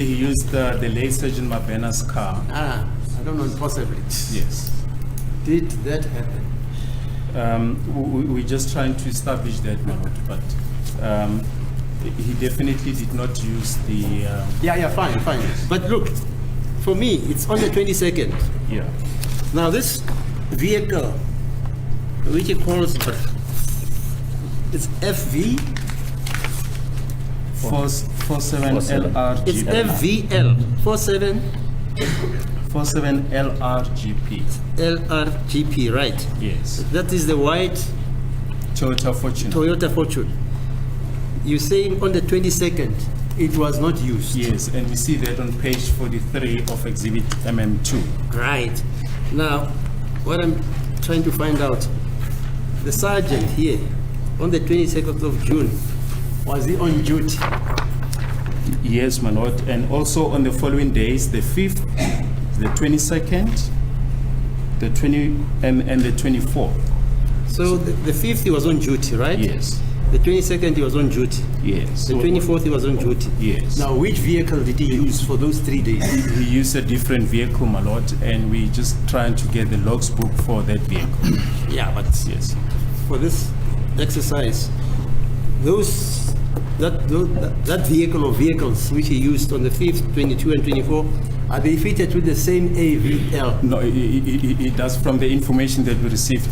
He used the late Sergeant Mabena's car. I don't know, possibly. Yes. Did that happen? We're just trying to establish that, my lord, but he definitely did not use the. Yeah, fine. But look, for me, it's on the 22nd. Yeah. Now this vehicle, which he calls, it's FV. 47 LRGP. It's FVL 47 LRGP. LRGP, right? Yes. That is the white Toyota Fortune. You're saying on the 22nd it was not used. Yes, and we see that on page 43 of Exhibit MM2. Right. Now, what I'm trying to find out, the sergeant here on the 22nd of June, was he on duty? Yes, my lord, and also on the following days, the 5th, the 22nd, the 20 and the 24th. So the 5th he was on duty, right? Yes. The 22nd he was on duty. Yes. The 24th he was on duty. Yes. Now, which vehicle did he use for those 3 days? He used a different vehicle, my lord, and we just trying to get the logs book for that vehicle. Yeah, but Yes. for this exercise, that vehicle or vehicles which he used on the 5th, 22 and 24, are they fitted with the same AVL? No, it does. From the information that we received,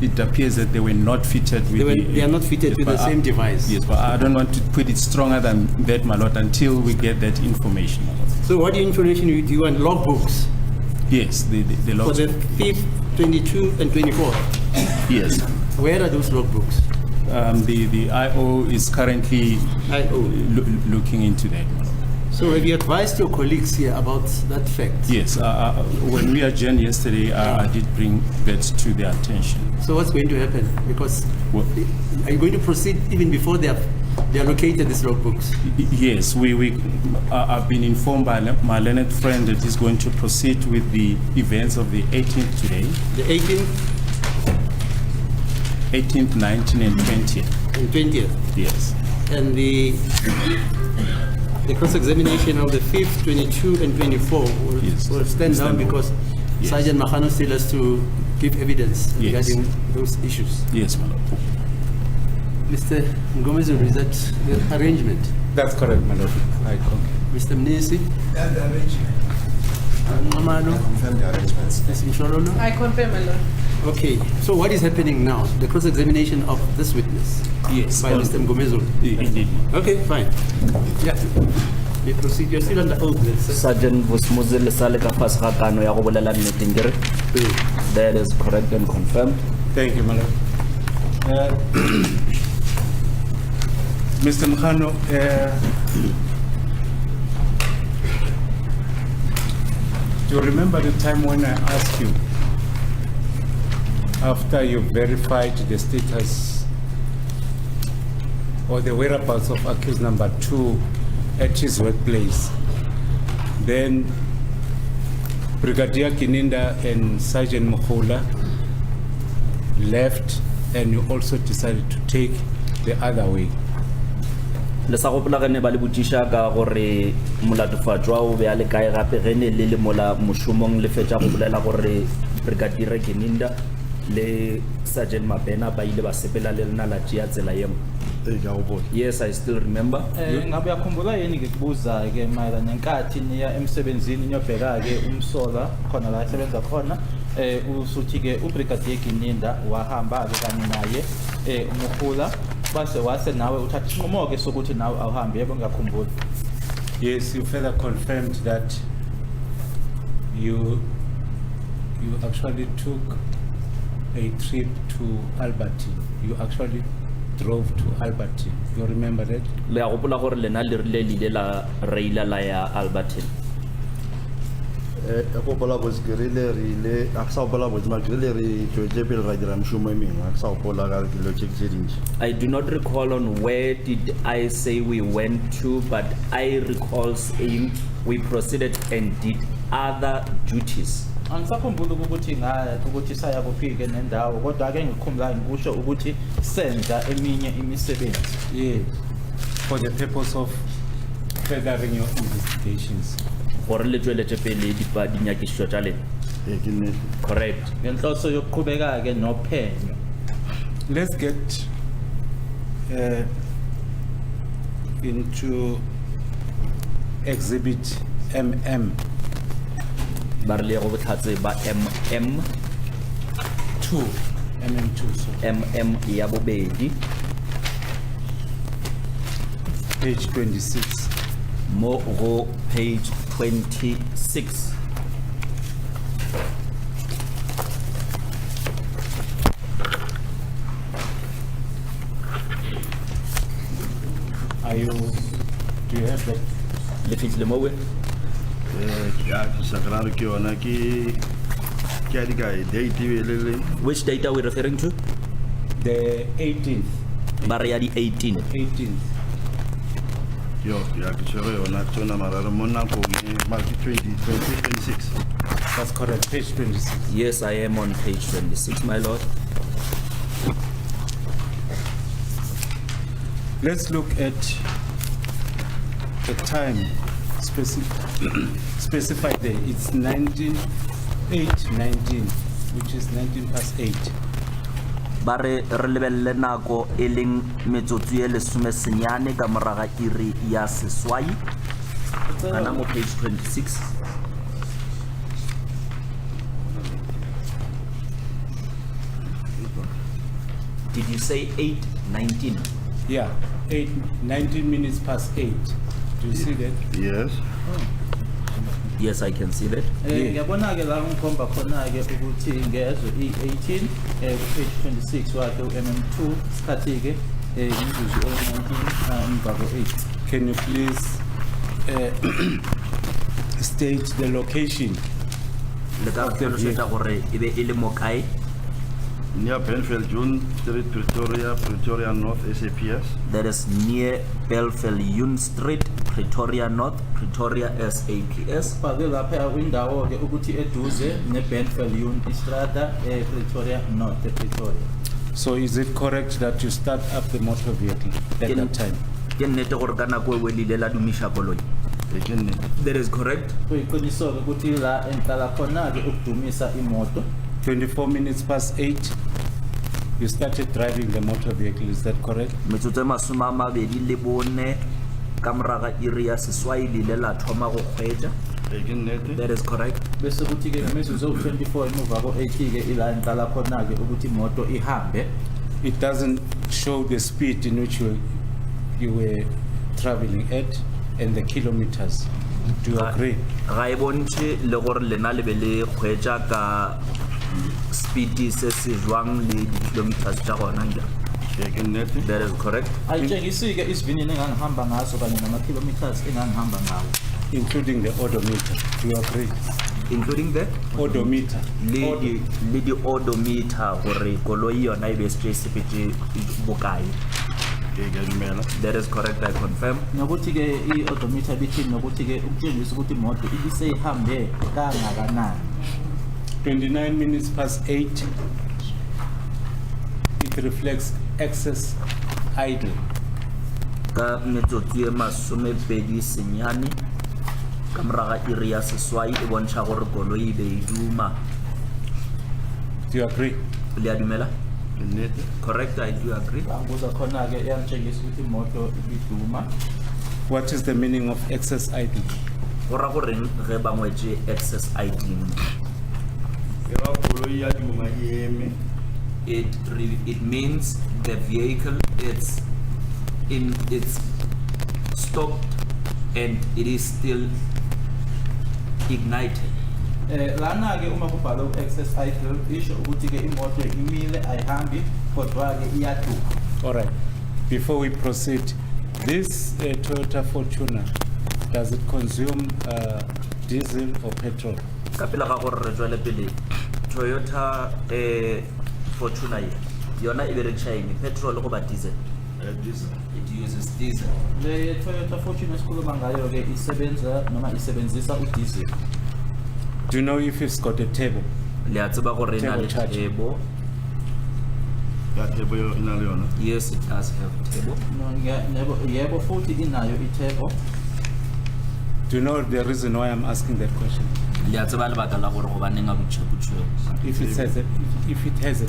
it appears that they were not fitted with They are not fitted with the same device. Yes, but I don't want to put it stronger than that, my lord, until we get that information, my lord. So what information do you want? Logbooks Yes, the for logs. the 5th, 22 and 24. Yes. Where are those logbooks? The IO is currently IO. looking into that, my lord. So have you advised your colleagues here about that fact? Yes, when we adjourned yesterday, I did bring that to their attention. So what's going to happen? Because What? are you going to proceed even before they allocated these logbooks? Yes, I've been informed by my learned friend that he's going to proceed with the events of the 18th today, The 18th 18th, 19th, and 20th. and 20th. Yes. And the cross-examination of the 5th, 22 and 24 Yes. will stand down because Yes. Sergeant Mahano still has to give evidence Yes. regarding those issues. Yes, my lord. Mr. Ngomez, is that the arrangement? That's correct, my lord. I concur. Mr. Mnisi? Yeah, the arrangement. Mamano? Confirm the arrangements. Ms. Mshololo? I confirm, my lord. Okay, so what is happening now? The cross-examination of this witness Yes. by Mr. Ngomezulu? Indeed. Okay, fine. Yeah. You proceed. You're still under oath, then, sir. Sergeant Busmuzi Lesale ka fase ga kano ya go bolela nnete nkere. That is correct and confirmed. Thank you, my lord. Mr. Mkhano, do you remember the time when I asked you, after you verified the status or the whereabouts of accused number 2 at his workplace, then Brigadier Kininda and Sergeant Mukhola left and you also decided to take the other way? Le sa gopola re ne ba le botsisha ka gore molatofatswa o be a le kae gape ge ne le mola mošomong le fetša go bolela gore Brigadier Kininda le Sergeant Mabena ba ile ba sepela le lena la tšea tsela yengwe. Yes, I still remember. Ngabe yakhumbula yini ke kubuza ke mayela nenkathi niya emsebenzini niyobheka ke umsola khona la esebenza khona usuthi ke uBrigadier Kininda wahamba ke kanye naye umukhula base wase nawe uthatha isinqumo ke sokuthi nawe awuhambe yebo ngiyakhumbula. Yes, you further confirmed that you actually took a trip to Albertine. You actually drove to Albertine. You remember that? Le ya gopola gore lena le rile lile la reila la ya Albertine. Akopola was guerrilla relay, Axapola was my guerrilla to Jebel Rider, I'm sure, Axapola, I do not recall on where did I say we went to, but I recall saying we proceeded and did other duties. Angisakhumbula ukuthi ukuthi saya kuphike nendawo kodwa ake ngikhumbula ngikusho ukuthi senza eminye imisebenzi. Yes. For the purpose of furthering your investigations. gore le tsweletse pele dinyakišišo tša lena Ke nnete. correct ngenhloso yokuqhubeka-ke nophenyo. Let's get into exhibit MM ba re le ye go botlhatse ba mm 2. MM2, so ya bobedi page 26. mo go page 26 Do you have that? le fitlhile mo we Ya ke sakrare ke yona ke a di kae date e be le which date are we referring to The 18th. ba re ya di 18 18th. yo ya ke tshwere yona tsona mararo mo nakong e maki 2026. That's correct. Page 26. yes I am on page 26 my lord Let's look at the time specified there. It's 8:19, which is 19 past 8. ba re lebelele nako e leng metsotso e lesome senyane ka moraga iri ya seswai kana mo page 26 did you say 8:19 Yeah, 19 minutes past 8. Do you see that? Yes. yes I can see that Ngiyabona-ke la ngikhomba khona-ke ukuthi ngezwe i-18 page 26 wakhe u-MM2 isikhathi-ke imizuzu o-19 emva ko-8. Can you please state the location? le ka tlhalosetsa gore e be e le mo kae Near Benfield June Street, Pretoria North, SAPS. that is near Belfeld Street Pretoria North Pretoria SAPS Sibhake lapha kwindawo-ke ukuthi eduze ne-Benfield istrada Pretoria North Pretoria. So is it correct that you start up the motor vehicle at that time? ke nnete gore ka nako e welile la dumisha koloi Ke nnete. that is correct Kuyiqiniso-ke ukuthi la enhlala khona-ke ukudumisa imoto 24 minutes past 8, you started driving the motor vehicle, is that correct? metsotso e masome a mabedi le bone ka moraga iri ya seswai le ile la thoma go kgwetša Ke nnete. that is correct bese kuthi-ke ngemizuzu ewu-24 emuva ko-80-ke ila enhlala khona-ke ukuthi imoto ihambe. It doesn't show the speed in which you were traveling at and the kilometers. Do you agree? ga e bontšhe le gore lena le be le kgwetša ka speed se se jwang le di-kilometers tša gona nja Ke nnete. that is correct Ayitshengisi-ke isivinini engangihamba ngaso kanye nama-kilometers engangihamba ngawo. Including the odometer. Do you agree? including the Odometer. le di-odometer gore koloi yona e be setse e sepetse bokae Ke a dumela. that is correct I confirm Nokuthi-ke i-odometer bithini nokuthi-ke ukutshengisa ukuthi imoto ibiseyihambe kangakanani. 29 minutes past 8, it reflects excess idle. ka metsotso e masomepedi senyane ka moraga iri ya seswai e bontšha gore koloi e be e duma Do you agree? le a dumela Ke nnete. correct I do agree Angibuza khona-ke iyangitshengisa ukuthi imoto ibiduma. What is the meaning of excess idle? go ra goreng ge ba ngwetse excess idling Ke ba koloi ya duma e eme. it means the vehicle it's stopped and it is still ignited Lana-ke uma kubhalwe u-excess idle isho ukuthi-ke imoto imile ayihambi kodwa-ke iyaduma. All right. Before we proceed, this Toyota Fortuner, does it consume diesel or petrol? ka pela ga gore re tswele pele Toyota Fortuner ye yona e berekisa eng petrol go ba diesel Diesel. it uses diesel Le Toyota Fortuner esikhuluma ngayo-ke isebenza noma isebenzisa udiesel. Do you know if it's got a turbo? le a tseba gore e na le Turbo charger. turbo Ya turbo ina le yona. yes it does have turbo No, yebo futhi inayo i-turbo. Do you know the reason why I'm asking that question? le a tseba lebaka la gore gobaneng a botšhapotšho If it has a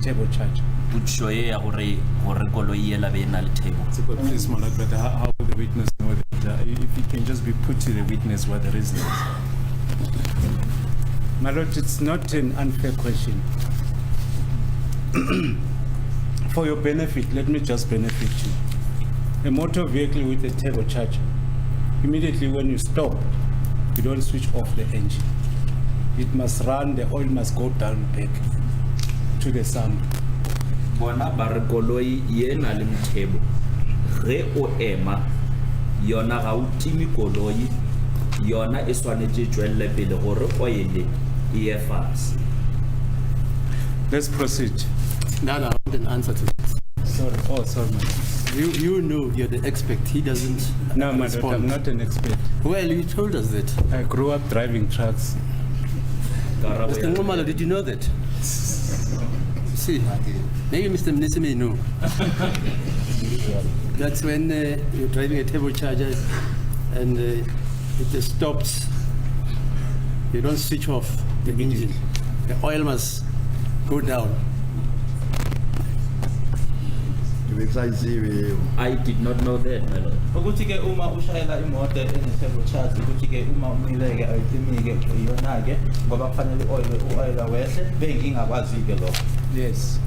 table charge. potšo e ya gore koloi ela be e na le table. Please, my lord, but how will the witness know that? If it can just be put to the witness what the reason is. My lord, it's not an unfair question. For your benefit, let me just benefit you. A motor vehicle with a turbo charger, immediately when you stop, you don't switch off the engine. It must run, the oil must go down back to the sun. Bona ba re koloi ye na le table. Ge o ema yona ga o timi koloi yona e swanetse tswelle pele gore oil e ye fase. Let's proceed. No, I want an answer to this. Sorry, madam. You know, you're the expert. He doesn't No, madam, respond. I'm not an expert. Well, you told us that. I grew up driving trucks. Karabo Mr. ya- Ngomalo, did you know that? See, maybe Mr. Mnisi may know. That's when you're driving a turbocharger and it just stops. You don't switch off the engine. The oil must go down. I did not know that, my lord. ukuthi ke uma ushayela imoto ene-turbo charge ukuthi ke uma umileke ayitimike iyona-ke ngoba kufanele u-oyela wehle bengingakwazi-ke lokho. Yes.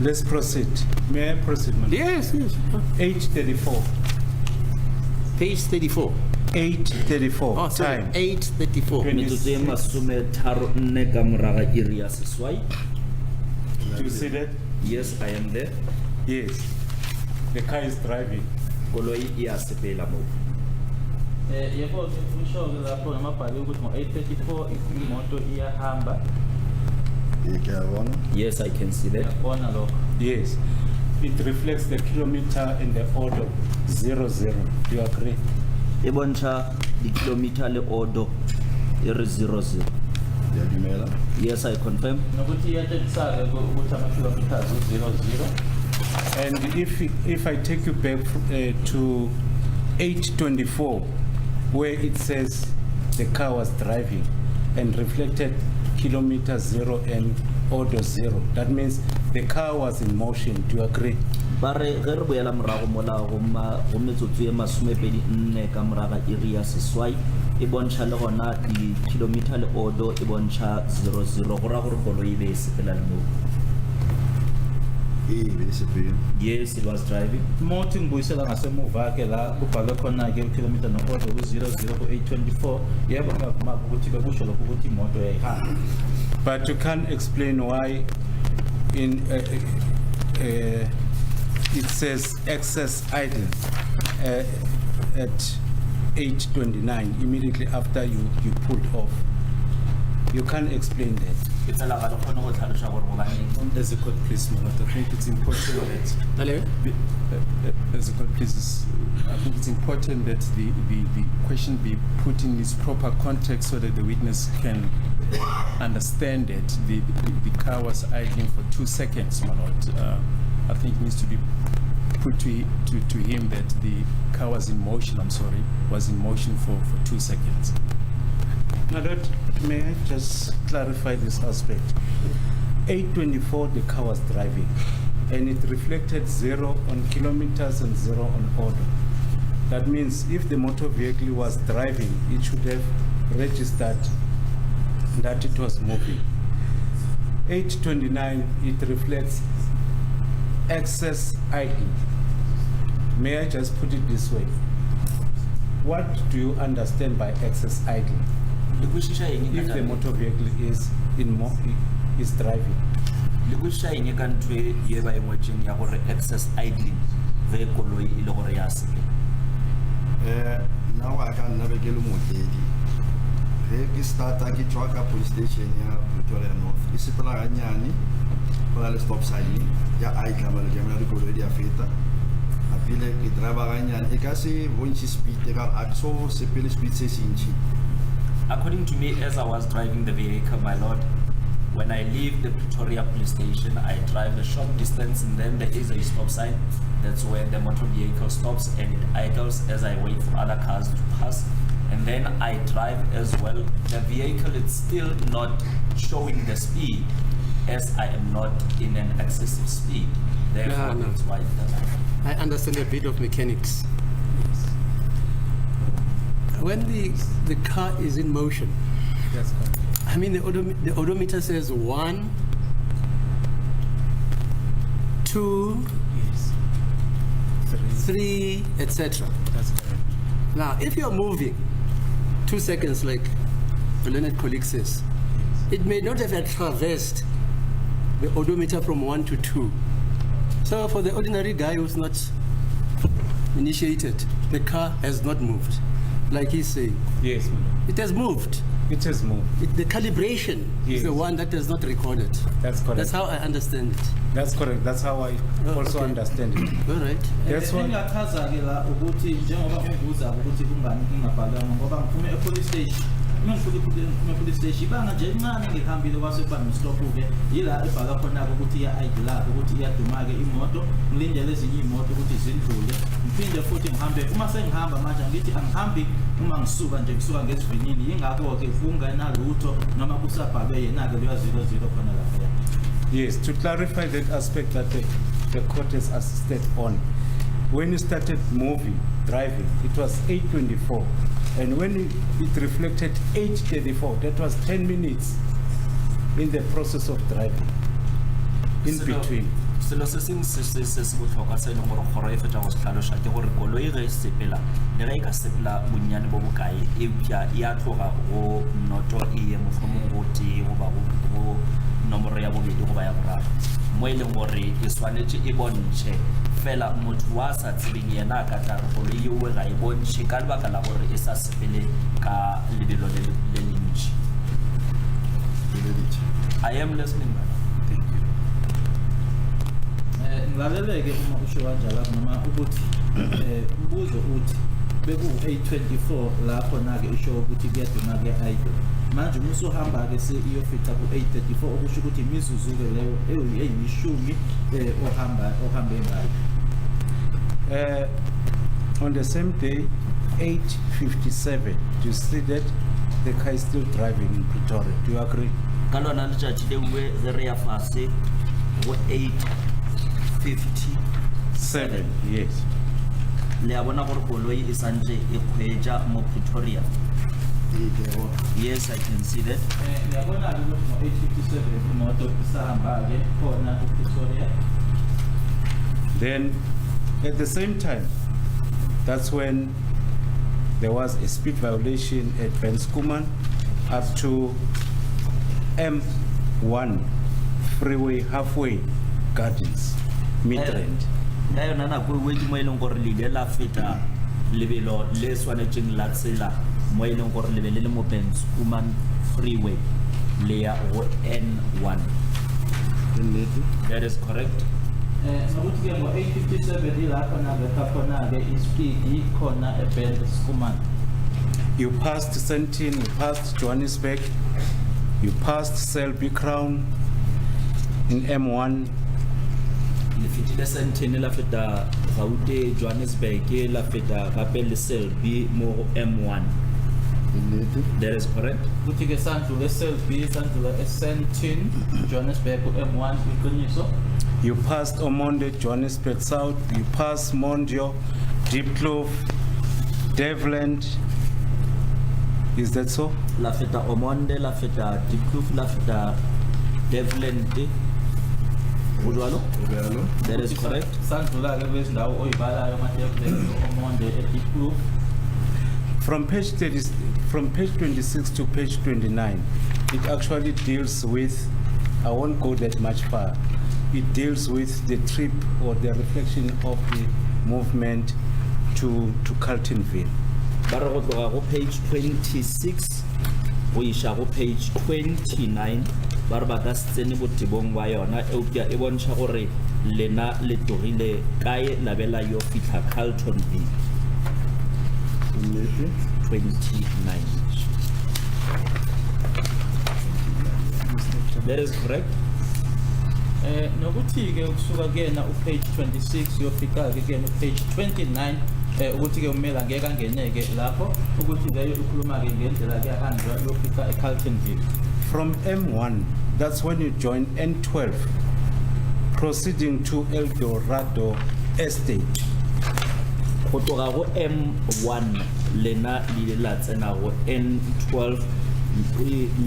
Let's proceed. May I proceed, madam? Yes. 8:34. Page 34. 8:34. Oh, sorry, Time. 8:34. Metsotso e masometharo nne ka moraga iri ya seswai. Do you see that? Yes, I am there. Yes. The car is driving. Koloi e a sepela moo. Yebo usho-ke lapho ngamabhali ukuthi ngo-8:34 imoto iyahamba. Yes, I can see that. Uyakubona lokho. Yes. It reflects the kilometer and the order 00. Do you agree? E bontsha di-kilometer le order e re 00. Yes, I confirm. Nokuthi iyatshengisa-ke ukuthi ama-kilometers u-00. And if I take you back to 8:24, where it says the car was driving and reflected kilometer 0 and order 0, that means the car was in motion. Do you agree? Ba re ge re boela morago mola go metsotso e masomepedi nne ka moraga iri ya seswai e bontsha le gona di-kilometer le order e bontsha 00 go raya gore koloi e be e sepela le moo. Yes, it was driving. Uma uthi ngibuyisela ngasemuva-ke la kubhalwe khona-ke ukhilomitha no-order u-00 ku-8:24 yebo ngingavuma ukuthi bekusho lokho ukuthi imoto yayihamba. But you can't explain why in it says excess idle at 8:29 immediately after you pulled off. You can't explain that. E fela ga le kgone go tlhalosa gore gobaneng. As a court, please, my lord, I think it's important that as a court, please, I think it's important that the question be put in its proper context so that the witness can understand that the car was idling for 2 seconds, my lord. I think it needs to be put to him that the car was in motion, was in motion for 2 seconds. My lord, may I just clarify this aspect? 8:24, the car was driving, and it reflected 0 on kilometers and 0 on order. That means if the motor vehicle was driving, it should have registered that it was moving. 8:29, it reflects excess idling. May I just put it this way? What do you understand by excess idling? If the motor vehicle is is driving. Le go shine ka ntwe ye ba engwetseng ya gore excess idling ge koloi e le gore ya sepela. Now I can navigate motedi. Ke starta ke tswa ka police station ya Pretoria North. Ke sepela ganyane go na le stop sign ya I camera ke mena dikoloi di a feta. A pele ke driver ganyane e ka se bontsi speed ka axo sepele speed se sintsi. According to me, as I was driving the vehicle, my lord, When I leave the Pretoria police station, I drive a short distance and then there is a stop sign. That's where the motor vehicle stops and it idles as I wait for other cars to pass. And then I drive as well. The vehicle is still not showing the speed as I am not in an excessive speed. Therefore, No. that's why it doesn't. I understand a bit of mechanics. When the car is in motion, That's correct. I mean, the odometer says 1, 2, Yes. 3, etc. That's correct. Now, if you're moving 2 seconds, like the learned colleague says, it may not have traversed the odometer from 1 to 2. So for the ordinary guy who's not initiated, the car has not moved. Like he's saying, Yes, my lord. it has moved. It has moved. The calibration is Yes. the one that is not recorded. That's correct. That's how I understand it. That's correct. That's how I Oh, also okay. understand it. All right. That's why. engachaza-ke la ukuthi njengoba ungibuza ukuthi kungani ngingabhalanga ngoba ngiphume epolice station uma ngiphume epolice station ibanga nje encane ngihambile kwase kuba nostop-ke yila ebhala khona-ke ukuthi iya-idle-ke ukuthi iyaduma-ke imoto ngilindele ezinye iy'moto ukuthi zindlule ngiphinde futhi ngihambe uma sengihamba manje angithi angihambi uma ngisuka nje ngisuka ngesivinini yingakho-ke kungenalutho noma kusabhalwe yena-ke leyo 00 khona laphaya. Yes, to clarify that aspect that the court has assisted on. When you started driving, it was 8:24. And when it reflected 8:34, that was 10 minutes in the process of driving, in between. Selo se seng se botlhokwa se e leng gore kgoro e fetsa go se tlhalosa ke gore koloi ge e sepela le ge e ka sepela bonnyane bo bokae eupša e a tloga go noto e ye mohlomong go tee goba go nomoro ya bobedi goba ya boraro mo e leng gore e swanetše e bontšhe fela motho wa sa tsebeng yena a ka tla re koloi eoe ga e bontšhe ka lebaka la gore e sa sepele ka lebelo le lentši. I am listening, man. Thank you. Ngilaleleke uma usho kanjalo noma ukuthi umbuzo uthi beku-8:24 lapho na-ke isho ukuthi kuyaduma-ke idle manje uma usuhamba-ke iyofika ku-8:34 okusho ukuthi imizuzu-ke leyo eyishumi ohambe ngayo. On the same day, 8:57, you see that the car is still driving in Pretoria. Do you agree? Ka lona letšatši leuwe ge re ya fase go 8:57 Yes. le a bona gore koloi e santse e kgwetša mo Pretoria. Yes, I can see that. Ngiyabona-ke ukuthi ngo-8:57 imoto isahamba-ke khona ePretoria. Then, at the same time, that's when there was a speed violation at Ben Skuman up to M1 freeway halfway gardens, Midrand. Ka yona nako e ke mo e leng gore le ile la feta lebelo le swanetšeng la tsela mo e leng gore lebelo le mo Benskuman freeway le ya go N1. That is correct. Nokuthi-ke ngo-8:57 ilapho na-ke khona-ke ispeed khona eBenskuman. You passed Sentin, you passed Johannesburg, you passed Selby Crown in M1. Le fetile Sentene la feta Gaute Johannesburg la feta gape le Selby mo M1. That is correct. Ukuthi-ke sandlula eSelby sandlula eSentin Johannesburg ku-M1 iqiniso. You passed Omonde, Johannesburg South, you passed Mondio, Deep Clove, Devland. Is that so? La feta Omonde, la feta Dikloof, la feta Devland. Udwalo? That is correct. Sandlula-ke kulezi ndawo oyibalayo ama-Devland omonde eDeepkloof. From page 26 to page 29, it actually deals with, I won't go that much far, it deals with the trip or the reflection of the movement to Carltonville. Ba re go tloga go page 26 go iša go page 29 ba re ba ka se tsene botebong ba yona eupša e bontšha gore lena le tlogile kae la be la yo fitlha Carltonville 29. That is correct. Nokuthi-ke ukusuka kuyena page 26 yofika-ke kuyena page 29 ukuthi-ke umele angeke angeneke lapho ukuthi leyo ukhuluma-ke ngendlela-ke yahanjwa yofika eCarltonville. From M1, that's when you join N12, proceeding to El Dorado Estate. Go tloga go M1 lena le la tsena go N12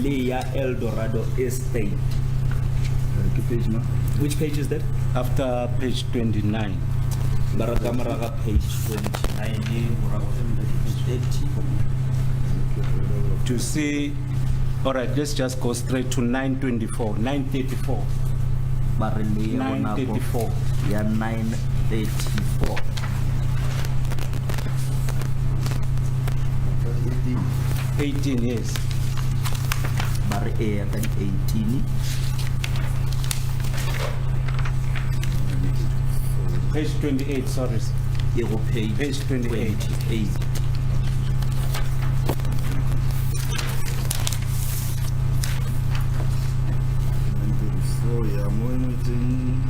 le ya El Dorado Estate. Page now. Which page is that? After page 29. Maraga page 29 page 30. To see, all right, let's just go straight to 924, 934. Bare le ya bona go 934. ya 934. 18 years. Bare e ya ka 18. Page 28, sorry. E go page Page 28. 28. Oh, yeah, more than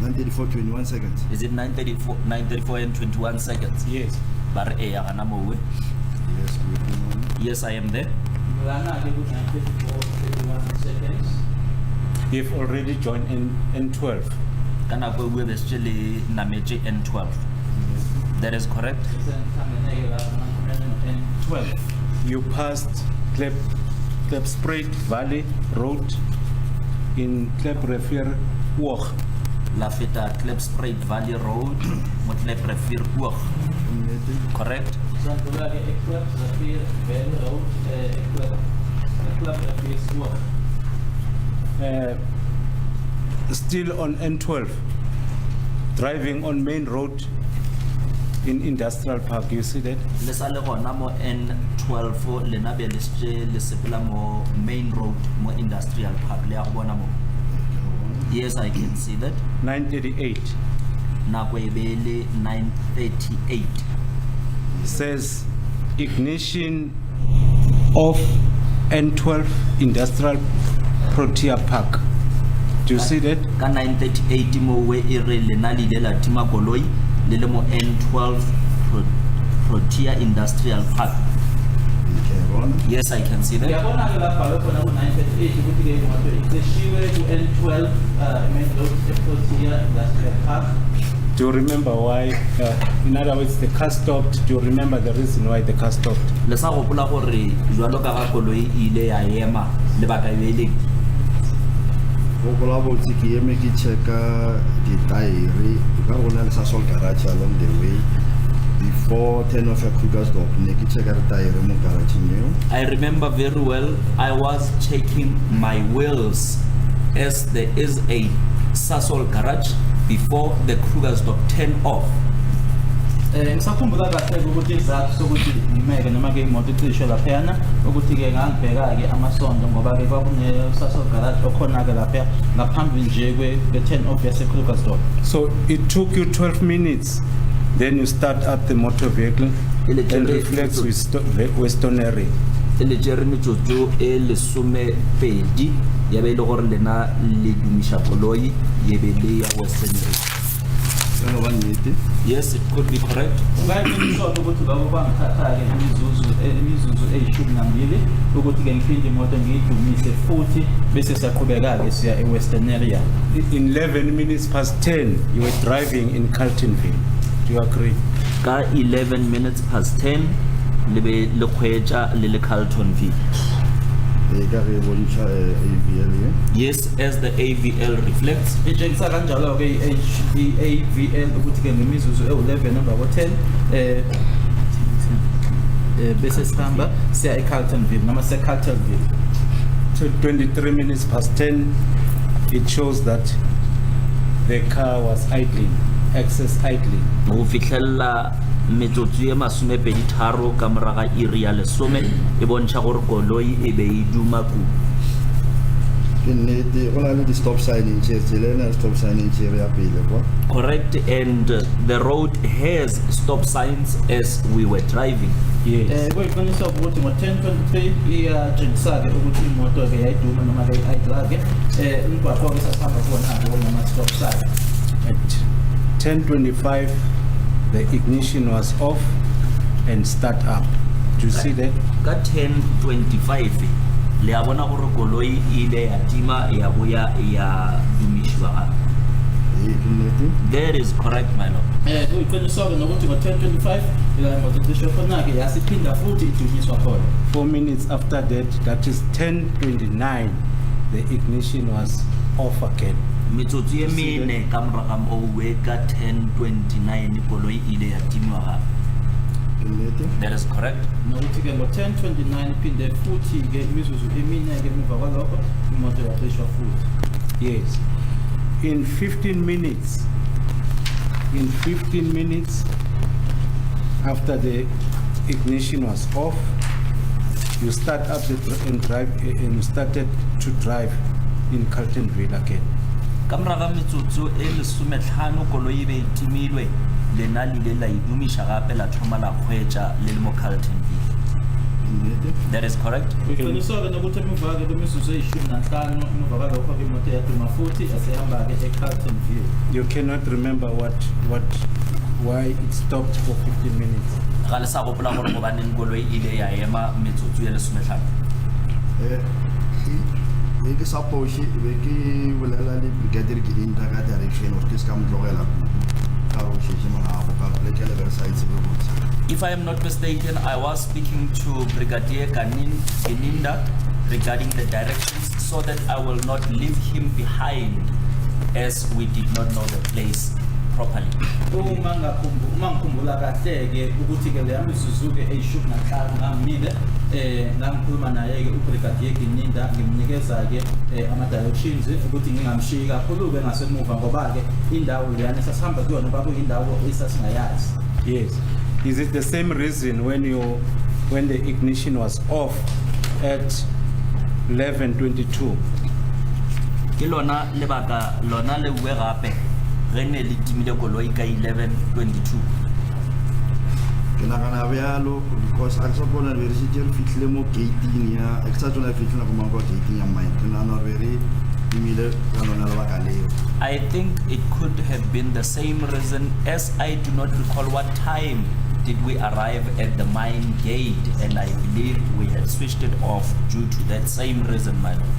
934, 21 seconds. Is it 934 and 21 seconds? Yes. Bare e ya gana mo we. Yes, good. Yes, I am there. Lana-ke ku-934 21 seconds. You've already joined N12. Kana go we bestle le nametse N12. That is correct. Angeneke lapho and 12. You passed Klipspruit Valley Road in Kleprefier Oog. La feta Klipspruit Valley Road mo Kleprefier Oog. Correct? Sandula-ke eKlipspruit Valley Road, eKlipspruit Oog. Still on N12, driving on main road in Industrial Park. You see that? Le sa le gona mo N12 le na be le se le sepela mo main road mo Industrial Park le ya go bona mo. Yes, I can see that. 938 Nako e be le 9:38. says ignition of N12 Industrial Pretoria Park. Do you see that? Ka 9:38 mo we e re le na le la tima koloi le le mo N12 Pretoria Industrial Park. Yes, I can see that. Ngiyabona-ke lapha lokho na ku-938 ukuthi-ke kungathwe ku-N12 main road ePretoria Industrial Park. Do you remember why? In other words, the car stopped. Do you remember the reason why the car stopped? Le sa gopola gore jwalo ka ga koloi ile ya ema le baka ile Vokola botse ke eme ke checka di-tire ka rona le Sasol garage along the way before 10 of Krugersdorp ne ke checka di-tire mo garageng eo. I remember very well. I was checking my wheels as there is a Sasol garage before the Krugersdorp turn off. Ngisakhumbula kahle ukuthi isizathu sokuthi ngimeke noma-ke imoto icishe laphayana ukuthi-ke ngangibheka-ke amasondo ngoba-ke kwakune-Sasol garage okhona-ke lapha ngaphambi nje kwe-turn off yase-Krugersdorp. So it took you 12 minutes. Then you start up the motor vehicle and reflects with Westonary. Le jere metsotso e lesomepedi ya be e le gore lena le dumisha koloi ye be le ya Western. Yes, it could be correct. Ungayiqiniseka ukuthi labo bangithatha-ke imizuzu eyishumi ukuthi-ke ngiphinde imoto ngiyidumise futhi bese siyaqhubeka-ke siya e-Western area. In 11 minutes past 10, you were driving in Carltonville. Do you agree? Ka 11 minutes past 10 le be le khwetsa le Carltonville. Yes, as the AVL reflects. Itshengisa kanjalo-ke i-AVL ukuthi-ke ngemizuzu e-11 emva ko-10 bese sihamba siya e-Carltonville noma se-Carltonville. So 23 minutes past 10, it shows that the car was idling, excess idling. Go fitlhella metsotso e masomepedi tharo ka moraga iri ya lesome e bontsha gore koloi e be e duma kudu. Stop sign stop sign Correct, and the road has stop signs as we were driving. Yes. Kuyiqiniso ukuthi ngo-10:23 iyatshengisake ukuthi imoto-ke yayiduma noma-ke ayidrage umgwaqo-ke sasihamba kuwona-ke onama-stop sign. At 10:25, the ignition was off and start up. Do you see that? Ka 10:25 le a bona gore koloi ile ya tima ya boya ya dumishwa gape. That is correct, my lord. Kuyiqiniso-ke nokuthi ngo-10:25 imoto cishe khona-ke yasiphinda futhi idunyiswa khona. 4 minutes after that, that is 10:29, the ignition was off again. Metsotso e mene ka morago ga moo ka 10:29 koloi ile ya timwa gape. That is correct. Nokuthi-ke ngo-10:29 iphinde futhi-ke imizuzu emine-ke emuva kwalokho imoto yacishwa futhi. Yes. In 15 minutes after the ignition was off, you start up and drive and you started to drive in Carltonville again. Ka morago ga metsotso e 15 koloi e be e timilwe lena le ile la idumisha gape la thoma la kgwetša le le mo Carltonville. That is correct. Kuyiqiniso-ke nokuthi emuva-ke kwemizuzu eyi-15 emuva kwalokho-ke imoto yaduma futhi yasehamba-ke e-Carltonville. You cannot remember why it stopped for 15 minutes. Ga le sa gopola gore gobaneng koloi e ile ya ema metsotso ya 15. Ke suppose be ke bolela le brigadier ke inta ka direction of ke ska mtlogela ka go sheshe morago ka le Riverside se botse. If I am not mistaken, I was speaking to Brigadier Geninda regarding the directions so that I will not leave him behind as we did not know the place properly. Uma ngikhumbula kahle-ke ukuthi-ke leya mizuzu-ke eyi-15 ngamile ngangikhuluma naye-ke ubrigadier Geninda ngimnikeza-ke ama-directions ukuthi ngingamshiyi kakhulu-ke ngasemuva ngoba-ke indawo leyana sasihamba kuyona kwakuyindawo esasingayazi. Yes. Is it the same reason when the ignition was off at 11:22? Ke lona lebaka lona le bue gape ge ne le timile koloi ka 11:22. Ke nagana bjalo because a ke sa bona re se tšere fitlhile mo gating ya ke sa tsona fitlhela go mangwa gating ya mine ke nagana re re timile ka lona lebaka leo. I think it could have been the same reason, as I do not recall what time did we arrive at the mine gate, and I believe we had switched it off due to that same reason, my lord.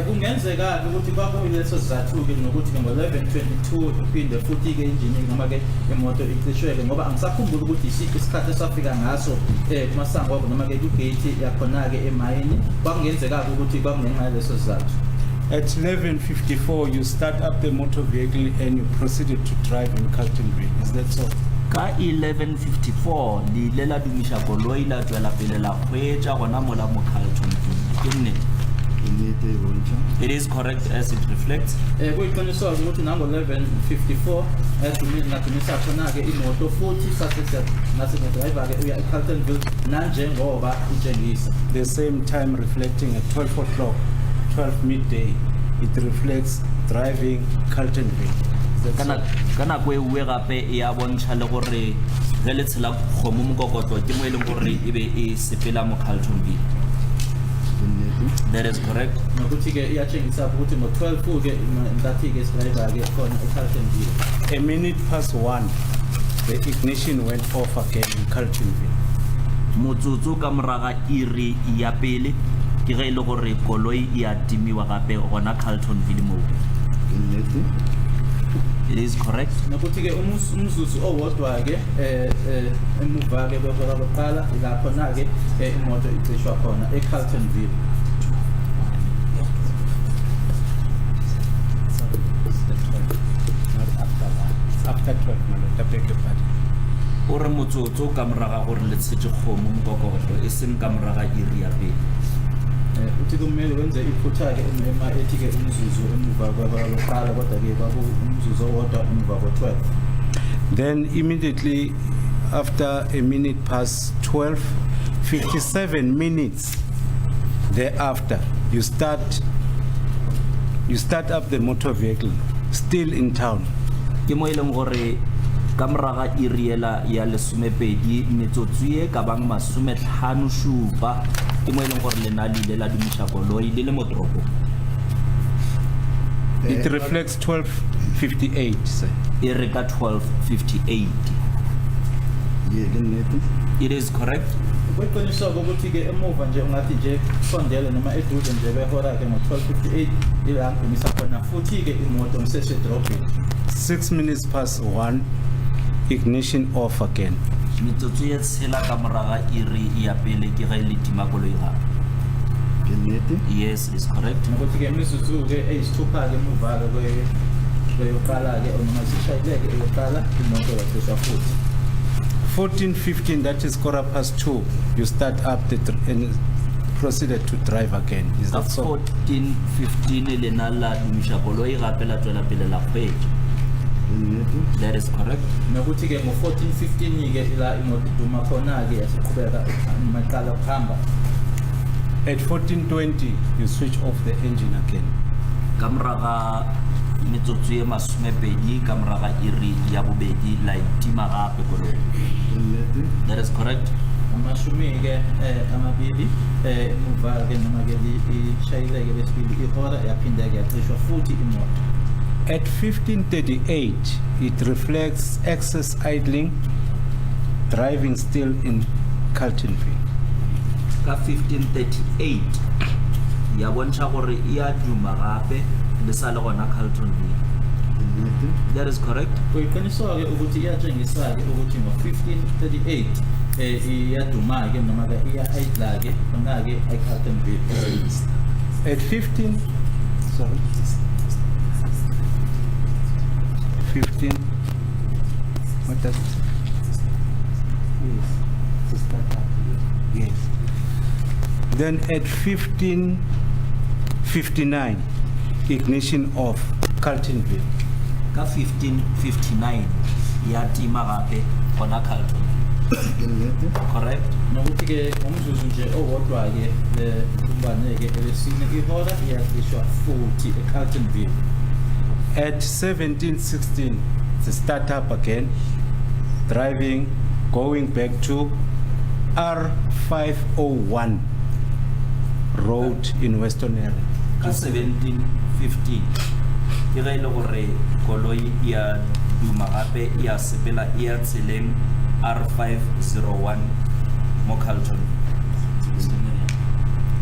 Kungenzeka-ke ukuthi kwakuyileso sizathu-ke nokuthi-ke ngo-11:22 iphinde futhi-ke engineering noma-ke imoto icishweke ngoba angisakhumbuli ukuthi isiphi isikhathi esafika ngaso kumasango wabo noma-ke kugate yakhona-ke emayini. Kwakungenzeka-ke ukuthi kwakungenxa yaleso sizathu. At 11:54, you start up the motor vehicle and you proceeded to drive in Carltonville. Is that so? Ka 11:54 le ile la dumisha koloi la tswela pele la kgwetša gona mola mo Carltonville. Ke nnete? It is correct as it reflects. Kuyiqiniso-ke ukuthi nango-11:54 ngadumisa khona-ke imoto futhi nasengidrayiva-ke uya e-Carltonville nanjengoba itshengisa. The same time reflecting at 12 o'clock, 12 midday, it reflects driving Carltonville. Ka nako e uwe gape ya bontšha le gore ge le tshela kgomo mokokotlo ke mo e leng gore e be e sepela mo Carltonville. That is correct. Nokuthi-ke iyatshengisa ukuthi ngo-12-ke nkathi-ke sidrayiva-ke khona e-Carltonville. A minute past 1, the ignition went off again in Carltonville. Motsotso ka moraga iri ya pele ke ge e le gore koloi e a timiwa gape gona Carltonville moo. It is correct. Nokuthi-ke umzuzu owodwa-ke emuva-ke kokuqala ila khona-ke imoto icishwa khona e-Carltonville. After 12, my lord, I beg your pardon. O re motsotso ka moraga gore le tshetse kgomo mokokotlo e seng ka moraga iri ya pele. Uthi kumele wenze iphutha-ke ema ethi-ke umzuzu emuva kokuqala kodwa-ke umzuzu owodwa emuva ko-12. Then immediately after a minute past 12, 57 minutes thereafter, you start up the motor vehicle, still in town. Ke mo e leng gore ka moraga iriela ya lesomepedi metsotso e ka bang masometlhano šupa ke mo e leng gore lena le ile la dumiša koloi le le mo toropong. It reflects 12:58, sir. E re ka 12:58. Ye ke nnete. It is correct. Kweqiniswa ukuthi ke emuva nje ungathi nje sondele noma eduze nje behora ke ngo-12:58 ila ngimisa khona futhi ke imoto ngisesedrobheni. 6 minutes past 1, ignition off again. Metsotso e tshela ka moraga iri ya pele ke ga ile tima koloi gape. Ke nnete. Yes, it is correct. Nokuthi ke imizuzu ke eyisithupha ke emuva ke kweyoqala ke noma sishayileke eyoqala imoto yacisha futhi. 14:15, that is 2:15, you start up and proceeded to drive again. Is Ka that so? 14:15 lena la dumiša koloi gape la tswela pele la kgwetša. Ke nnete. That is correct. Nokuthi ke ngo-14:15 ke ila imoto iduma khona ke yasiqhubeka maqala ukuhamba. At 14:20, you switch off the engine again. Ka moraga metsotso e masomepedi ka moraga iri ya bobedi la itima gape koloi. Ke nnete. That is correct. Amashumi ke amabili emuva ke noma ke ishayileke lesibili ihora yaphinde ke yacishwa futhi imoto. At 15:38, it reflects excess idling, driving still in Carltonville. Ka 15:38 ya bontsha gore e a duma gape le sa le gona Carltonville. Ke nnete. That is correct. Kuyiqiniswa ke ukuthi iyatshengisa ke ukuthi ngo-15:38 iyaduma ke noma ke iya-idla ke khona ke eCarltonville. At 15, sorry, 15, what does it say? Yes, to start up. Yes. Then at 15:59, ignition off, Carltonville. Ka 15:59 ya tima gape gona Carlton. Ke nnete. Correct. Nokuthi ke umzuzu nje owodwa ke umbane ke elesine ihora yacishwa futhi eCarltonville. At 17:16, the start up again, driving, going back to R501 road in Western area. Ka 17:15 ke ga ile gore koloi ya duma gape ya sepela ya tseleng R501 mo Carlton.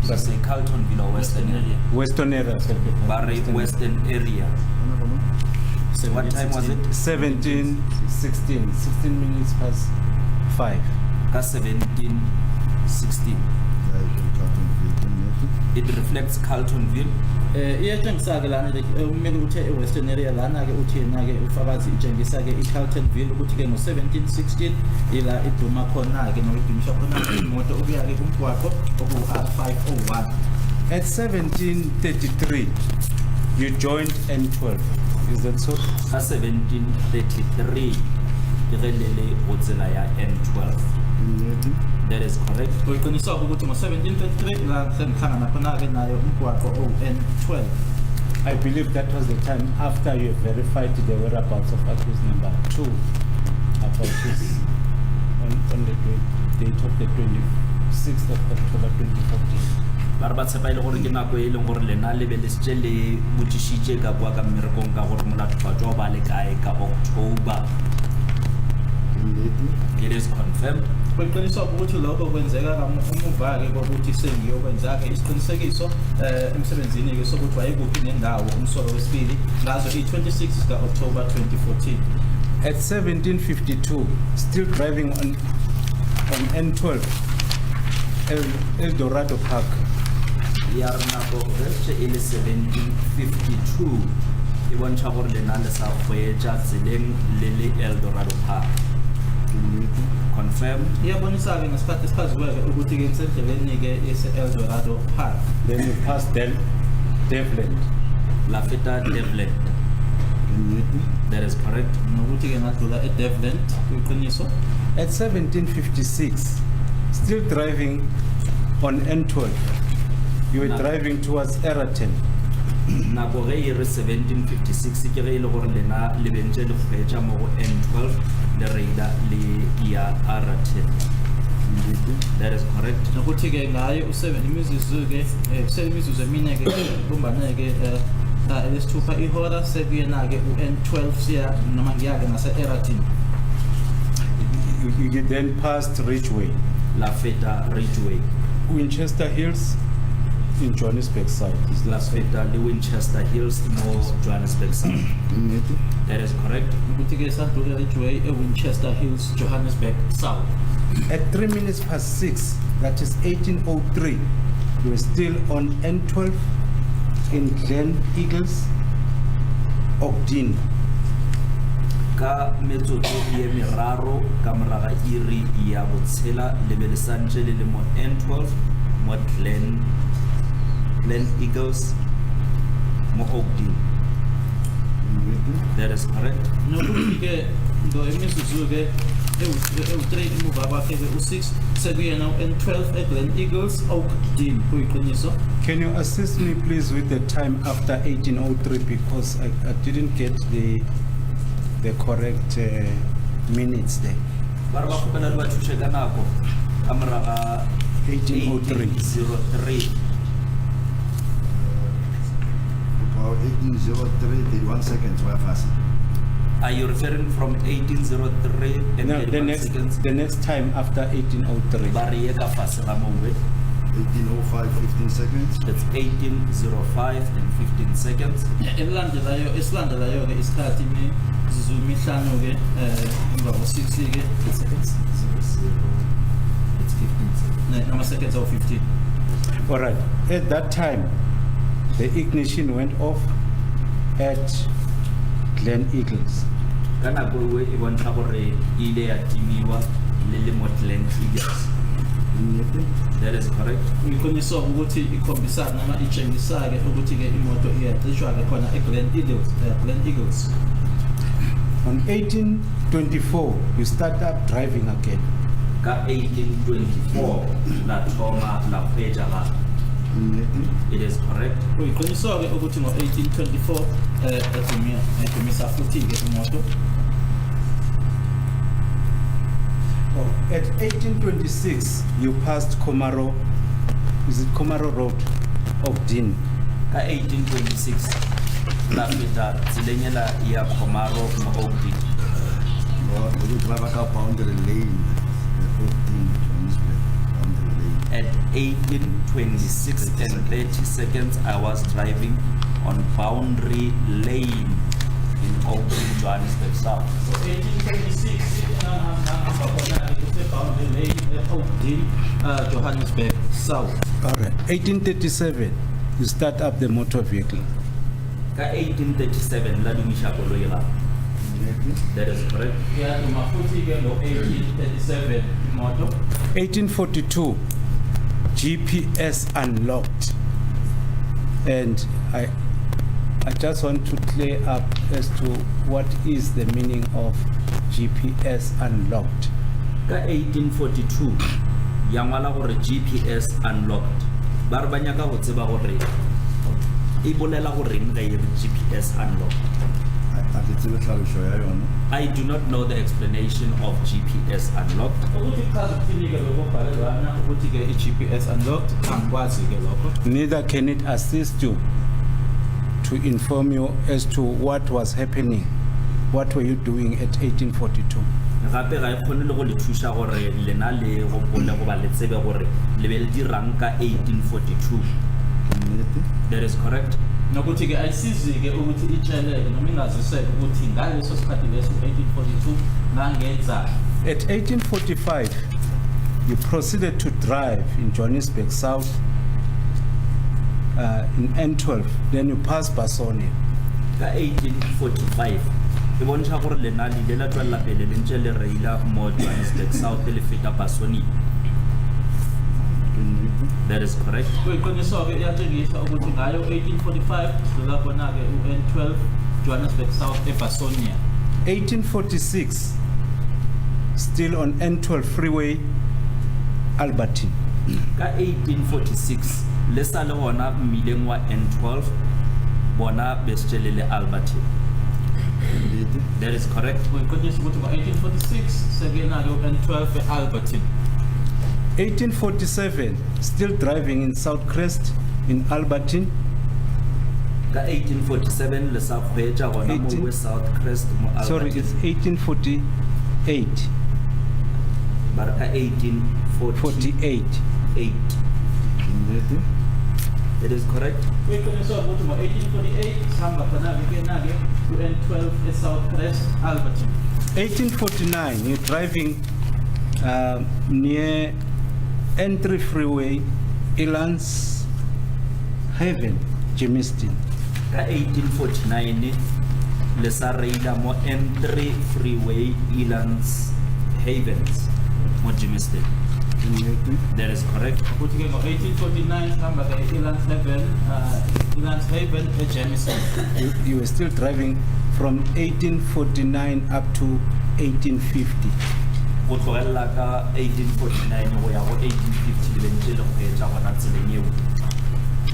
So say Carltonville or Western area. Western area, sir. Barre Western area. What time was it? 17:16, 16 minutes past 5. Ka 17:16. Ya ke Carltonville. Ke nnete. It reflects Carltonville. Iyatshengisa ke lana ke umele uthe eWestern area lana ke uthi yena ke ufakazi itshengisa ke eCarltonville ukuthi ke ngo-17:16 ila iduma khona ke nokudumisha khona imoto okuya ke kumgwaqo oku-R501. At 17:33, you joined N12. Is that so? Ka 17:33 ke ge le le go tsela ya N12. Ke nnete. That is correct. Kuyiqiniswa ukuthi ngo-17:33 ila sengihlangana khona ke nayo umgwaqo owu-N12. I believe that was the time after you verified the whereabouts of accused number 2 about this on the date of the 26th of October 2014. Ba re ba tshepa ile gore ke nako e leng gore lena le be le setse le botsišitše ka bua ka mmerekong ka gore molatofats wa ba le kae ka October. Ke nnete. It is confirmed. Kuyiqiniswa ukuthi lokho kwenzeka kamuva ke kokuthi sengiyokwenza ke isiqinisekiso emsebenzini ke sokuthi wayekuphi nendawo umsolo wesibili ngazo i-26 ka-October 2014. At 17:52, still driving on N12, El Dorado Park. Ya re nako ge e le 17:52 e bontšha gore lena le sa kgweetša tseleng le le Eldorado Park. Ke nnete. Confirmed. Iyabonisa ke ngesikhathi esichaziweke ukuthi ke nisendleleni ke ese-Eldorado Park. Then you pass Devland. La feta Devland. Ke nnete. That is correct. Nokuthi ke ngadlula eDevland kuyiqiniso. At 17:56, still driving on N12, you were No. driving towards Eraton. nako ge e re 1756 ke ge e le gore lena le bentse le kgwetša mo go N12 le radar le ya R10. That is correct. Nokuthi ke ngayo u7 imizuzu ke 7 imizuzu emine ke kumbane ke elesithupha ihora sekuyena ke u-N12 siya noma ngiyake ngase R10. You then passed Ridgeway, La feta Ridgeway. Winchester Hills in Johannesburg South. Is La that so? feta le Winchester Hills mo Johannesburg South. That is correct. Nokuthi ke sadlula Ridgeway eWinchester Hills, Johannesburg South. At 3 minutes past 6, that is 1803, you were still on N12 in Glen Eagles, Ogden. Ka metsotso ye meraro ka moraga iri ya botshela le be le santse le mo N12 mo Glen Eagles mo Ogden. That is correct. Nokuthi ke ndo imizuzu ke ewu3 imuva kwakhe ke u6 sekuyena u-N12 eGlen Eagles, Ogden kuyiqiniso. Can you assist me please with the time after 1803 because I didn't get the correct minutes there. Ba re ba kgopela le ba thushe ka nako ka moraga 1803. 1803. About 1803, 31 seconds, why fast? Are you referring from 1803 and No, 31 seconds? the next time after 1803. Ba re ye ka fase ga moo. 1805, 15 seconds. That's 1805 and 15 seconds. Esilandelayo ke isikhathi imizuzu emihlanu ke emva ko6 ke Seconds. 00. It's 15 seconds. nama seconds awu 15. All right. At that time, the ignition went off at Glen Eagles. Ka nako e e bontsha gore e ile ya timiwa le le mo Glen Eagles. That is correct. Ngiqiniso ukuthi ikhombisa noma itshengisa ke ukuthi ke imoto iyacishwa ke khona eGlen Eagles. On 1824, you start up driving again. Ka 1824 la thoma la kgwetša gape. It is correct. Kuyiqiniso ke ukuthi ngo-1824 edumisa futhi ke imoto. At 1826, you passed Komaro. Is it Komaro Road? Ogden. Ka 1826 la feta tseleng ya Komaro mo Ogden. You drive out boundary lane, 14, Johannesburg, boundary lane. At 1826 and 30 seconds, I was driving on Boundary Lane in Ogden, Johannesburg South. 1826 Ogden, Johannesburg South. All right. 1837, you start up the motor vehicle. Ka 1837 la dumisha koloi gape. That is correct. Yaduma futhi ke ngo-1837 imoto. 1842, GPS unlocked. And I just want to clear up as to what is the meaning of GPS unlocked. Ka 1842 ya ngwala gore GPS unlocked. Ba re ba nyaka go tseba gore e bolela gore eng ga e re GPS unlocked. I do not know the explanation of GPS unlocked. Ukuthi chaza ukuthini ke lokho bhalelwana ukuthi ke i-GPS unlocked angikwazi ke lokho. Neither can it assist you to inform you as to what was happening. What were you doing at 1842? Gape ga e kgone le go le thuša gore lena le gopole go ba le tsebe gore le be le dirang ka 1842. That is correct. Nokuthi ke ayisizi ke ukuthi itsheleke noma ingaziseke ukuthi ngaleso sikhathi leso 1842 ngangenza. At 1845, you proceeded to drive in Johannesburg South in N12. Then you passed Basonia. Ka 1845 e bontsha gore lena le ile la tswella pele le ntse le reila mo Johannesburg South le feta Basonia. That is correct. Kuyiqiniso ke iyatshengisa ukuthi ngayo 1845 sidlula khona ke u-N12 Johannesburg South eBasonia. 1846, still on N12 freeway, Albertine. Ka 1846 le sa le gona mmileng wa N12 bona besitshelile Albertine. Indeed. That is correct. Uyikhoniswa ukuthi ngo-1846 sekena-ke u-N12 e-Albertine. 1847, still driving in South Crest in Albertine. Ka 1847 le sa khwetsa gona mo 18 West South Crest mo Sorry, Albertine. it's 1848. Ba re ka 1848. 48. Indeed. That is correct. Uyikhoniswa ukuthi ngo-1848 sihamba khona-ke kena-ke u-N12 e-South Crest, Albertine. 1849, you're driving near Entry Freeway, Elands Haven, Germiston. Ka 1849 le sa reila mo N3 Freeway Elands Havens mo Germiston. Indeed. That is correct. Ukuthi-ke ngo-1849 sihamba-ke e-Elands Haven e-Jamison. You were still driving from 1849 up to 1850. Go tlogella ka 1849 go ya go 1850 le bentse le khwetsa gona tseleng eo.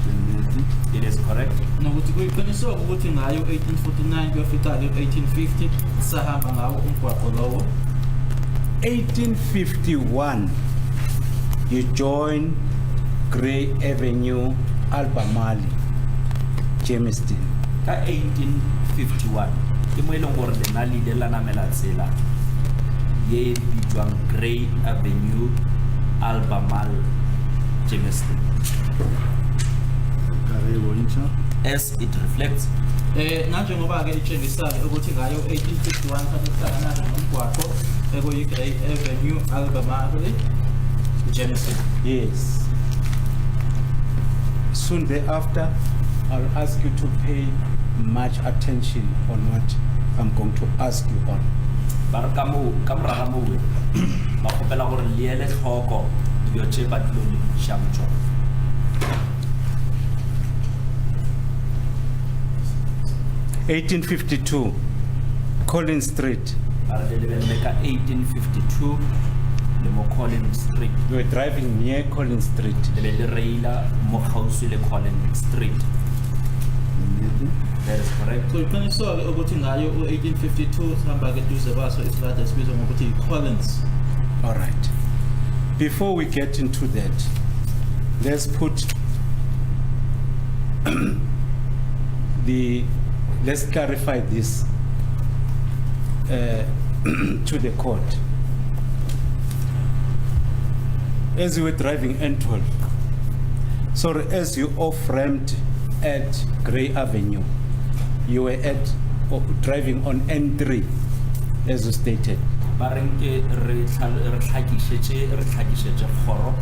Indeed. It is correct. Nokuthi kuyiqiniswa ukuthi ngayo 1849 kuyofika-ke 1850 sahamba ngawo umgwaqo lowo. 1851, you join Grey Avenue, Albemarle, Germiston. Ka 1851 ke mo e leng gore le na le ile la namela tsela ye bitswang Grey Avenue Albemarle Germiston. As it reflects, Nanjengoba-ke itshengisane ukuthi ngayo 1851 kanti kuhlanganana nomgwaqo ekuyi-Grey Avenue, Albemarle, Jamison. Yes. Soon thereafter, I'll ask you to pay much attention on what I'm going to ask you on. ba re ka moraga mowe ba kgopela gore le ele tlhoko dilo tše ba dilo le dišamtšo. 1852, Collins Street. Ba re le lebelele ka 1852 le mo Collins Street. You were driving near Collins Street. Le be le reila mo kgauswi le Collins Street. Indeed. That is correct. Kuyiqiniswa-ke ukuthi ngayo u-1852 sihamba-ke eduze kwaso isilade esibizwa ngokuthi i-Collins. All right. Before we get into that, let's put let's clarify this to the court. As you were driving N12, sorry, as you off-ramped at Grey Avenue, you were driving on N3, as you stated. Ba re nke re tlhakišetše kgoro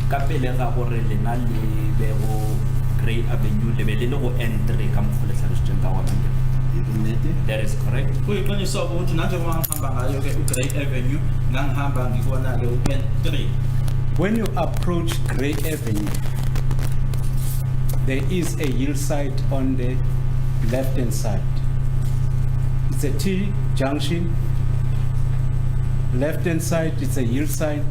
ka pele ga gore lena le be go Grey Avenue le be le le go N3 ka mokgwa le tlhalošitšeng ka gona. Indeed. That is correct. Kuyiqiniswa ukuthi nanjengoba ngihamba ngayo-ke u-Grey Avenue ngangihamba ngikubona-ke u-N3. When you approach Grey Avenue, there is a yield sign on the left-hand side. It's a T junction. Left-hand side, it's a yield sign,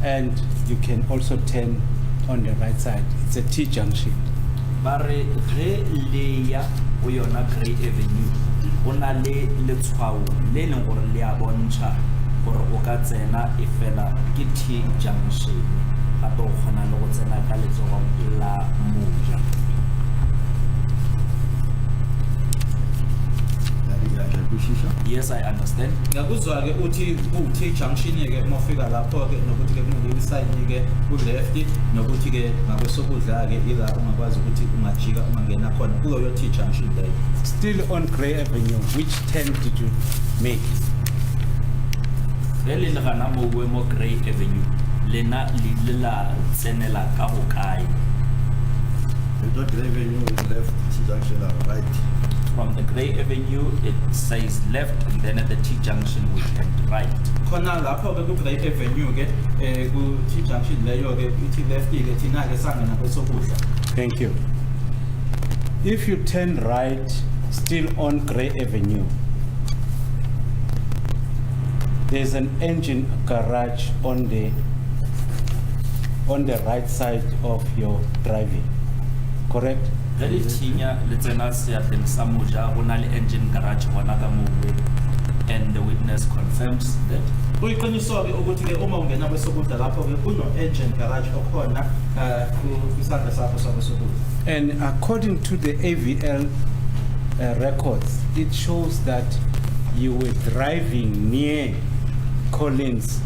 and you can also turn on the right side. It's a T junction. Ba re ge le ya go yona Grey Avenue go na le letshwao le e leng gore le a bontšha gore o ka tsena e fela ke T junction gape o kgona le go tsena ka letsogong la moja. Yes, I understand. Ngakuzwa-ke uthi ku-T junction-ke uma ufika lapho-ke nokuthi-ke kuneleli sayini-ke ku-left nokuthi-ke ngakwesokudla-ke ila ungakwazi ukuthi ungajika ungangena khona kuloyo T junction leyo. Still on Grey Avenue, which turn did you make? Ge le le gana mowe mo Grey Avenue lena le ile la tsenela ka go kae? The Grey Avenue is left, T junction are right. From the Grey Avenue it says left and then at the T junction we turned right. Khona lapho-ke ku-Grey Avenue-ke ku-T junction leyo-ke ithi left-ke thina-ke sangena kwesokudla. Thank you. If you turn right, still on Grey Avenue, there's an engine garage on the right side of your driving. correct? Ge le thinya le tsena seatleng sa moja go na le engine garage gona ka moo, and the witness confirms that. Kuyiqiniso-ke ukuthi-ke uma ungena kwesokudla lapho-ke kuno-engine garage okhona kwisandla sakho sakwesokudla. And according to the AVL records, it shows that you were driving near Collins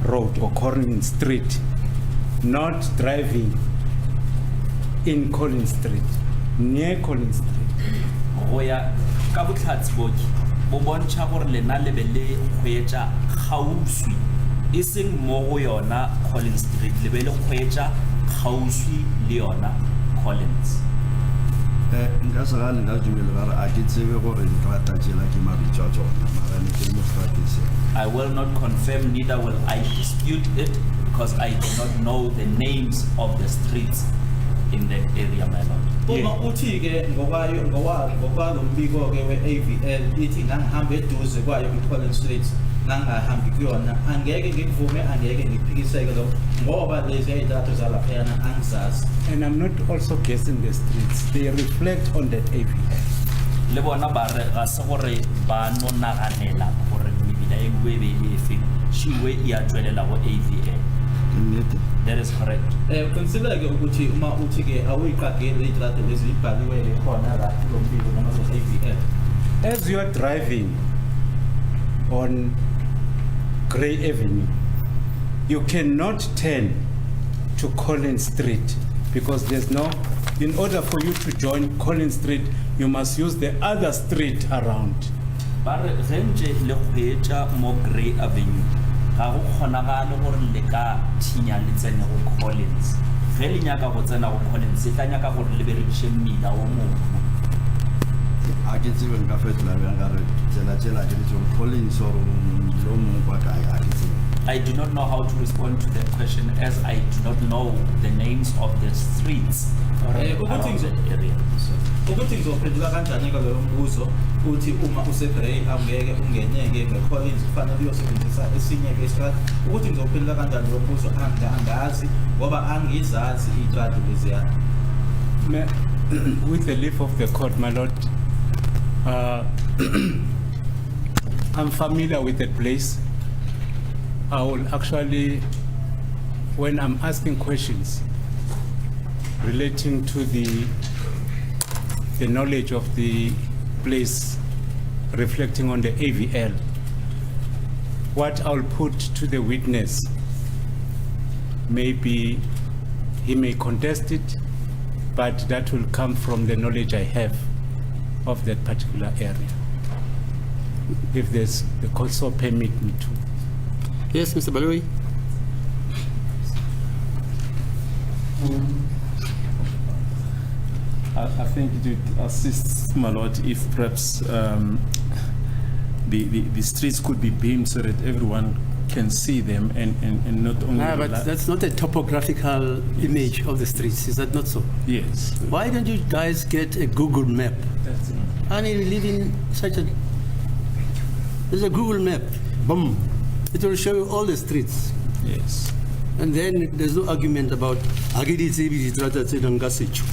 Road or Collins Street, not driving in Collins Street, near Collins Street. Go ya ka botlhatsi boke bo bontsha gore lena le be le kgweetsa gauswi e seng mo go yona Collins Street, le be le kgweetsa gauswi le yona Collins. Nka se gane nka dumele ba re a ke tsebe gore ditrata tsela ke mabitso a tsona mara ne ke le mo strateng se. I will not confirm, neither will I dispute it, because I do not know the names of the streets in that area, my lord. Uma uthi-ke ngokwalo mbiko-ke we-AVL ithi ngangihambe eduze kwayo i-Collins Street ngangahambi kuyona, angeke ngikuvume, angeke ngikuphikiseke lokho ngoba lezi ey'ntathu zalaphayana angizazi. And I'm not also guessing the streets, they reflect on that AVL. Le bona ba re ga se gore ba no naganela gore mebila e nngwe be le efeng, šiwe e a tswelela go AVL. That is correct. Consider-ke ukuthi uma uthi-ke awuyiqageli iy'nhlahla lezi ibhaliwe-ke khona la kulo mbiko noma AVL. As you are driving on Grey Avenue, you cannot turn to Collins Street because there's no, in order for you to join Collins Street, you must use the other street around. Ba re ge ntse le kgweetsa mo Grey Avenue, ga go kgonagale gore le ka thinya le tsene go Collins. Ge le nyaka go tsena go Collins, se tla nyaka gore le berekise mmila o mongwe. A ke tsebe nka fetola bjang ka re tsela ke le Collins or lo mongwe kwa kae a ke tsebe. I do not know how to respond to that question, as I do not know the names of the streets around the area. Ukuthi ngizophendula kanjani ka lo mbuzo uthi uma useGrey angeke ungeneke ngeCollins kufanele uyosebenzisa esinye-ke istrata, ukuthi ngizophendula kanjani lo mbuzo angazi ngoba angizazi iy'trata leziya. With the leave of the court, my lord, I'm familiar with the place. I will actually, when I'm asking questions relating to the knowledge of the place reflecting on the AVL, what I'll put to the witness, maybe he may contest it, but that will come from the knowledge I have of that particular area, if there's the court so permit me to. Yes, Mr. Baloyi. I think it would assist, my lord, if perhaps the streets could be beamed so that everyone can see them and not only... But that's not a topographical image of the streets, is that not so? Yes. Why don't you guys get a Google map? That's it. I mean, we live in such a... There's a Google map, boom. It will show you all the streets. Yes. And then there's no argument about agiditse bizitrata tse nka setšo.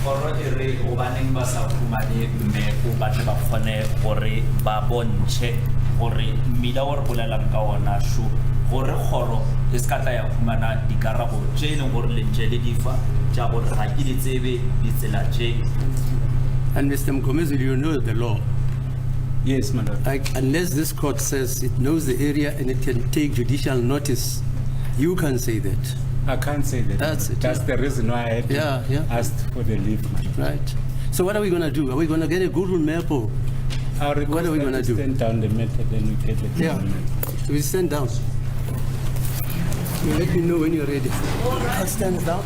Kgoro e re o baneng ba sa fumane mmepe ba tle ba kgone gore ba bontshe gore mmila o re bolelang ka ona sho gore kgoro e se ka tla ya fumana dikarabo tse e leng gore le ntse le difa tša gore ga ke di tsebe ditsela tše. And Mr. Mgomezulu, you know the law. Yes, my lord. Like, unless this court says it knows the area and it can take judicial notice, you can say that. I can't say that. That's it, That's yeah. the reason why I had to ask for the leave. Right. So what are we going to do? Are we going to get a Google map or What are we gonna do? Send down the method, then we get the Yeah. Google map. we stand down? You let me know when you're ready. I'll stand down.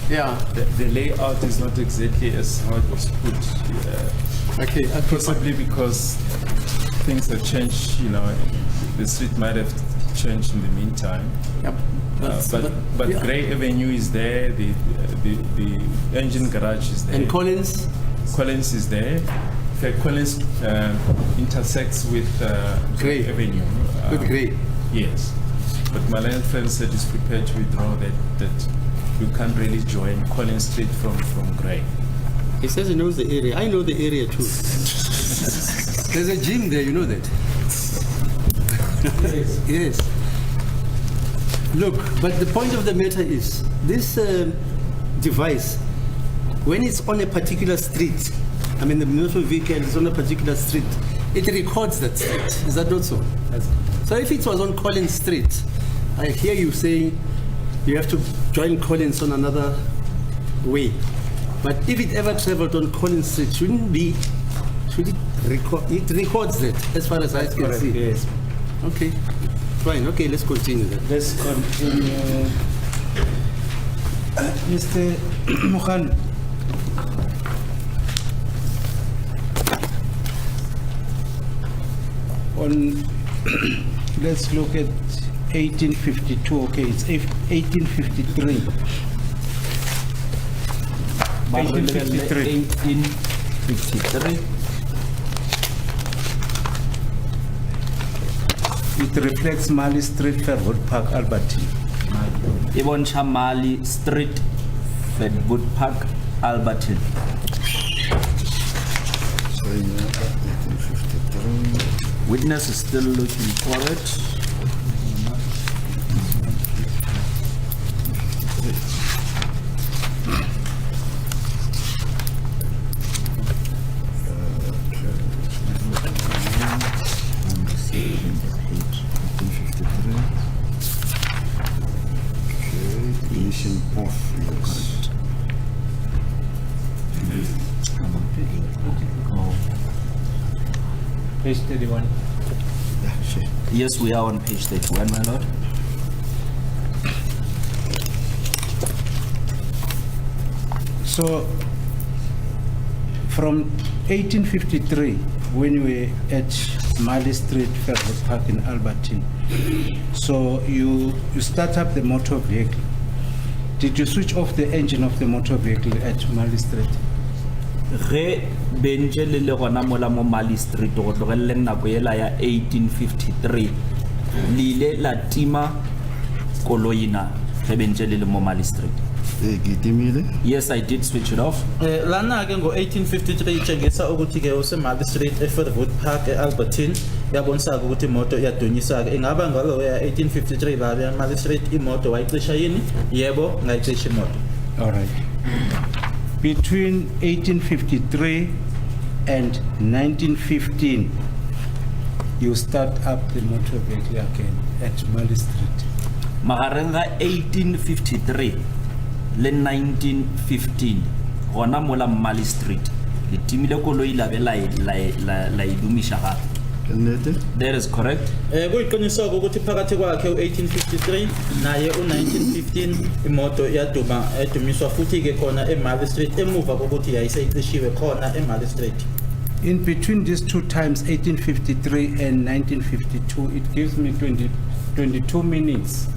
Yeah. The layout is not exactly as how it was put. Okay. Possibly because things have changed, the street might have changed in the meantime. Yep. But yeah. Grey Avenue is there, the engine garage is there. And Collins? Collins is there. In fact, Collins intersects with Grey. Avenue. With Grey. Yes. But my landlord said he's prepared to withdraw that you can't really join Collins Street from Grey. He says he knows the area. I know the area too. There's a gym there, you know that? Yes. Look, but the point of the matter is, this device, when it's on a particular street, I mean the motor vehicle is on a particular street, it records that street. Is that not so? So if it was on Collins Street, I hear you saying you have to join Collins on another way. But if it ever traveled on Collins Street, should it record? It records that, as far as I can see. Yes. Okay, fine. Okay, let's continue then. Let's continue. Mr. Mukhan. Let's look at 1852. Okay, it's 1853. 1853. It reflects Mali Street, Fairwood Park, Albertine. E bontsha Mali Street, Fairwood Park, Albertine. So, 1853. Witness is still looking for it. Definition of yes. Page 31. Yeah, sure. Yes, we are on page 31, my lord. So, from 1853, when we were at Mali Street, Fairwood Park in Albertine, so you start up the motor vehicle. Did you switch off the engine of the motor vehicle at Mali Street? Ge benje le gona mola mo Mali Street go tlogelle nako ela ya 1853 lile la tima koloina ge benje le mo Mali Street. Yes, I did switch it off. Lana ke ngo-1853 itshengisa ukuthi ke useMali Street eFairwood Park eAlbertine yabonisa ukuthi imoto iyadunyisa ke ingaba ngalo ya 1853 la eMali Street imoto wayicisha yini? Yebo, ngayicisha imoto. All right. Between 1853 and 1915, you start up the motor vehicle again at Mali Street. Magareng ga 1853 le 1915 gona mola Mali Street le timile koloi la be la idumisha gape. That is correct. Kuyiqiniswa ukuthi phakathi kwakhe u1853 naye u1915 imoto yaduma edumiswa futhi ke khona eMali Street emuva kokuthi yayiseyicishiwe khona eMali Street. In between these two times, 1853 and 1952, it gives me 22 minutes.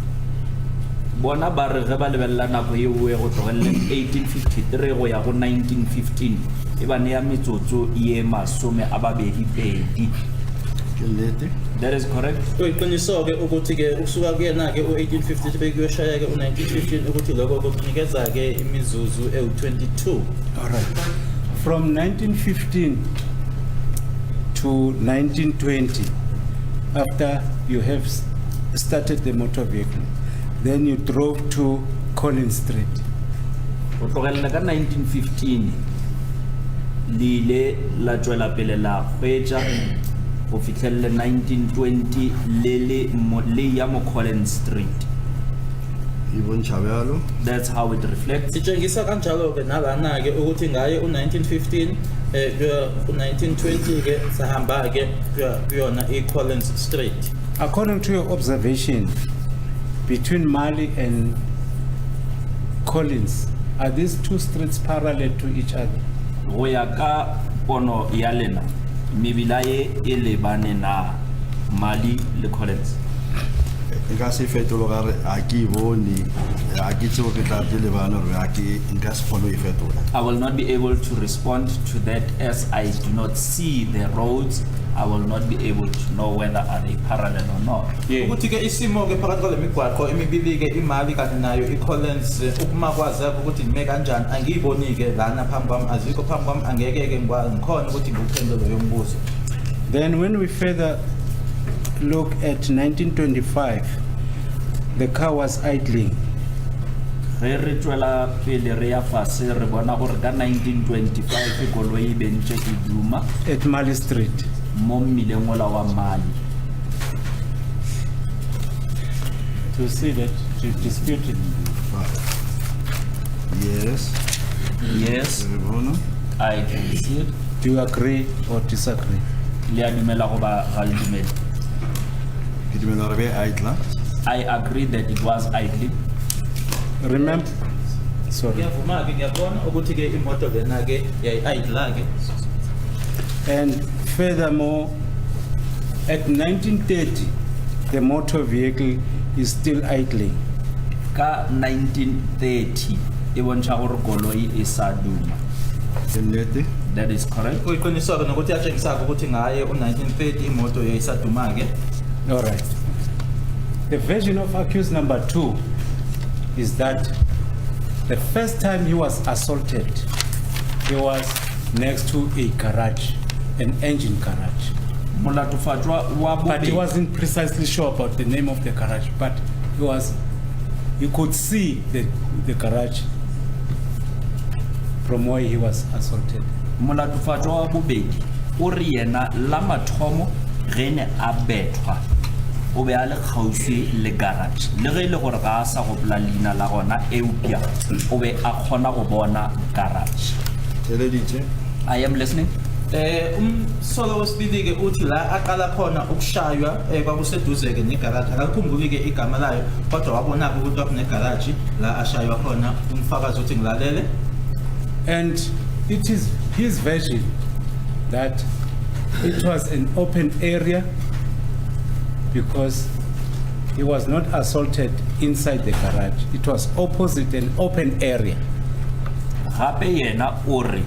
Bona ba re ge ba lebella nako e o go tlogelle 1853 go ya go 1915 e ba ne ya metsotso e masome a babedi pedi. That is correct. Kuyiqiniswa ke ukuthi ke ukusuka kuyena ke u1853 kuyoshaya ke u1915 ukuthi lokho kunikeza ke imizuzu e22. All right. From 1915 to 1920, after you have started the motor vehicle, then you drove to Collins Street. Go tlogella ka 1915 lile la tswela pele la fetsa go fitlhelle 1920 le ya mo Collins Street. That's how it reflects. Sitshengisa kanjalo ke nalana ke ukuthi ngaye u1915 u1920 ke sahamba ke kuyona eCollins Street. According to your observation, between Mali and Collins, are these two streets parallel to each other? go ya ka pono ya lena mebila e lebane na Mali le Collins. nka se fetolo gare a ke bone a ke tseo ke tla pele bana re a ke nka se kgone e fetola. I will not be able to respond to that as I do not see the roads. I will not be able to know whether are they parallel or not. ukuthi ke isimo ke phakathi kwale migwaqo emibili ke imali kanye nayo iCollins ukuma kwazakho ukuthi nime kanjani angiyiboni ke lana phambi kwami azikho phambi kwami angeke ke ngikhona ukuthi ngiphendule yombuzo. Then when we further look at 1925, the car was idling. Re re tswela pele re ya fase re bona gore ka 1925 koloi e bentse e duma At Mali Street. mo mmileng ola wa Mali. To see that, to dispute it. Yes. Yes, Re bona. I can see it. Do you agree or disagree? Le a dumela go ba ga le dumela. Ke dumela re be a itla. I agree that it was idling. Remember, sorry. Ngiyavuma ke ngiyabona ukuthi ke imoto lena ke yayidla ke. And furthermore, at 1930, the motor vehicle is still idling. Ka 1930 e bontsha gore koloi e sa duma. Ke nnete. That is correct. Kuyiqiniswa ke nokuthi yatshengisaka ukuthi ngaye u1930 imoto yayisaduma ke. All right. The version of accused number 2 is that the first time he was assaulted, he was next to a garage, an engine garage. Molatofatwa wa But he bobedi wasn't precisely sure about the name of the garage, but you could see the garage from where he was assaulted. molatofatwa wa bobedi o re yena la mathomo ge ne a bethwa o be a le kgauswi le garage le ge e le gore ga a sa gopola leina la gona eupia o be a kgona go bona garage. Teleditse. I am listening. Umsolo wesibili ke uthi la aqala khona ukushaywa kwakuseduze ke negarage akakhumbuli ke igama layo kodwa wabona ukuthi wakune garage la ashaywa khona umfakazi uthi ngilalele. And it is his version that it was an open area because he was not assaulted inside the garage. It was opposite an open area. Gape yena o re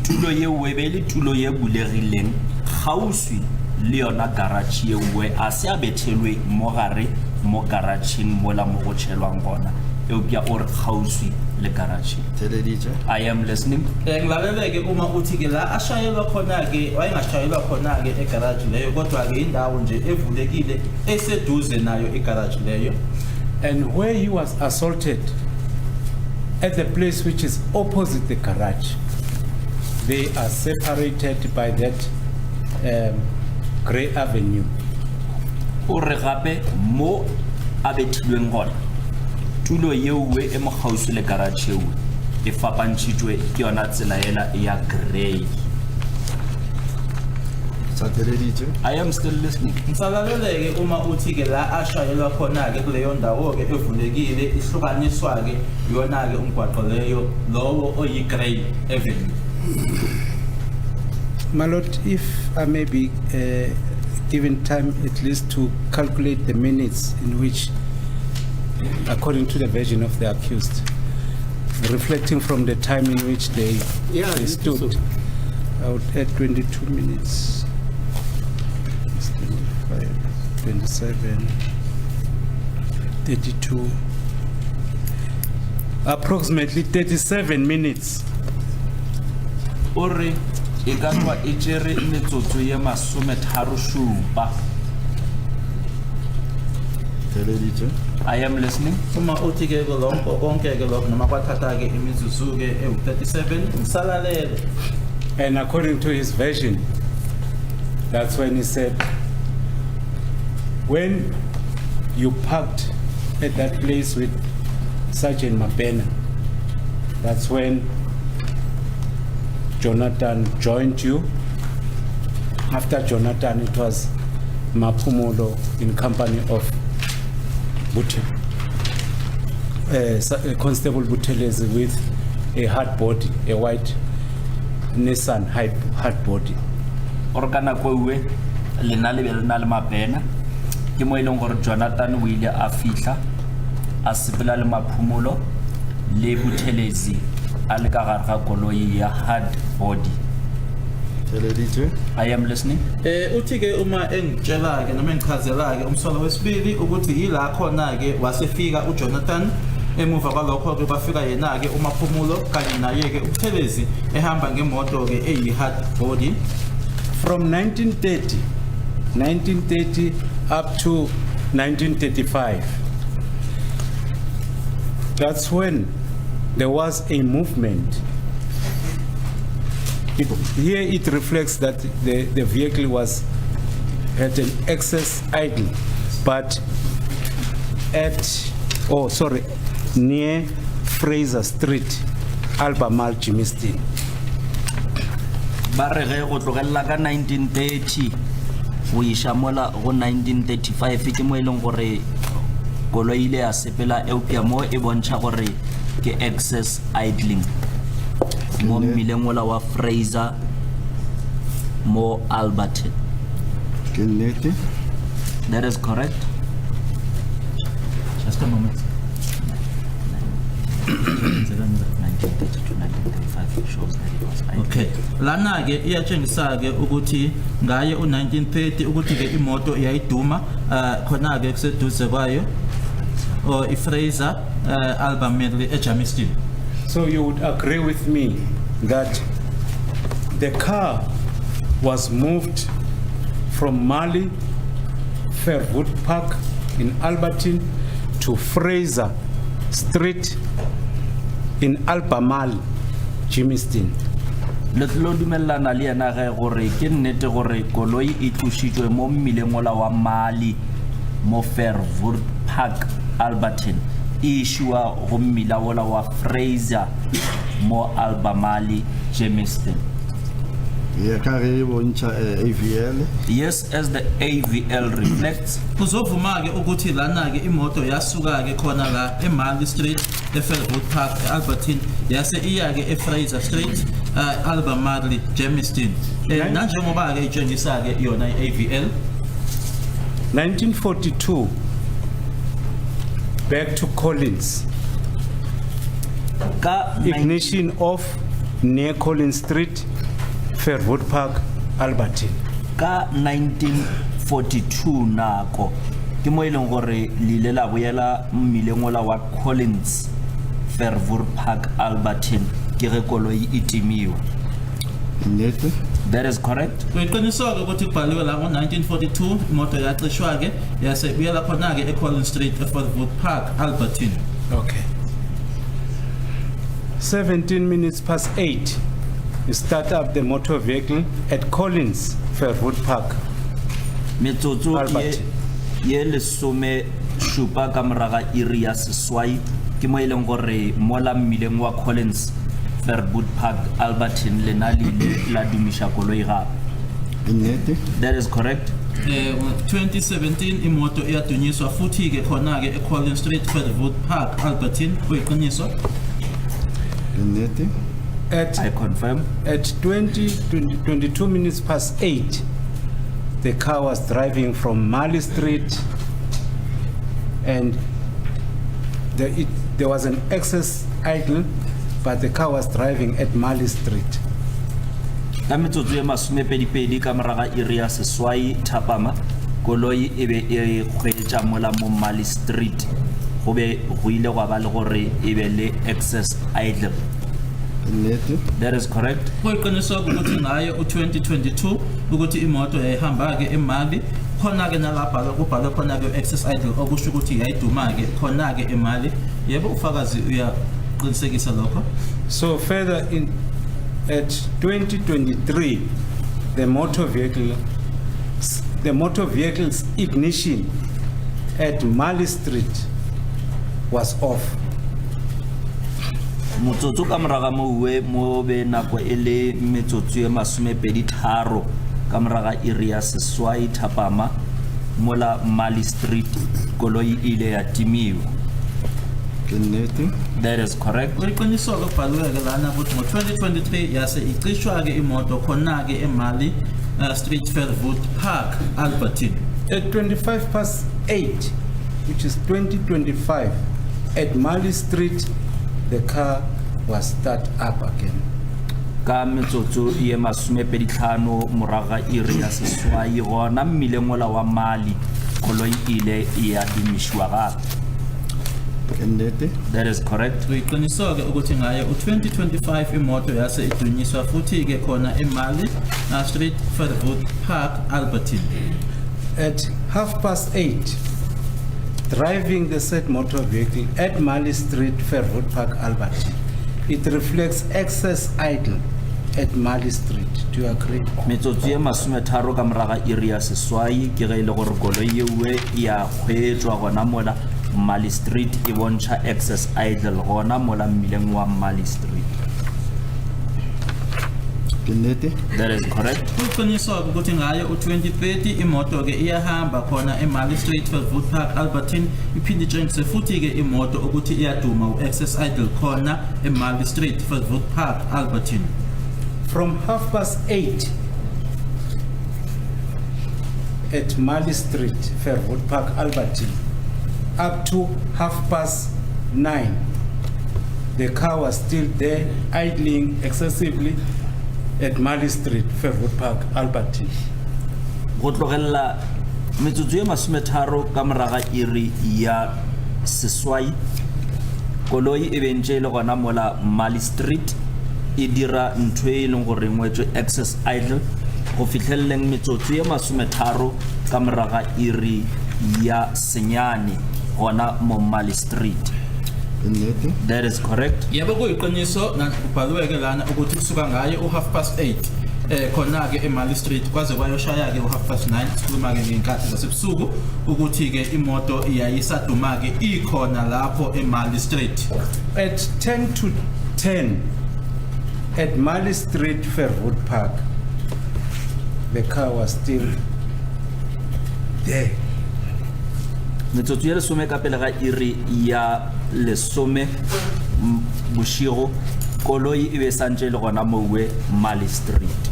tulo ye o be le tulo ye bulegileng gauswi le yona garage ye we a se a bethelwe mo gare mo garageng mola mo go tshelwang gona eupia o re gauswi le garage. Teleditse. I am listening. Ngilalele ke uma uthi ke la ashayelwa khona ke wayengashayelwa khona ke egarage leyo kodwa ke indawo nje evulekile eseduze nayo igarage leyo. And where he was assaulted, at the place which is opposite the garage, they are separated by that Grey Avenue. O re gape mo a bethilweng gona tulo yeo e mo gauswi le garage yeo e fapantšhitšwe ke yona tsela ela ya grey. Sa teleditse. I am still listening. Ngisalalele ke uma uthi ke la ashayelwa khona ke kuleyo ndawo ke evulekile ihlukaniswa ke yona ke umgwaqo leyo lowo oyi Grey Avenue. My Lord, if I may be given time at least to calculate the minutes in which, according to the version of the accused, reflecting from the time in which they stood, so. I would add 22 minutes. 25, 27, 32, approximately 37 minutes. O re e ka tswa e tšere metsotso ye masometharo-šupa. Teleditse. I am listening. Uma uthi ke lokho konke ke lokho noma kwathatha ke imizuzu ke ewu37 ngisalalele. And according to his version, that's when he said, when you parked at that place with Sergeant Mabena, that's when Jonathan joined you. After Jonathan, it was Mapumulo in company of Buti. Constable Buthelezi with a hard body, a white Nissan hard body. Or kana ko uwe lena le belna le mapena ke mo ileng gore Jonathan o ile a fihla a sepela le maphumulo le Buthelezi a le ka gare ga koloi ya hard body. I am listening. Uthi ke uma engitshela ke noma engichazela ke umsolo wesibili ukuthi yila khona ke wasefika uJonathan emuva kwalokho ke bafika yena ke umaphumulo kanye naye ke uButhelezi ehamba ngemoto ke eyi hard body From 1930 up to 1935. That's when there was a movement. Here it reflects that the vehicle was at an excess idle, but near Fraser Street, Albemarle, Germiston. Ba re ge go tlogella ka 1930 go isha mola go 1935 ke mo ileng gore koloi ile ya sepela eupia mo e bontsha gore ke excess idling mo mmileng mola wa Fraser mo Alberton. That is correct. Just a moment. 1930 to 1935 shows that it was idling. Okay, lana ke iyatshengisa ke ukuthi ngaye u1930 ukuthi ke imoto iyayiduma khona ke kuseduze kwayo iFraser Albemarle eJermiston. So you would agree with me that the car was moved from Mali Fairwood Park in Alberton to Fraser Street in Albemarle, Germiston. Le tlo dumellana le ena ge gore ke nnete gore koloi e tlošitšwe mo mmileng ola wa Mali mo Fairwood Park Alberton e išwa go mmila ola wa Fraser mo Albemarle, Germiston. AVL. Yes, as the AVL reflects. Kuzovuma ke ukuthi lana ke imoto yasuka ke khona la eMarley Street eFairwood Park eAlberton yase iya ke eFraser Street Albemarle, Germiston. Nanjengoba ke itshengisa ke yona iAVL 1942 back to Collins. Ignition off near Collins Street, Fairwood Park, Alberton. Ka 1942 nako ke mo ileng gore lile la boela mmileng ola wa Collins Fairwood Park Alberton ke re koloi itimiwa. That is correct. Kuyiqiniso ke ukuthi kubhaliwe la ngo1942 imoto yacishwa ke yase buyela khona ke eCollins Street eFairwood Park Alberton. Okay. 17 minutes past 8. You start up the motor vehicle at Collins Fairwood Park. Metsotso ye lesome šupa ka moraga iri ya seswai ke mo ileng gore mola mmileng wa Collins Fairwood Park Alberton lena lile la dumisha koloi gape. That is correct. 2017 imoto iyadunyiswa futhi ke khona ke eCollins Street Fairwood Park Alberton kuyiqiniso. I confirm. At 22 minutes past 8, the car was driving from Marley Street, and there was an excess idle, but the car was driving at Marley Street. Ka metsotso e masomepedipedi ka moraga iri ya seswai thapama koloi e be e kgweetša mola mo Marley Street go be go ile gwa ba le gore e be le excess idle. That is correct. Kuyiqiniso ukuthi ngaye u2022 ukuthi imoto yayihamba ke eMarley khona ke nalapha kubhalwe khona ke excess idle okusho ukuthi yayiduma ke khona ke eMarley. Yebo ufakazi uyaqinisekisa lokho. So further in at 2023 the motor vehicle's ignition at Marley Street was off. Motsotso ka moraga mo uwe mo be nako ele metsotso e masomepedi tharo ka moraga iri ya seswai thapama mola Marley Street koloi ile ya timiwa. ke nnete. That is correct. Uyiqiniswa ke kubhaliwe ke lana ukuthi ngo-2023 yase icishwa ke imoto khona ke eMali Street Fairwood Park Albertine. At 8:25, which is 2025, at Mali Street, the car was start up again. Ka metsotso ye masomepeditlhano moraga iri ya seswai gona mmileng ola wa Mali koloi ile ya dimishwa gape. Ke nnete. That is correct. Uyiqiniswa ke ukuthi ngaye u-2025 imoto yase idunyiswa futhi ke khona eMali Street Fairwood Park Albertine. At 8:30, driving the said motor vehicle at Mali Street, Fairwood Park, Albertine, it reflects excess idle at Mali Street. Do you agree? Metsotso ye masometharo ka moraga iri ya seswai ke ge ile gore koloi yewe ya kgweetswa gona mola Mali Street e bontšha excess idle gona mola mmileng wa Mali Street. Ke nnete. That is correct. Uyiqiniswa ukuthi ngaye u-2030 imoto ke iyahamba khona eMali Street Fairwood Park Albertine iphinde itshengise futhi ke imoto ukuthi iyaduma u-excess idle khona eMali Street Fairwood Park Albertine. From 8:30 at Mali Street, Fairwood Park, Albertine, up to 9:30, the car was still there, idling excessively at Mali Street, Fairwood Park, Albertine. Go tlogella metsotso ye masometharo ka moraga iri ya seswai koloi e bentše le gona mola Mali Street e dira ntho e leng gore ngwetswe excess idle go fitlheleleng metsotso ye masometharo ka moraga iri ya senyane gona mo Mali Street. Ke nnete. That is correct. Yebo kuyiqiniso na kubhaliwe ke lana ukuthi kusuka ngaye u8:30 khona ke eMali Street kwaze kwayoshaya ke u9:30 sikhuluma ke ngenkathi zasebusuku ukuthi ke imoto iyayisaduma ke ikhona lapho eMali Street. At 10:10 at Mali Street, Fairwood Park, the car was still there. Metsotso ya lesome ka pele ga iri ya lesome bošigo koloi e be santše le gona mowe Mali Street.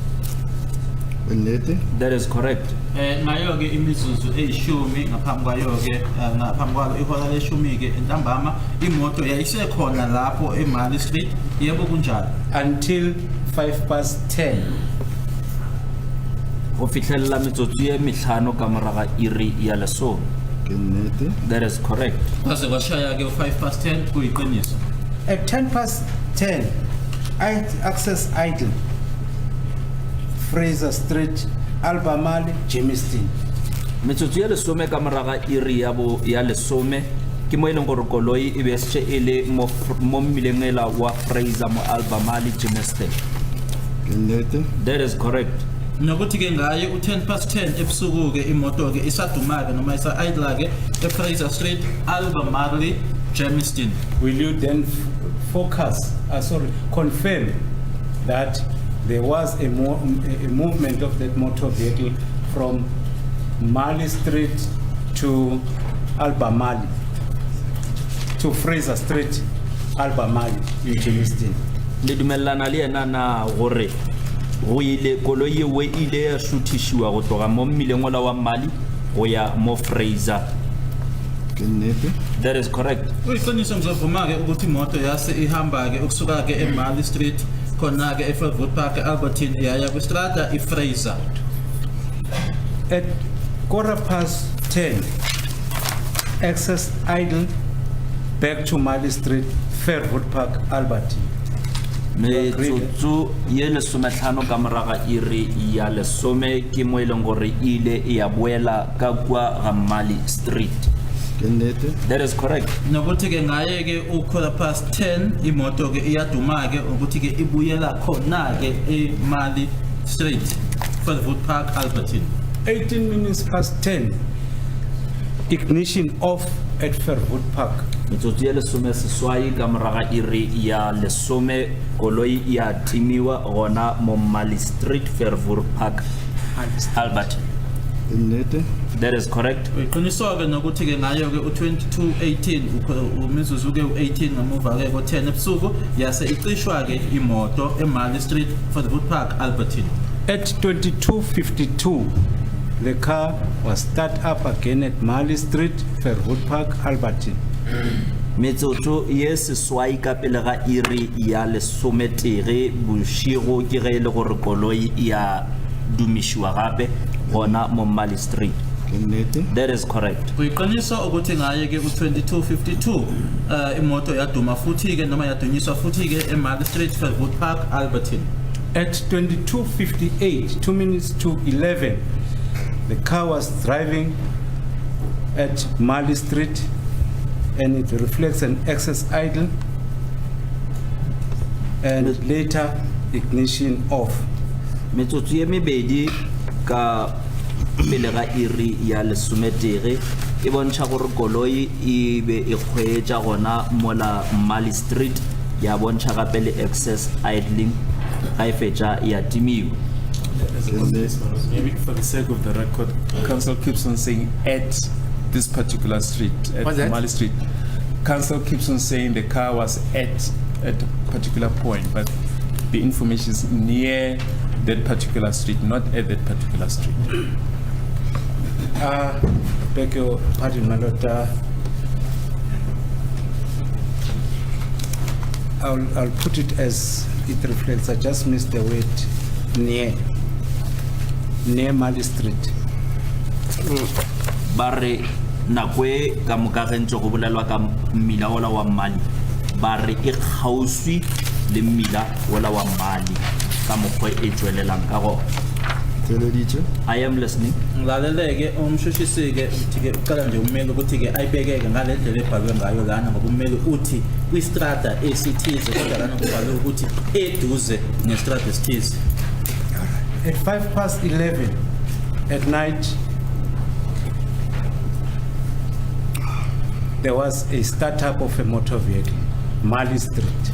Ke nnete. That is correct. Nayo ke imizuzu eyishumi ngaphambi kwayo ke ngaphambi kwalo ihora leshumi ke entambama imoto yayisekhona lapho eMali Street. Yebo kunjalo. Until 10:05. Go fitlhelela metsotso ye mehlano ka moraga iri ya lesome. Ke nnete. That is correct. Kwaze kwashaya ke u10:05 kuyiqiniso. At 10:10, access idle, Fraser Street, Albemarle, Jamestown. Metsotso ya lesome ka moraga iri ya lesome ke mo e leng gore koloi e be setse e le mo mmileng ela wa Fraser mo Albemarle Jamestown. Ke nnete. That is correct. Nokuthi ke ngaye u10:10 ebusuku ke imoto ke isaduma ke noma isa idle ke eFraser Street Albemarle Jamestown. Will you then confirm that there was a movement of that motor vehicle from Mali Street to Albemarle, to Fraser Street, Albemarle in Jamestown? Le dumelana le ena na gore go ile koloi ye we ile ya shuthishiwa go tloga mo mmileng ola wa Mali go ya mo Fraser. Ke nnete. That is correct. Uyiqiniso ngizovuma ke ukuthi imoto yase ihamba ke ukusuka ke eMali Street khona ke eFairwood Park Albertine yaya kwistrata iFraser. At 10:15, access idle back to Mali Street, Fairwood Park, Albertine. Metsotso ye lesometlhano ka moraga iri ya lesome ke mo e leng gore ile ya boela ka kwa ga Mali Street. Ke nnete. That is correct. Nokuthi ke ngaye ke u10:15 imoto ke iyaduma ke ukuthi ke ibuyela khona ke eMali Street Fairwood Park Albertine. 18 minutes past 10, ignition off at Fairwood Park. Metsotso ye lesome seswai ka moraga iri ya lesome koloi ya timiwa gona mo Mali Street Fairwood Park Albertine. Nnete. That is correct. Uyiqiniswa-ke nokuthi-ke ngayo-ke u-22:18 umizuzu-ke u-18 ngamuva-ke ko-10 ebusuku yase icishwa-ke imoto eMali Street, Fairwood Park, Albertine. At 22:52, the car was start up again at Mali Street, Fairwood Park, Albertine. Metsotso ye seswai ka pele ga iri ya lesometere bošego ke ge e le gore koloi ya dumišiwa gape gona mo Mali Street. Nnete. That is correct. Uyiqiniswa ukuthi ngaye-ke u-22:52 imoto yaduma futhi-ke noma yadunyiswa futhi-ke eMali Street, Fairwood Park, Albertine. At 22:58, 2 minutes to 11, the car was driving at Mali Street and it reflects an excess idle and later ignition off. Metsotso ye mebedi ka pele ga iri ya lesometere e bontšha gore koloi e be e kgweetša gona mola Mali Street ya bontšha gape le excess idling ga e fetša ya timiwa. Maybe for the sake of the record, council keeps on saying at this particular street, at What's that? Mali Street. Council keeps on saying the car was at a particular point, but the information is near that particular street, not at that particular street. Beg your pardon, my lord. I'll put it as it reflects. I just missed the word near Mali Street. Ba re nako e ka moka ge ntse go bolelwa ka mmila ola wa Mali ba re e kgauswi le mmila ola wa Mali ka mokgwa e tswelelang ka go. Teleditše. I am listening. Ngilaleleke umshushisi-ke uthi-ke uqala nje ummeli ukuthi-ke ayibekeke ngale ndlela ebhalwe ngayo lana ngoba ummeli uthi kwistrata esithize kodwa lana kubhalwe ukuthi eduze nestrata esithize. At 11:05 at night, there was a startup of a motor vehicle, Mali Street.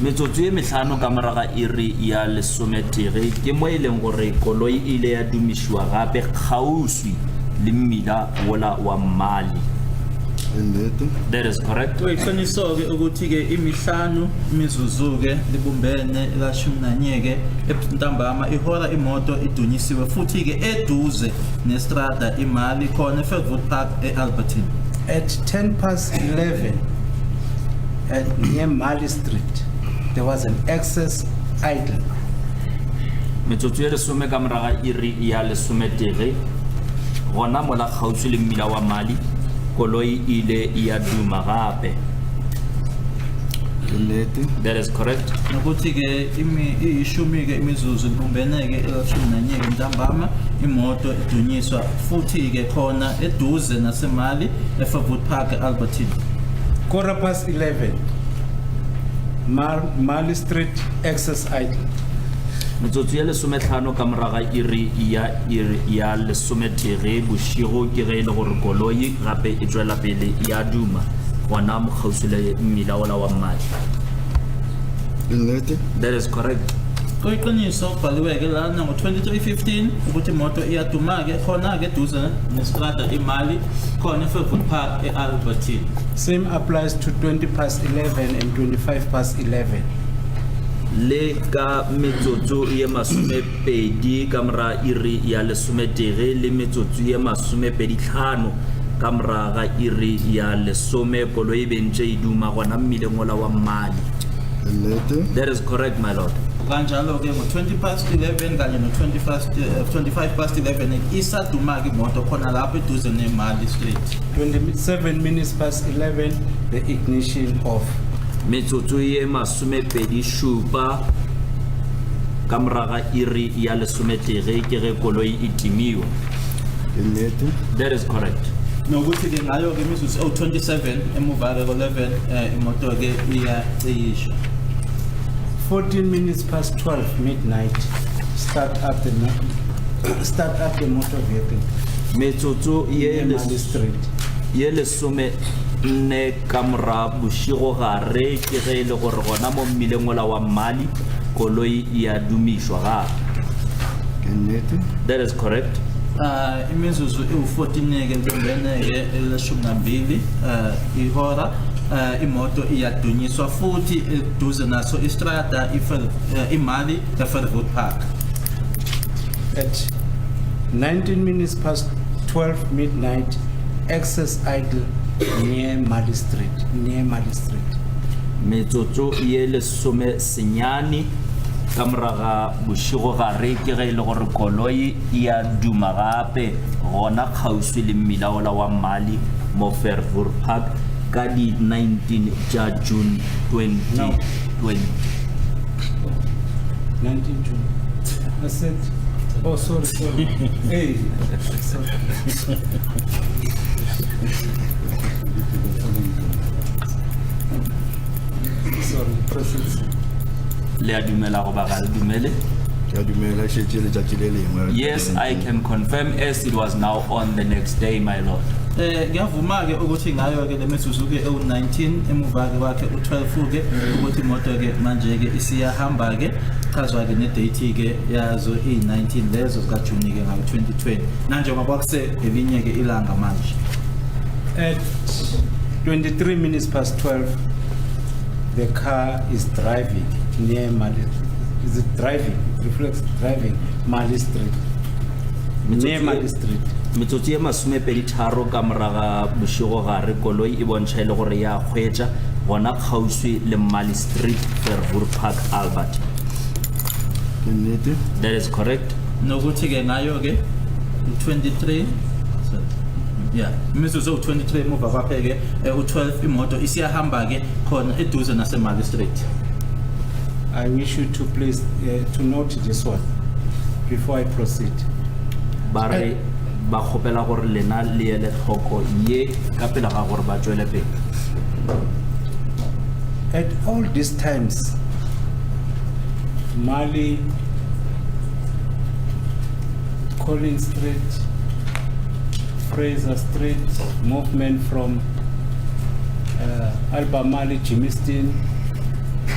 Metsotso e metlhano ka moraga iri ya lesometere ke mo e leng gore koloi ile ya dumišiwa gape kgauswi le mmila wola wa Mali. Nnete. That is correct. Uyiqiniso-ke ukuthi-ke imihlanu imizuzu-ke libumbene la-11 ntambama ihora imoto idunyisiwe futhi-ke eduze nestrada iMali khona eFairwood Park e-Albertine. At 11:10 at near Mali Street, there was an excess idle. Metsotso e lesome ka moraga iri ya lesometere gona mola kgauswi le mmila wa Mali koloi ile ya duma gape. Nnete. That is correct. Nokuthi-ke iyishumi-ke imizuzu libumbeneke la-11 ntambama imoto idunyiswa futhi-ke khona eduze naseMali eFairwood Park e-Albertine. 11:15, Mali Street, excess idle. Metsotso ya lesometlhano ka moraga iri ya lesometere bošego ke ge e le gore koloi gape e tswela pele ya duma gona mo kgauswi le mmila ola wa Mali. Nnete. That is correct. Kuyiqiniso kubhaliwe-ke lana ngo-23:15 ukuthi imoto iyaduma-ke khona-ke eduze nestrada iMali khona eFairwood Park e-Albertine. Same applies to 20:11 and 25:11. Le ka metsotso ye masomepedi ka mora iri ya lesometere le metsotso ye masomepeditlhano ka moraga iri ya lesome koloi bentse e duma gona mmileng ola wa Mali. Nnete. That is correct, my lord. Kanjalo-ke ngo-20:11 kanye no-25:11 isaduma-ke imoto khona lapho eduze neMali Street. 11:07, the ignition off. Metsotso ye masomepedi šupa ka moraga iri ya lesometere ke ge koloi e timiwa. Nnete. That is correct. Nokuthi-ke ngayo-ke imizuzu ewu-27 emuva-ke ko-11 imoto-ke iyacishwa. 12 midnight, start up the motor vehicle. Metsotso ye Mali Street. ye lesome nne ka mora bošego gare ke ge e le gore gona mo mmileng ola wa Mali koloi ya dumišwa gape. Nnete. Neti? That is correct. Imizuzu ewu-14 ke ntembene-ke eleshumi nambili ihora imoto iyadunyiswa futhi eduze naso istrada imali eFerwood Park. At 19 minutes past 12 midnight, excess idle near Mali Street. Metsotso ye lesome senyane ka moraga bošigo gare ke ge e le gore koloi ya duma gape gona kgauswi le mmila wa Mali mo Fairview Park ka di 19 ja June 2020. 19 June. I said, oh, sorry. Hey. Sorry, President. Le a dumela go ba ga le dumele? Ke a dumela šetše letšatši le lengwe. Yes, I can confirm as it was now on the next day, my lord. Ngiyavuma-ke ukuthi ngayo-ke le mizuzu-ke ewu-19 emuva-ke wakhe u-12-ke ukuthi imoto-ke manje-ke isiyahamba-ke chazwa-ke nedate-ke yazo iyi-19 lezo zikajuni-ke ngayo-2020 nanjengoba kwakuse elinye-ke ilanga manje. At 23 minutes past 12, the car is driving near Mali. Is it driving? It reflects driving Mali Street. Near Mali Street. Metsotso e masomepedi tharo ka moraga bošigo gare koloi e bontšha e le gore ya hwetša gona kgauswi le Mali Street, Fairview Park, Albert. Ke nnete? That is correct. Nokuthi-ke ngayo-ke u-23 imizuzu ewu-23 emuva kwakhe-ke u-12 imoto isiyahamba-ke khona eduze nasemali street. I wish you to please to note this one before I proceed. Ba re ba kgopela gore lena le ele tlhoko ye ka pele ga gore ba tswele pele. At all these times, Mali, Collins Street, Fraser Street, movement from Alba Mali, Jimiston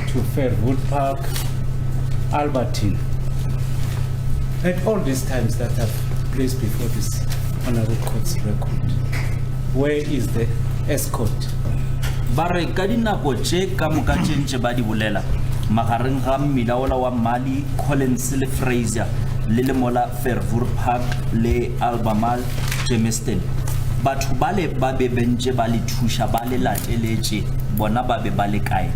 to Fairwood Park, Albertine. At all these times that have placed before this honorable court's record, where is the escort? Ba re ka dinako tše ka moka tše ntše ba di bolela magareng ga mmila wa Mali, Collins le Fraser le mola Fairview Park le Albemarle, Jamestown. Batho ba le ba be bentše ba le thuša ba le lateletše bona ba be ba le kae?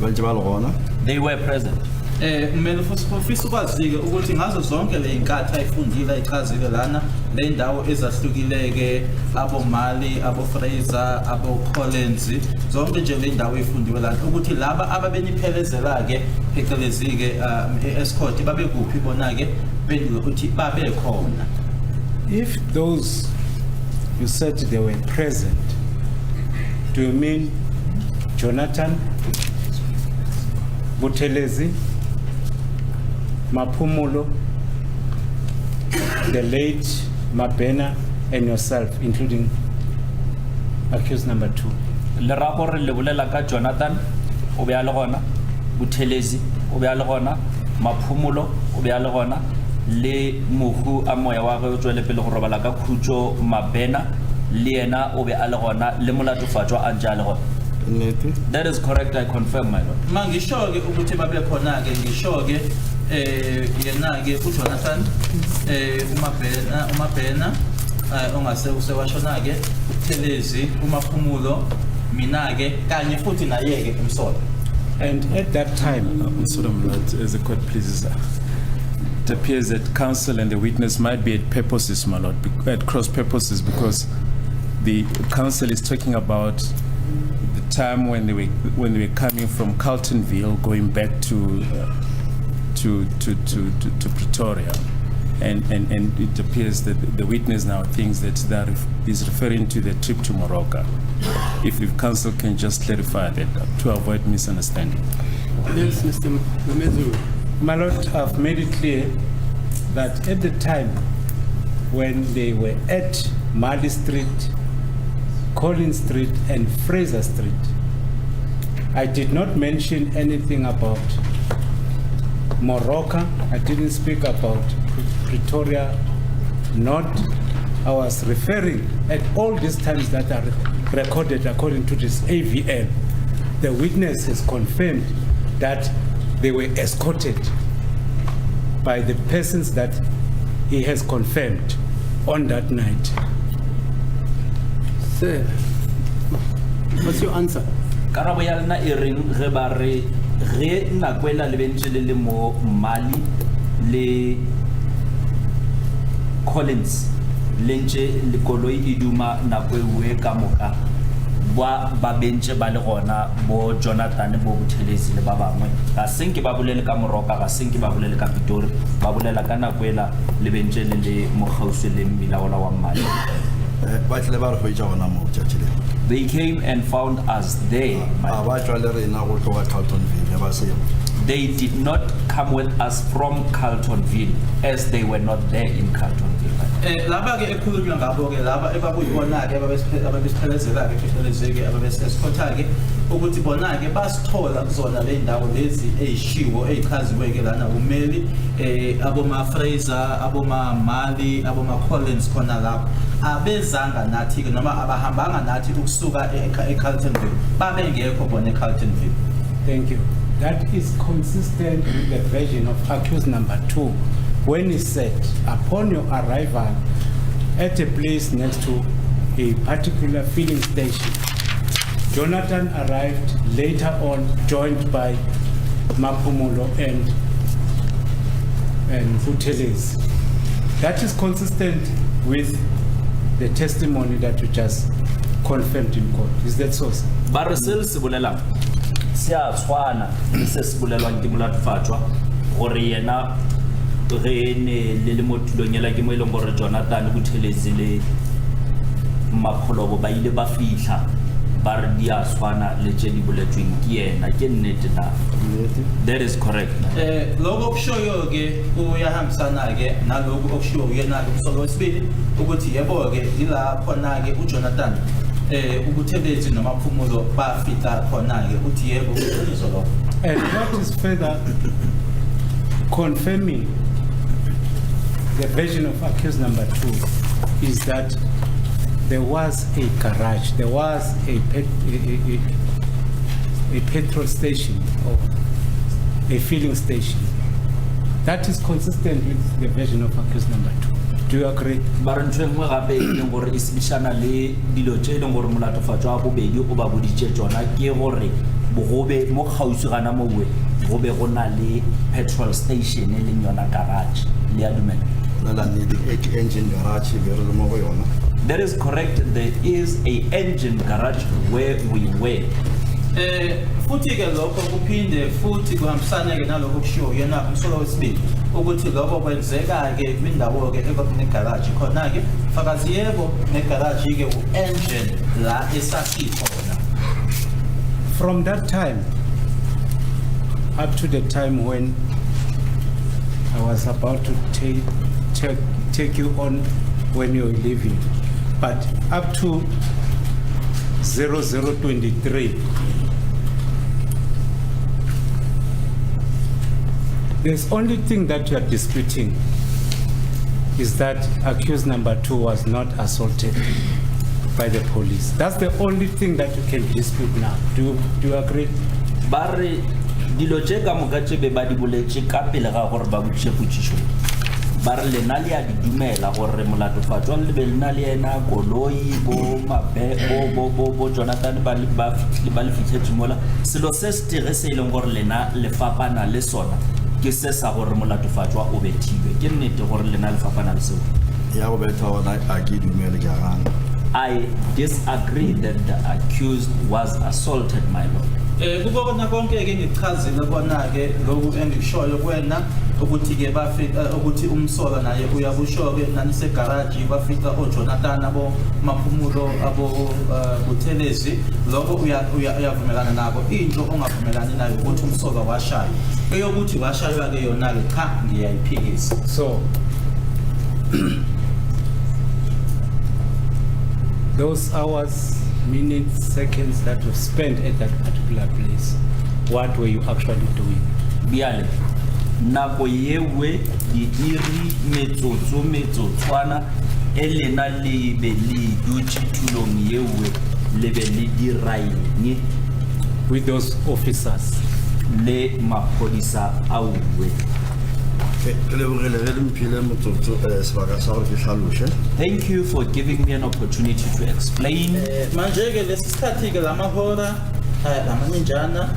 Ba ntše ba le gona? They were present. Kumele ufisa ukwazi-ke ukuthi ngazo zonke le y'nkathi ayifundile ayichazile lana le ndawo ezahlukile-ke abo Mali, abo Fraser, abo Collins, zonke nje le ndawo ey'fundiwe lana ukuthi laba ababeniphelezela-ke phecelezi-ke escort babe kuphi bona-ke pendule ukuthi babe khona. If those you said they were present, do you mean Jonathan, Buthelezi, Maphumulo, the late Mabena, and yourself, including accused number 2? Le ra gore le bolela ka Jonathan o be a le gona, Buthelezi o be a le gona, Maphumulo o be a le gona, le mohu a moya wa ge o tswele pele go robala ka khutso Mabena le yena o be a le gona le molatofatšwa a ntše a le gona. Nnete? That is correct, I confirm, my lord. Mangisho-ke ukuthi babe khona-ke ngisho-ke yena-ke uJonathan uMabena ongase usewashona-ke uButhelezi uMaphumulo mina-ke kanye futhi naye-ke umsola. And at that time, As the court pleases, it appears that counsel and the witness might be at purposes, my lord, at cross purposes, because the counsel is talking about the time when they were coming from Carltonville, going back to Pretoria, and it appears that the witness now thinks that is referring to the trip to Morocco. If counsel can just clarify that to avoid misunderstanding. Yes, Mr. Meyiwa. my lord, I've made it clear that at the time when they were at Mali Street, Collins Street, and Fraser Street, I did not mention anything about Moroka. I didn't speak about Pretoria North. I was referring at all these times that are recorded according to this AVL. The witness has confirmed that they were escorted by the persons that he has confirmed on that night. Sir, what's your answer? Karabo ya lena e reng ge ba re ge nakwela lebentlele le mo Mali le Collins lentse le koloi e duma nako e ka moka ba bentse ba le gona bo Jonathan bo Buthelezi le ba bangwe ga senke ba bolele ka Moroka ga senke ba bolele ka Pretoria ba bolela ka nakwela le bentse le mo gausi le Milaola wa Mali. ba tle ba re go itsa gona mo tšatšile They came and found us there. a ba tswa le rena go tloga Carltonville ba se They did not come with us from Carltonville as they were not there in Carltonville. Laba ke ekhulunywa ngabo ke laba ebabuyibona ke ababesiphelezela ke phelezeke ababeseskhotha ke ukuthi bona ke basithola kuzona le ndawo lezi ezishiwo ezichaziwe ke lana umeli aboma Fraser aboma Mali aboma Collins khona lapho abezanga nathi ke noma abahambanga nathi ukusuka eCarltonville babengekho bona eCarltonville. Thank you. That is consistent with the version of accused number 2 when he said, upon your arrival at a place next to a particular filling station, Jonathan arrived later on, joined by Mapumulo and Buthelezi. That is consistent with the testimony that you just confirmed in court. Is that so, sir? Barisel se bolela se a tshwana le se se bolelwang ke molatefatšwa gore yena ge ne le mo tulong ela ke mo ileng gore Jonathan Buthelezi le Makholobo ba ile ba fihla ba re di a tshwana le tše di boletsweng ke yena ke nnete na. That is correct. Lokho okushoyo ke uyahambisana ke nalokho okushiwo uyena ke umsolo wesibili ukuthi yebo ke ila khona ke uJonathan Buthelezi noma Phumulo bafika khona ke uthi yebo uqiniso lokho. And what is further confirming the version of accused number 2 is that there was a garage, there was a petrol station or a filling station. That is consistent with the version of accused number 2. Do you agree? Bara ntwe ngwe gape e leng gore e sebishana le dilo tše e leng gore molatofatšwa wa bobedi o ba boditše tšona ke gore bogobe mo kgauswi gana mowe go be go na le petrol station e leng yona garage le a dumela. engine garage very mo go yona. That is correct. There is a engine garage where we were. Futhi ke lokho kuphinde futhi kuhambisana ke nalokho kushiwo yena umsolo wesibili ukuthi lokho kwenzeka ke kwindawo ke ekune garage khona ke fakazi yebo ne garage ke engine la esasikhona. From that time up to the time when I was about to take you on when you were leaving, but up to 0023, there's only thing that you are disputing is that accused number 2 was not assaulted by the police. That's the only thing that you can dispute now. Do you agree? Bare dilo tše ka moka tše be ba di boletše ka pele ga gore ba botše potšišo. Bare lena le a di dumela gore molatofatšwa le be lena le ena koloi bo Jonathan ba le fitlhetše mola selo se se tige se e leng gore lena le fapana le sona ke se sa gore molatofatšwa o bethilwe ke nnete gore lena le fapana le seo. Ya go betha ona a ke dumele ke gana. I disagree that the accused was assaulted, my lord. Kubona konke ke ngichazile bona ke lokhu engikushoyo kwena ukuthi ke bafika ukuthi umsola naye uyakusho ke nani se garage bafika oJonathan abo Maphumulo abo Buthelezi lokho uyavumelana nabo into ongavumelani nayo ukuthi umsola washaya eyokuthi washaywa ke yona ke cha ngiyayiphikisa. So those hours, minutes, seconds that you spent at that particular place, what were you actually doing? Biale nako yewe di iri metsotswana elena le be le dutse tulong yewe le be le diraine with those officers. le maphodisa auwe. Thank you for giving me an opportunity to explain. Manje ke lesisikhathi ke lamahora lamaninjana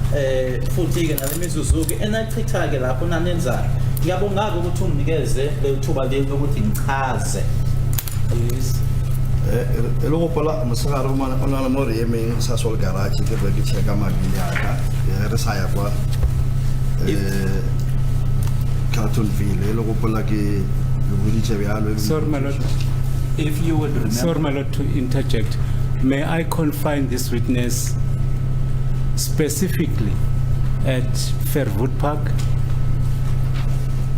futhi ke nalemizuzu ke enachitha ke lapho nanenza. Ngiyabonga ukuthi unginikeze lethuba leli lokuthi ngichaze. Yes. Eloko pola mosagare o na mo re emeng sa sol garage ke re ke cheka mabili aka re sa ya kwa Carltonville eloko pola ke lo boditse bjalo. Sorry, my lord. If you would remember. Sorry, my lord, to interject. May I confine this witness specifically at Fairwood Park?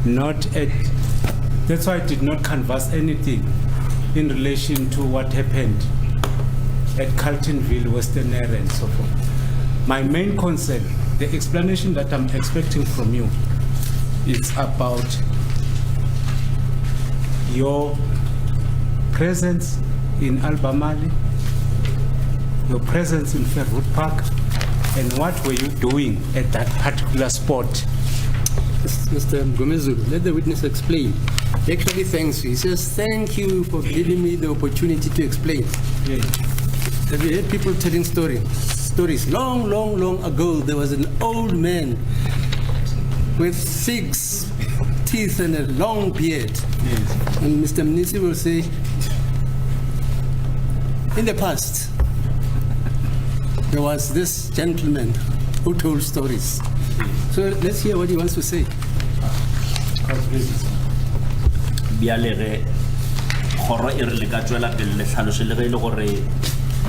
Not at. That's why I did not canvass anything in relation to what happened at Carltonville, Western area, and so forth. My main concern, the explanation that I'm expecting from you, is about your presence in Albemarle, your presence in Fairwood Park, and what were you doing at that particular spot? Mr. Mgomezulu, let the witness explain. He actually thanks you. He says, thank you for giving me the opportunity to explain. Yeah. Have you heard people telling stories? Long ago, there was an old man with 6 teeth and a long beard. Yes. And Mr. Mnisi will say, in the past, there was this gentleman who told stories. So let's hear what he wants to say. Bialere khoro e re le ka tswela pele le tlhaloshe le ge ile gore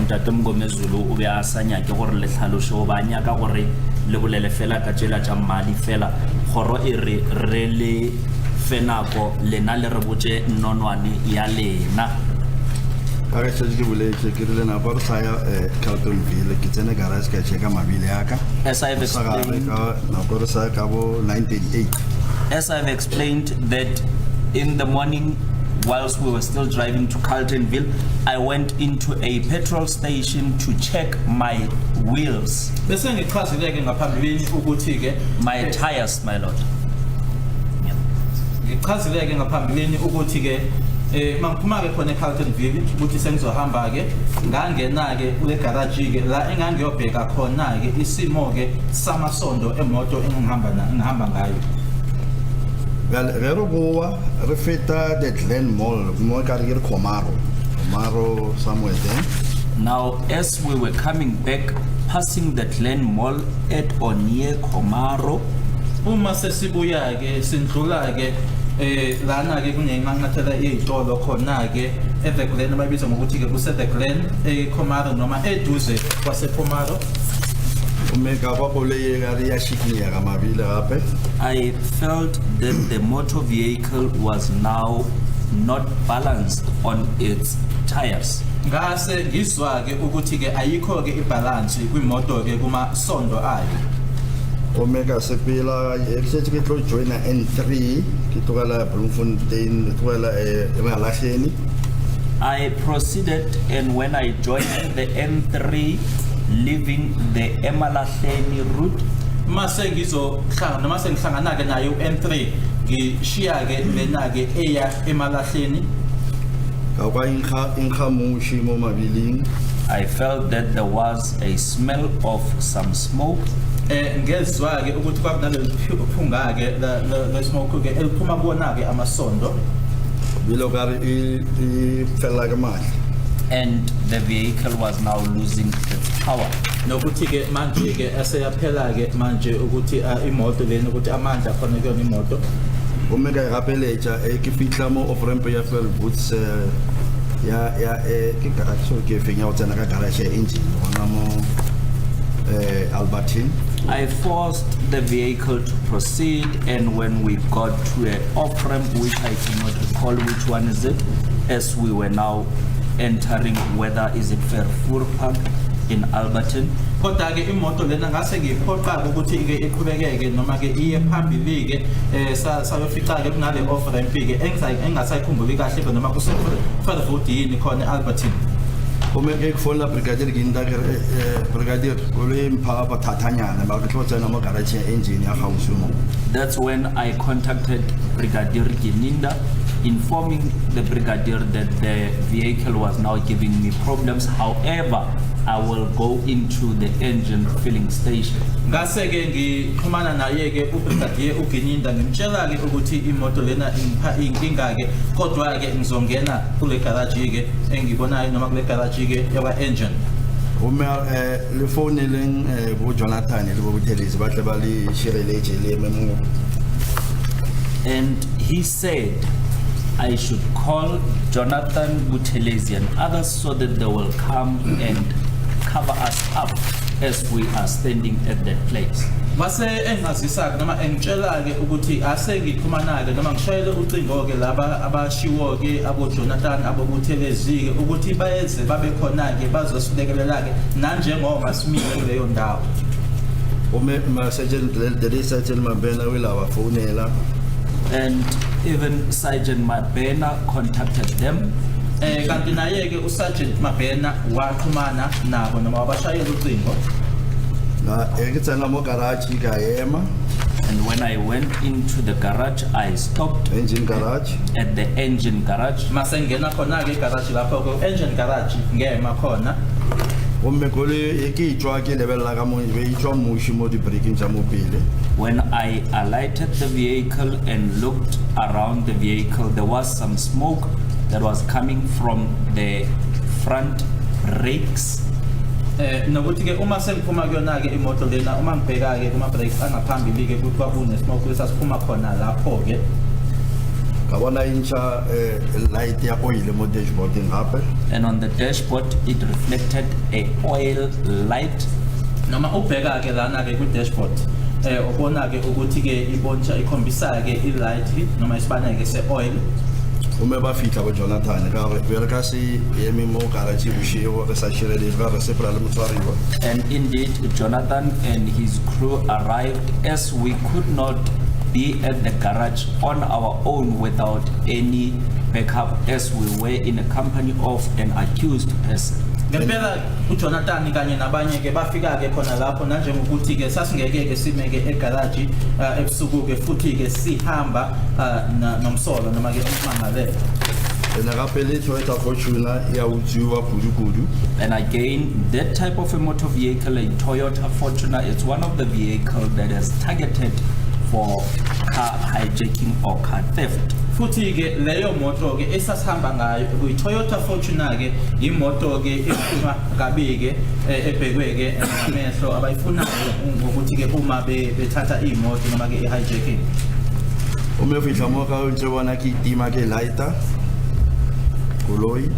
ntate Mngomezulu o be a sanya ke gore le tlhaloshe o ba nyaka gore le bolele fela ka tsela tša mmadi fela khoro e re le fenako lena le re botse nnonwane ya lena. Ka ke tšetše ke boletse ke rile napa re sa ya Carltonville ke tsene garage ka cheka mabili aka. As I've explained, nako re sa ya ka bo 938. As I've explained that in the morning, whilst we were still driving to Carltonville, I went into a petrol station to check my wheels, Bese ngichazileke ngaphambilini ukuthi ke my tires, my lord. ngichazileke ngaphambilini ukuthi ke mangiphuma ke khona eCarltonville ukuthi sengizohamba ke ngangena ke kule garage ke la engangiyobheka khona ke isimo ke samasondo emoto engihamba ngayo. Re boa re feta the Glen Mall mo ka re Komaro somewhere there. Now, as we were coming back, passing the Glen Mall at or near Komaro, Uma sesibuya ke sindlula ke lana ke kunenqanqathela izitolo khona ke The Glen abayibiza ngokuthi ke kuse The Glen eKomaro noma eduze kwaseKomaro. I felt that the motor vehicle was now not balanced on its tires. Ngase ngizwa ke ukuthi ke ayikho ke ibalance kwimoto ke kuma sondo ayo. Omega sepela eksethi ke tlo join N3 ke tokala Bloemfontein tokala eMalahleni. I proceeded, and when I joined the N3 leaving the Emalahleni route, Mase ngizohlangana noma sengihlangana ke nayo N3 ngishiya ke lena ke eya eMalahleni. I felt that there was a smell of some smoke. Ngezwa ke ukuthi kwakunaleli phunga ke le smoke ke eliphuma kuona ke amasondo. And the vehicle was now losing its power. Nokuthi ke manje ke aseyaphela ke manje ukuthi imoto lena ukuthi amandla khona kuyona imoto. Omega rapeleja ke fitla mo of ramp ya fel boots ke ka actually ke fenya o tsena ka garage engine ona mo Albertine. I forced the vehicle to proceed, and when we got to an off ramp, which I cannot recall which one is it, as we were now entering, whether is it Fairwood Park in Alberton. Kodwa ke imoto lena ngase ngiphoqa ukuthi ke iqhubekeke noma ke iye phambili ke sayofica ke kunale off ramp ke engasayikhumbuli kahle ke noma kuse further foot yini khona Alberton. Ome ke phone la brigadier ginda ke brigadier ole mpha bathathanyana ba ke tlotsa mo garage engine ya gausu mo. That's when I contacted Brigadier Gininda, informing the brigadier that the vehicle was now giving me problems. However, I will go into the engine filling station. Ngase ke ngixhumana naye ke ubrigadier uGininda ngimtshela ke ukuthi imoto lena impha inkinga ke kodwa ke ngizongena kule garage ke engibonayo noma kule garage ke yaba engine. Ome le phone leng bo Jonathan le bo Buthelezi ba tle ba le shireletse le memo. And he said I should call Jonathan Buthelezi and others so that they will come and cover us up as we are standing at that place. Mase engazisa noma engitshela ke ukuthi ase ngixhumana ke noma ngishayele ucingo ke laba abashiwo ke abo Jonathan abo Buthelezi ke ukuthi bayeze babe khona ke bazosilekelela ke nanjengoba simile kuleyo ndawo. Ome ma sergeant le sergeant Mabena wila wa phonela. And even Sergeant Mabena contacted them. Kanti naye ke uSergeant Mabena waxhumana nabo noma wabashayela ucingo. Na ekitsena mo garage ka yema. And when I went into the garage, I stopped Engine garage. at the engine garage. Mase ngena khona ke garage lapho ko engine garage ngema khona. Ome kole ekitshwa ke level la ka mo be itshwa mushi mo di braking tsa mo pele. When I alighted the vehicle and looked around the vehicle, there was some smoke that was coming from the front brakes. Nokuthi ke uma sengiphuma kuyona ke imoto lena uma ngibheka ke kuma brakes angaphambili ke kuthiwa kune smoke lesasiphuma khona lapho ke. Ka bona incha light ya oil mo dashboard ngape. And on the dashboard, it reflected a oil light. Noma ubheka ke lana ke ku dashboard ubona ke ukuthi ke ibontsha ikhombisa ke i-light noma isibane ke se-oil. Ome ba fitla bo Jonathan ka re be re ka se eme mo garage bushego re sa shirele ba re sepra le motshwariwa. And indeed, Jonathan and his crew arrived as we could not be at the garage on our own without any backup, as we were in a company of an accused person. Ngempela uJonathan kanye nabanye ke bafika ke khona lapho nanjengokuthi ke sasingeke ke sime ke egarage ebusuku ke futhi ke sihamba nomsolo noma ke ummangalelo. Ena ka pele Toyota Fortuner ya utsiwa kudu. And again, that type of a motor vehicle, a Toyota Fortuner, it's one of the vehicles that is targeted for car hijacking or car theft. Futhi ke leyo moto ke esasihamba ngayo kuyi Toyota Fortuner ke imoto ke ephuma kabi ke ebhekwe ke amehlo abayifunayo ngokuthi ke uma bethatha imoto noma ke hijacking. Ome fitla mo ka ntse bona ke itima ke lighter. Koloi.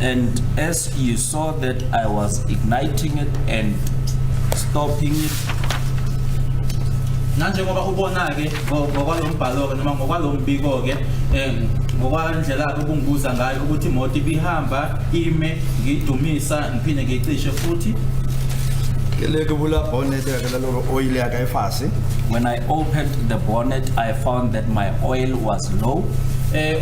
And as you saw that I was igniting it and stopping it, nanjengoba ubona ke ngokwalombhalo ke noma ngokwalombiko ke ngokwandlela ke ubunguza ngayo ukuthi imoto ibihamba ime ngidumisa ngiphinde ngicishe futhi. Kele ke bula bonnet ya ka lo oil ya ka efase. when I opened the bonnet, I found that my oil was low.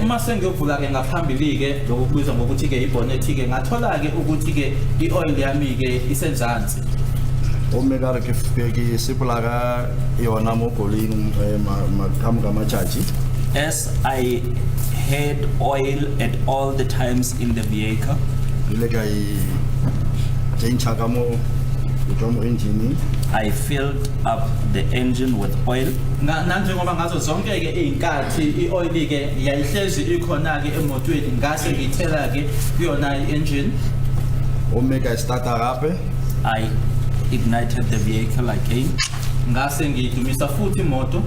Uma sengiyovula ke ngaphambili ke lokubizwa ngokuthi ke ibonnet ke ngathola ke ukuthi ke ioil yami ke isenzansi. Omega ke sipulaga yona mo koling makhamga machachi. As I had oil at all the times in the vehicle, Ile kai change mo engine. I filled up the engine with oil. Nanjengoba ngazo zonke ke izinkathi ioil ke yayihlezi ikhona ke emotweni ngase ngithela ke kuyona i-engine. Omega starter gape. I ignited the vehicle again. Ngase ngidumisa futhi imoto.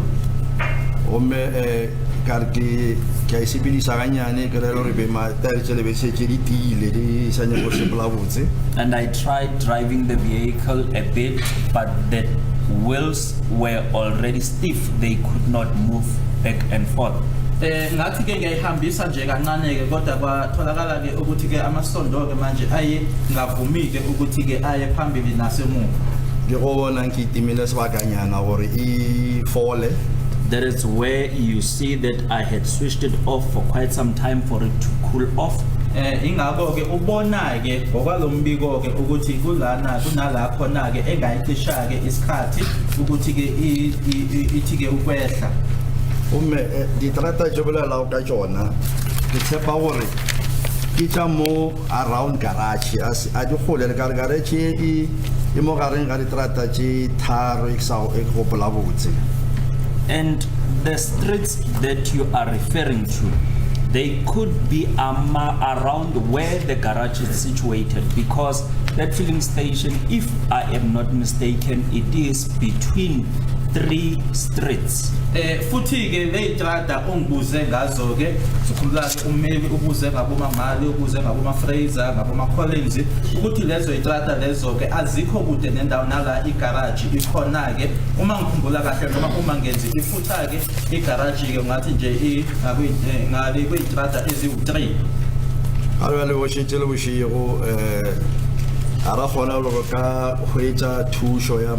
Ome karki kai sipilisa kanyane kerelo re be ma tertsele be se tsheditile di sa nye go sepela botse. And I tried driving the vehicle a bit, but the wheels were already stiff. They could not move back and forth. Ngathi ke ngiyayihambisa nje kancane ke kodwa kwatholakala ke ukuthi ke amasondo ke manje aye ngavumi ke ukuthi ke aye phambili nasemuva. Ke go bona nkitimile sebakanyana gore e fole. That is where you see that I had switched it off for quite some time for it to cool off. Ingakho ke ubona ke ngokwalombiko ke ukuthi kulana kunala khona ke engayicisha ke isikhathi ukuthi ke ithi ke ukwehla. Ditrata tse bolela ka tsona ke tshepa gore ke tsa mo around garage a di gole le garage e mo gareng ga ditrata tse tharo e go bola botse. And the streets that you are referring to, they could be around where the garage is situated, because that filling station, if I am not mistaken, it is between 3 streets. Futhi ke le itrada ongibuze ngazo ke sikhulula ke ummeli ubuze ngaboma Mali ubuze ngaboma Fraser ngaboma Collins ukuthi lezo itrada lezo ke azikho kude nendawo nala igarage ikhona ke uma ngikhumbula kahle noma uma ngenzi ifutha ke igarage ke ngathi nje ngabe kweyitrada eziwu3. Alwale wo shitele bo shiro ara khona go ka hwetsa thusho ya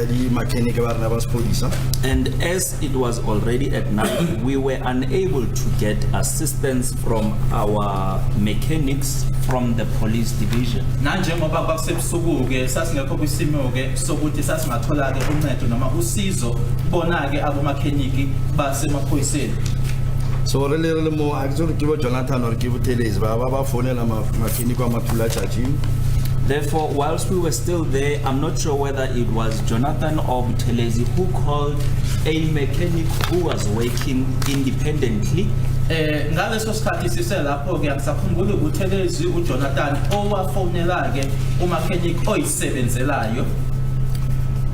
di mechanic ba rena ba sepodisa. And as it was already at night, we were unable to get assistance from our mechanics from the police division. Nanje ngoba kwakusebusuku ke sasingekho kwisimo ke sokuthi sasingathola ke uncedo noma usizo bona ke abo mechanic basemaphoyiseni. So re le mo actually ke bo Jonathan or ke bo Telezi ba fonela mechanic wa Mathula charging. Therefore, whilst we were still there, I'm not sure whether it was Jonathan or Telezi who called a mechanic who was working independently. Ngaleso sikhathi siselapho ke ngisakhumbula ukuthi Telezi uJonathan owafonela ke umechanic oyisebenzelayo.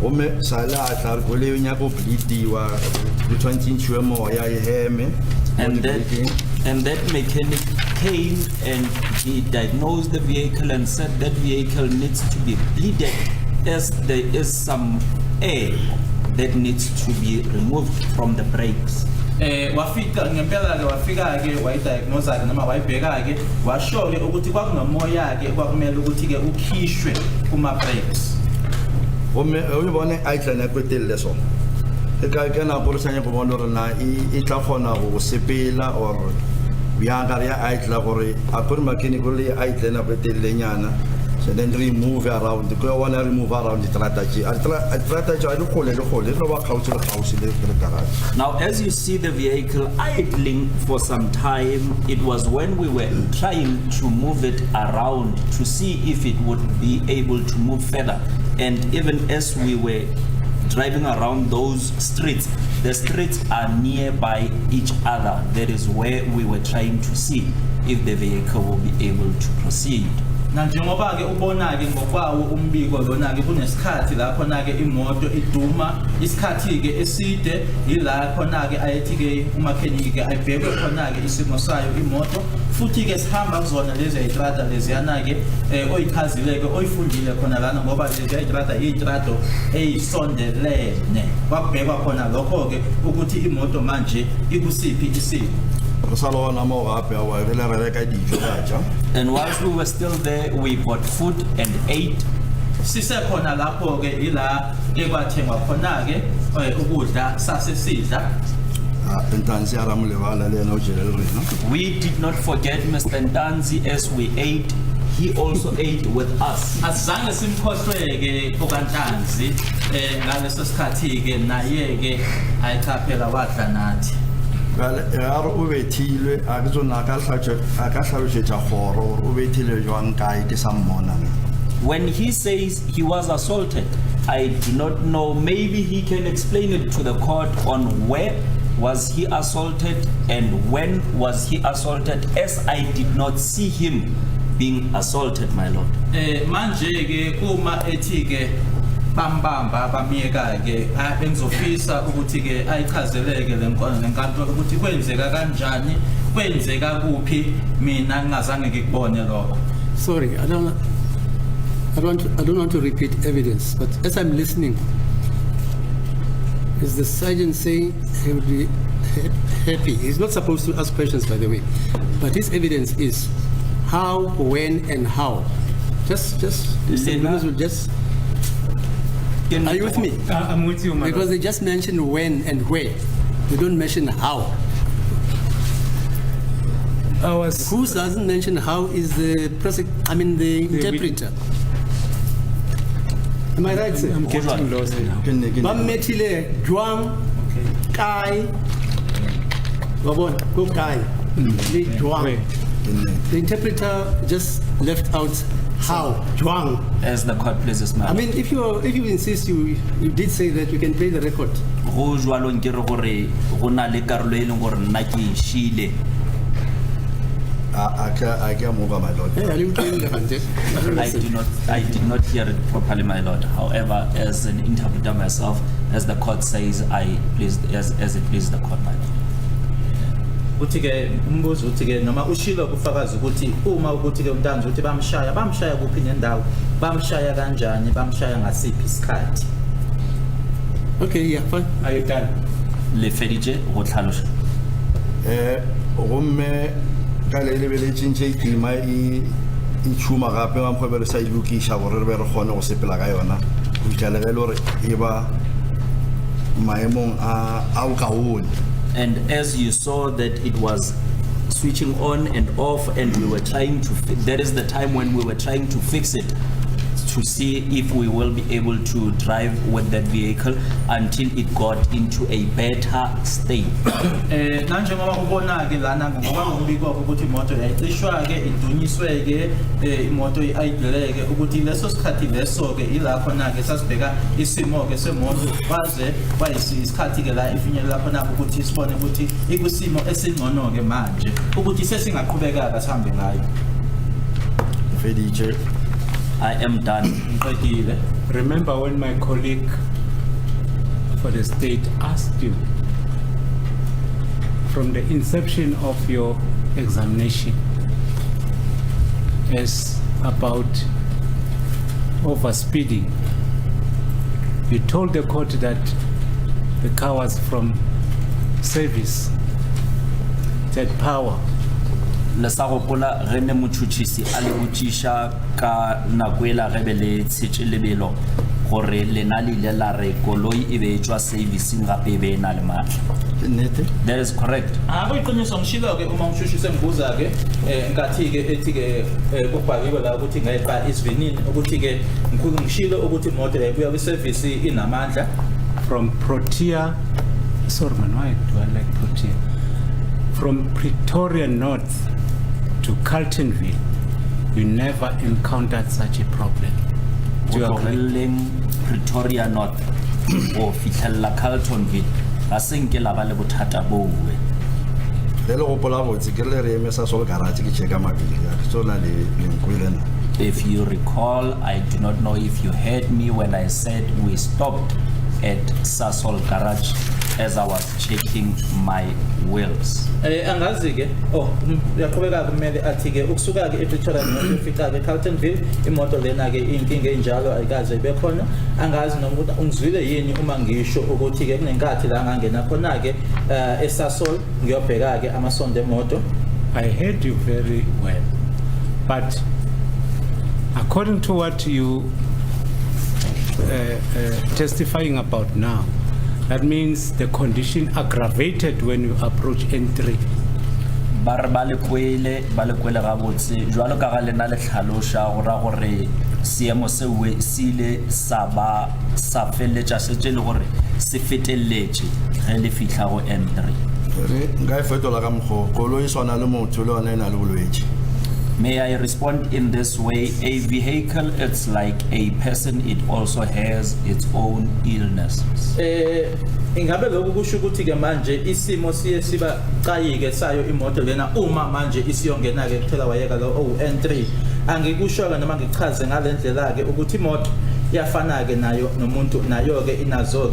Ome sala atla gole nya go bleediwa ku 20 inch moya iheme. And that mechanic came and he diagnosed the vehicle and said that vehicle needs to be bleeded as there is some air that needs to be removed from the brakes. Wafika ngempela ke wafika ke wayidiagnose ke noma wayibheka ke washo ke ukuthi kwakunomoya ke kwakumele ukuthi ke ukhishwe kuma brakes. Uyibone ayidlana kwetele so. Eka kana polisanya go bona rena e tla khona go sepela or bianga ya aitla gore a gore mechanic le aitlena kwetele nyana. So then remove around the go wanna remove around the strategy. Now as you see the vehicle idling for some time, it was when we were trying to move it around to see if it would be able to move further. And even as we were driving around those streets, the streets are nearby each other. That is where we were trying to see if the vehicle will be able to proceed. Na njengoba ke ubona ke ngokwawo umbiko lona ke kunesikhathi la khona ke imoto iduma isikhathi ke eside ila khona ke ayethi ke umechanic ke ayibheke khona ke isimo sayo imoto futhi ke sihamba zona lezi itrada leziyana ke oyichazile ke oyifundile khona lana ngoba lezi itrada itrado eyisondelene kwabhekwa khona lokho ke ukuthi imoto manje ikusiphi isimo. And whilst we were still there, we bought food and ate. Sisekhona lapho ke ila ekwathengwa khona ke ukudla sasesidla. We did not forget Mr. Ntanzi as we ate. He also ate with us. Azange simkhohlweke ukaNtanzi ngaleso sikhathi ke naye ke ayithaphela wadla nathi. Well, when he says he was assaulted, I do not know. Maybe he can explain it to the court on where was he assaulted and when was he assaulted, as I did not see him being assaulted, my lord. Manje ke uma ethi ke bambamba bamiyeka ke bengizofisa ukuthi ke ayichazeleke lenkantolo ukuthi kwenzeka kanjani kwenzeka kuphi mina ngingazange ngikubone lokho. Sorry, I don't want to repeat evidence, but as I'm listening, is the sergeant saying he happy. He's not supposed to ask questions, by the way. But his evidence is how, when, and how. Just, Lena- are you with me? I'm with you, Because they just mention when and where. They don't mention how. Who doesn't mention how is the interpreter. Am I right, sir? I'm getting lost now. Bametile Juang Kai. Wabon, go Kai. Juang. The interpreter just left out how. Juang. As the court pleases, I madam. mean, if you insist, you did say that you can play the record. Go jwalo nkere gore go na le karolo e leng gore nna ke e shile. I can move, my lord. Hey, are you playing the hand? I did not hear it properly, my lord. However, as an interpreter myself, as the court says, I pleased as it pleased the court, my lord. Uthi ke umbuzo uthi ke noma ushilo kufakaza ukuthi uma ukuthi ke umntanzi uthi bamshaya kuphi nendawo bamshaya kanjani bamshaya ngasiphi isikhathi. Okay, yeah, fine. Are you done? Le feditše go tlhaloša. Gomme ka le lebeletseng tse tima e tshuma gape wa mphobelo sa ilukisha gore re be re kgone go sepela ka yona go fitlhela ge le gore e ba maemong a o kaone. And as you saw that it was switching on and off, and we were trying to, that is the time when we were trying to fix it to see if we will be able to drive with that vehicle until it got into a better state. Nanje ngoba kubona ke lana ngoba ngibikwa ukuthi imoto yayicishwa ke idunyiswe ke imoto iidle ke ukuthi leso sikhathi leso ke ilapho na ke sasibheka isimo ke semoto kwaze kwayisikhathi ke la ifinyelela lapho na ukuthi sibone ukuthi ikusimo esingcono ke manje ukuthi sesingaqhubeka sihambe ngayo. Feditše. I am done. Remember when my colleague for the state asked you from the inception of your examination as about overspeeding, you told the court that the car was from service, that power. Le sa gopola re ne motšhotšhisi a le botšiša ka nako e la ge be le tshetše lebelo gore lena le ile la re koloi e be e tšwa servicing gape e be e na le maatla. That is correct. Akuyiqiniso ngishilo ke uma ngishushiswe ngibuza ke ngathi ke ethi ke kubhaliwe la ukuthi ngayiqa isivinini ukuthi ke ngikhulu ngishilo ukuthi imoto yayibuya kwi service inamandla From Pretoria, sorry man, why do I like Pretoria? From Pretoria North to Carltonville, you never encountered such a problem. Do you agree? Tlogeleng Pretoria North o fitlhella Carltonville ga se nke la ba le bothata boue. Le le gopola botse ke le re eme sa sol garage ke cheka mabili ya tsona le nkwile na. If you recall, I do not know if you heard me when I said we stopped at Sasol Garage as I was checking my wheels. Angazi ke uyaqhubeka kumele athi ke ukusuka ke ePretoria North ufika ke Carltonville imoto lena ke inkinga enjalo ayikaze ibe khona angazi noma ukuthi ungizwile yini uma ngisho ukuthi ke kunenkathi la ngangena khona ke eSasol ngiyobheka ke amasondo emoto. I heard you very well, but according to what you testifying about now, that means the condition aggravated when you approach N3. Ba re ba le kwele ga botse jwalo ka ga lena le tlhaloša gora gore seemo seo se ile sa ba sa feletša setse le gore se feteletše ge le fihla go N3. Nka e fetola ka mokgwa koloi swana le motho le ona e na le bolwetse. May I respond in this way? A vehicle, it's like a person, it also has its own illnesses. Ingabe lokhu kusho ukuthi ke manje isimo siye siba qayike sayo imoto lena uma manje isiyongena ke kuphela wayeka lo N3 angikusho ke noma ngichaze ngalendlela ke ukuthi imoto yafana ke nayo nomuntu nayo ke inazo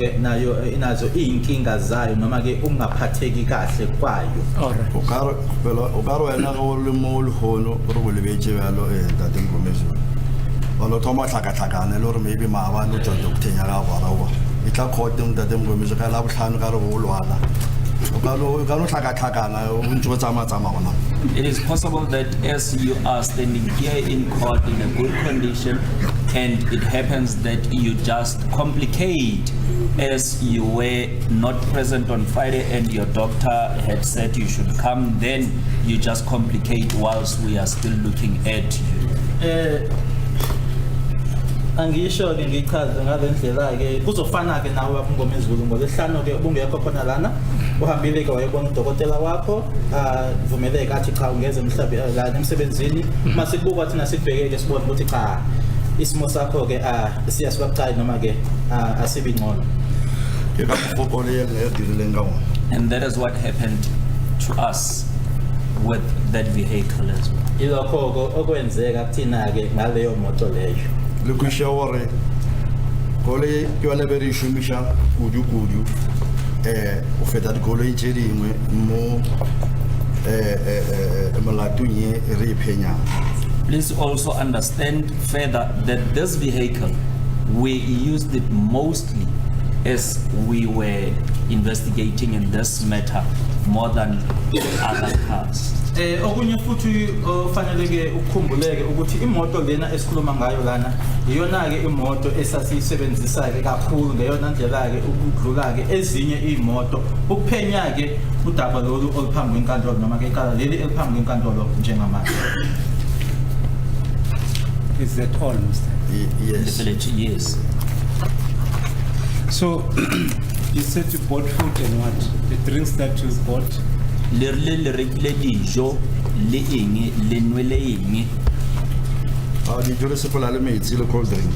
inkinga zayo noma ke ungaphatheki kahle kwayo. Alright. O ka wena go le mo le hono gore go lebetse bjalo ntate Ngomezulu ba lo thoma tlhakatlhakane le gore maybe maaba no tšwa doctor ya ga bara wa e tla khote ntate Ngomezulu ka la botlhano ka re go lwala It is possible that as you are standing here in court in a good condition, and it happens that you just complicate as you were not present on Friday and your doctor had said you should come, then you just complicate whilst we are still looking at you. Angisho ke ngichaze ngalendlela ke kuzofana ke nawe ngoma ezulu ngolesihlanu ke ubungekho khona lana uhambile ke wayebona udokotela wakho vumeleke athi cha ungeze emhlabeni la emsebenzini mase kubuka thina sibhekeke sibone ukuthi cha isimo sakho ke siyasibabucayi noma ke asibi ngcono. And that is what happened to us with that vehicle as well. Ilokho okwenzeka kuthina ke ngaleyo moto leyo. Le kushaware kole ke wala bere shumisha kudu o feta dikolo e tse dingwe mo molatunye re phenya. Please also understand further that this vehicle, we used it mostly as we were investigating in this matter more than other cars. Okunye futhi ofaneleke ukukhumbuleke ukuthi imoto lena esikhuluma ngayo lana iyona ke imoto esasiyisebenzisa ke kakhulu ngeyona ndlela ke ukudlula ke ezinye imoto ukuphenya ke udaba lolu oluphambi kwenkantolo noma ke ikala leli eliphambi kwenkantolo njengamanje. Is that all, Mr.? Yes. Definitely, yes. So, you said you bought food and what? The drinks that you bought? Le rekile dijo le eng le nwele eng. Dijo le sepola le metsi le cold drink.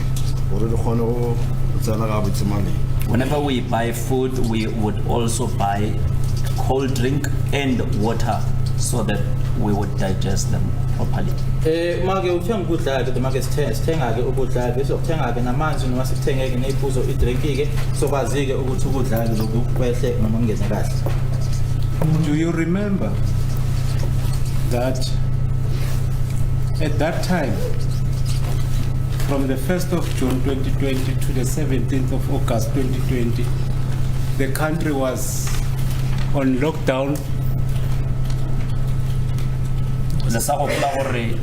Gore le khone go tsena ga botse mane. Whenever we buy food, we would also buy cold drink and water so that we would digest them properly. Mage uthenga ukudla ke mage sithenga ke ukudla ke sokuthenga ke namanzi noma sithenge ke nephuzo idrink ke sokwazi ke ukuthi ukudla ke lokhu kwehle noma ngeze kahle. Do you remember that at that time, from the 1st of June 2020 to the 17th of August 2020, the country was on lockdown? Le sa go pla gore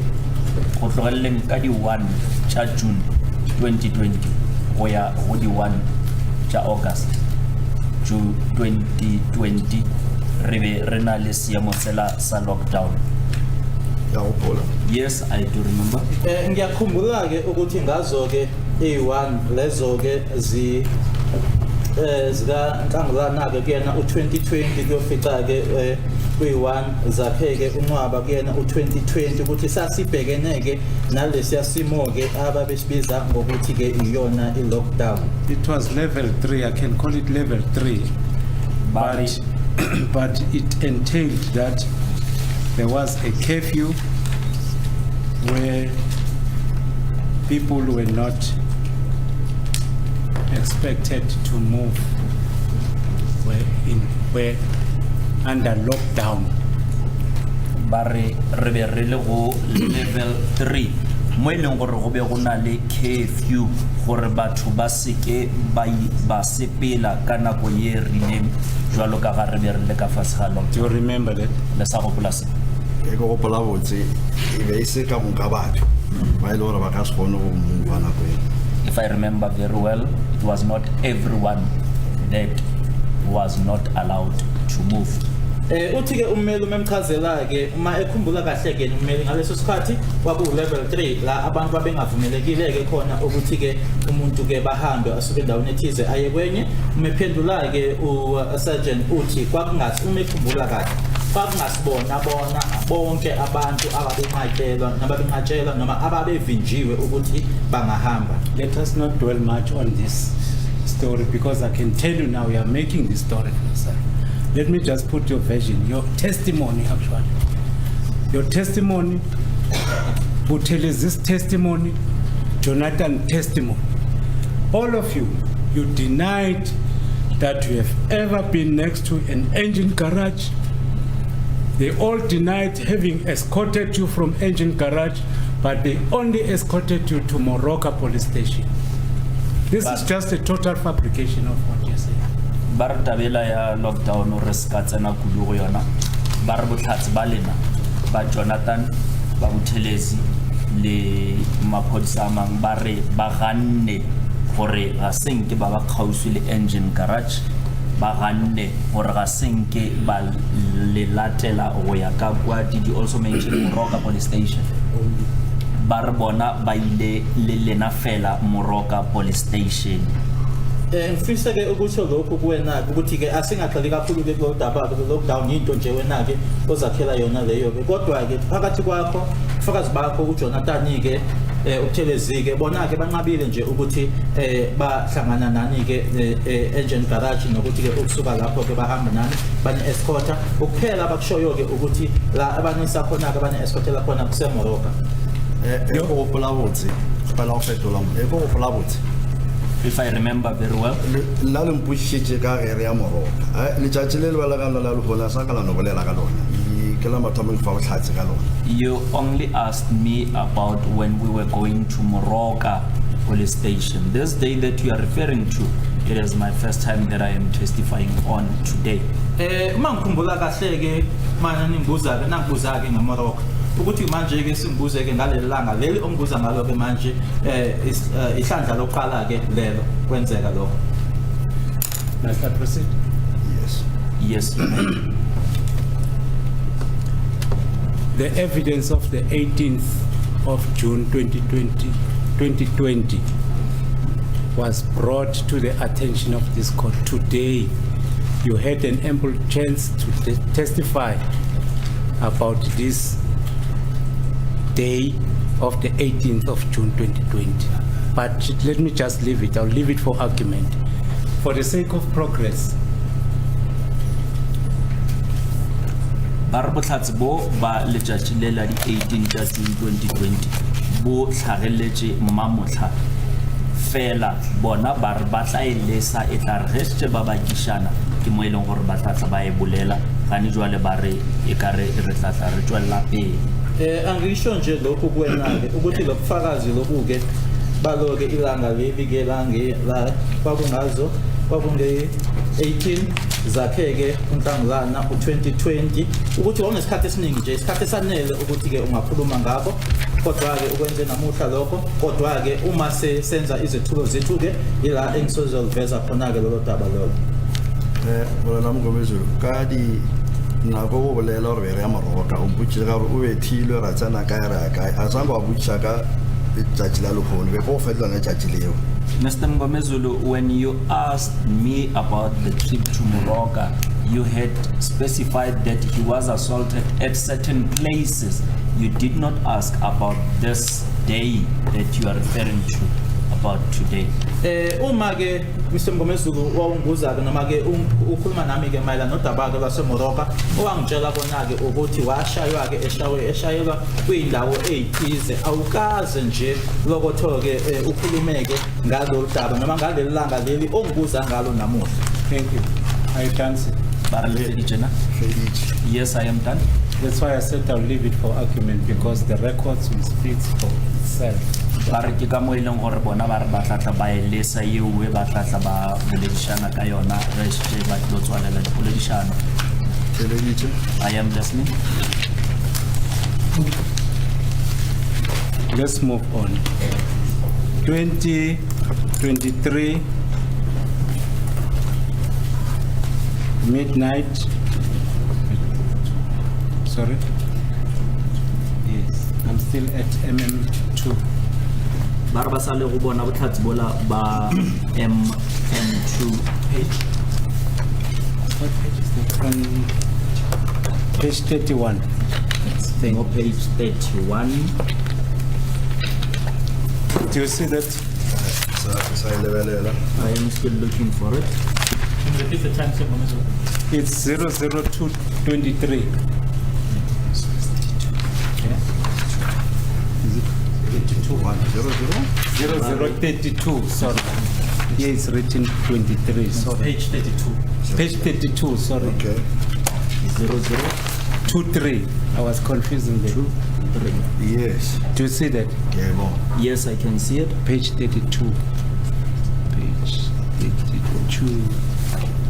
go tlogelleng ka di 1 tša June 2020 go ya go di 1 tša August 2020 re be re na le seemo sela sa lockdown. Yes, I do remember. Ngiyakhumbula ke ukuthi ngazo ke e1 lezo ke zika Nhlangulana ke kuyena u2020 kuyofica ke kwi1 zakhe ke unqwaba kuyena u2020 ukuthi sasibhekene ke nalesiya simo ke ababesibiza ngokuthi ke iyona ilockdown. It was level 3, I can call it level 3, but it entailed that there was a curfew where people were not expected to move, were under lockdown. Bare re be re le go level 3 mo e leng gore go be go na le curfew gore batho ba seke ba sepela ka nako ye rileng jwalo ka ga re be re le ka fase ga lockdown. Do you remember that? Le sa gopola se E go gopola botse e be se ka monka batho ba ile gore ba ka se kgone go move nako e. If I remember very well, it was not everyone that was not allowed to move. Uthi ke ummeli umemchazela ke uma ekhumbula kahle ke ummeli ngaleso sikhathi kwaku level 3 la abantu babengavumelekile ke khona ukuthi ke umuntu ke bahambe asuke endaweni ethize aye kwenye. Umephendula ke uSergeant uthi kwakungasi uma ekhumbula kahle kwakungasibona bonke abantu ababenqatshelwa noma ababevinjiwe ukuthi bangahamba. Let us not dwell much on this story because I can tell you now you are making this story for yourself. Let me just put your version, your testimony actually. Your testimony, Buthelez's testimony, Jonathan's testimony. All of you, you denied that you have ever been next to an engine garage. They all denied having escorted you from engine garage, but they only escorted you to Moroka police station. This is just a total fabrication of what you're saying. ba re tabela ya lockdown re ska tsena kudu go yona ba re botlhatsi ba lena ba Jonathan ba Buthelezi le maphodisa mang ba re ba ganne gore ga senke ba ba kgauswi le engine garage ba ganne gore ga senke ba le latela go ya ka kwa. Did you also mention Moroka police station? Ba re bona ba ile le lena fela Moroka police station. Ngifisa ke ukusho lokho kuwena ukuthi ke asingaqali kakhulu ke kodaba ke lockdown into nje wena ke ozakhela yona leyo ke kodwa ke phakathi kwakho ufakazi bakho uJonathan ke uButhelezi ke bona ke banqabile nje ukuthi bahlangana nani ke engine garage nokuthi ke ukusuka lapho ke bahamba nani bane escorter ukuphela bakushoyo ke ukuthi la abanisa khona ke bane escortela khona kuseMoroka. Go polabotse pala o fetola go polabotse. If I remember very well, la le mpushitse ka ere ya Moroka le tšatši le le la kana la le bona sa kana no bolela ka lona ke la mathomo fa botlhatse ka lona. you only asked me about when we were going to Moroka police station. This day that you are referring to, it is my first time that I am testifying on today. Uma ngikhumbula kahle ke mana nimbuza ke nangibuza ke ngeMoroka ukuthi manje ke singibuze ke ngaleli langa leli ombuza ngalo ke manje ihlandla lokuqala ke lelo kwenzeka lokho. Must I proceed? Yes. Yes, you may. The evidence of the 18th of June 2020 was brought to the attention of this court today. You had an ample chance to testify about this day of the 18th of June 2020. But let me just leave it. I'll leave it for argument. For the sake of progress, Barbotlhatsi bo ba letšatši le la di 18 tša June 2020 bo hlageletše mmamotla fela bona ba re ba tla elesa e tla re ge ba bakišana ke mo e leng gore ba tlatla ba e bolela gane jwale ba re e ka re re tlatla re tswelela pele. Angisho nje lokho kuwena-ke ukuthi lo bufakazi lobu-ke balo-ke ilanga leli-ke la kwakunge-18 zakhe-ke uNhlangulana u-2020 ukuthi wawunesikhathi esiningi nje isikhathi esanele ukuthi-ke ungakhuluma ngakho kodwa-ke ukwenze namuhla lokho kodwa-ke uma senza izethulo zethu-ke ila engisozoliveza khona-ke lolo daba lolo. Bona Mngomezulu ka di nako go bolela gore bere ya Moroka o mputse ka gore o bethilwe ra tsena kae ra kae a tsang go butsa ka tšatši la lekgono be go fetlana tšatši leo. Mr. Mngomezulu, when you asked me about the trip to Moroka, you had specified that he was assaulted at certain places. You did not ask about this day that you are referring to about today. Uma-ke Mr. Mngomezulu wawungibuza-ke noma-ke ukhuluma nami-ke mayelana nodaba-ke lwaseMoroka owangitshela kona-ke ukuthi washaywa-ke eshayelwa kuyindawo ey'thize awukaze nje lokotho-ke ukhulume-ke ngalolu daba noma ngaleli langa leli ongibuza ngalo namuhla. thank you. Are you done, sir? Yes, I am done. That's why I said I'll leave it for argument because the records will speak for itself. Ba re ke ka mo e leng gore bona ba re ba tlatla ba elesa eo e ba tlatla ba boledišana ka yona re se ba tlo tswalela dipoledišano. I am listening. Let's move on. 2023 midnight. Sorry. Yes, I'm still at MM2. Ba re ba sa le go bona botlhatsi bola ba MM2 page. What page is that? On page 31. No, page 31. Do you see that? I am still looking for it. Can you repeat the time, Mr. Mngomezulu? It's 00223. Is it 0032, sorry. Here it's written 23, sorry. Page 32. Page 32, sorry. Okay. 23. I was confusing the 3. Yes. Do you see that? Yeah, bon. Yes, I can see it. Page 32. Page 32.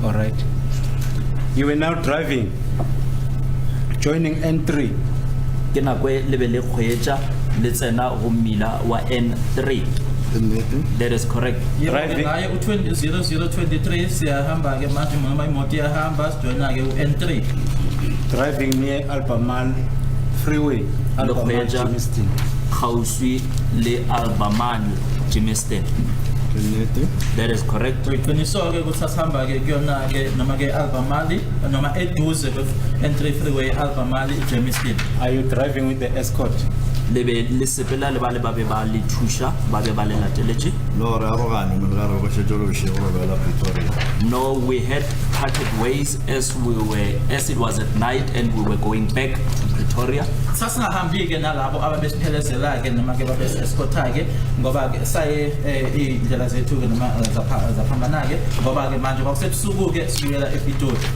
All right. You were now driving, joining N3. ke nako e le be le kgweetša le tsena go mmila wa N3. That is correct. Driving. naye u-0023 siyahamba-ke manje noma imoto iyahamba sijoyina-ke u-N3 Driving near Albemarle Freeway, Le Albemarle kgweetša Germiston. kgauswi le Albemarle Germiston. That is correct. iqiniso-ke ukuthi asihamba-ke kuyona-ke noma-ke Albemarle noma eduze N3 freeway Albemarle Germiston. Are you driving with the escort? Le be le sepela le ba le ba be ba le thuša ba be ba le lateletše. No, No, we had parted ways as it was at night and we were going back to Pretoria. Sasingahambi-ke nalabo ababesiphelezela-ke noma-ke babesi-escort-ke ngoba-ke saye iy'ndlela zethu-ke noma zaphambana-ke ngoba-ke manje kwakusebusuku-ke sibuyela ePitori.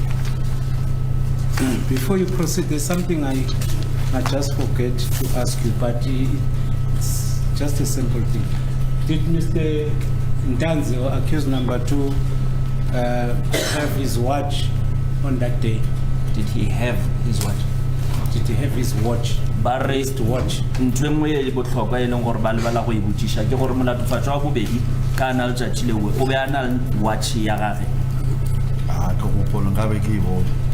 Before you proceed, there's something I just forget to ask you, but it's just a simple thing. Did Mr. Ntanzi, or accused number 2, have his watch on that day? Did he have his watch? Did he have his watch? Ba re His watch. ntho e nngwe e botlhokwa e leng gore ba lebala go e botšiša ke gore molatofatšo wa bobedi ka a na letšatši lewe o be a na le watch ya gage.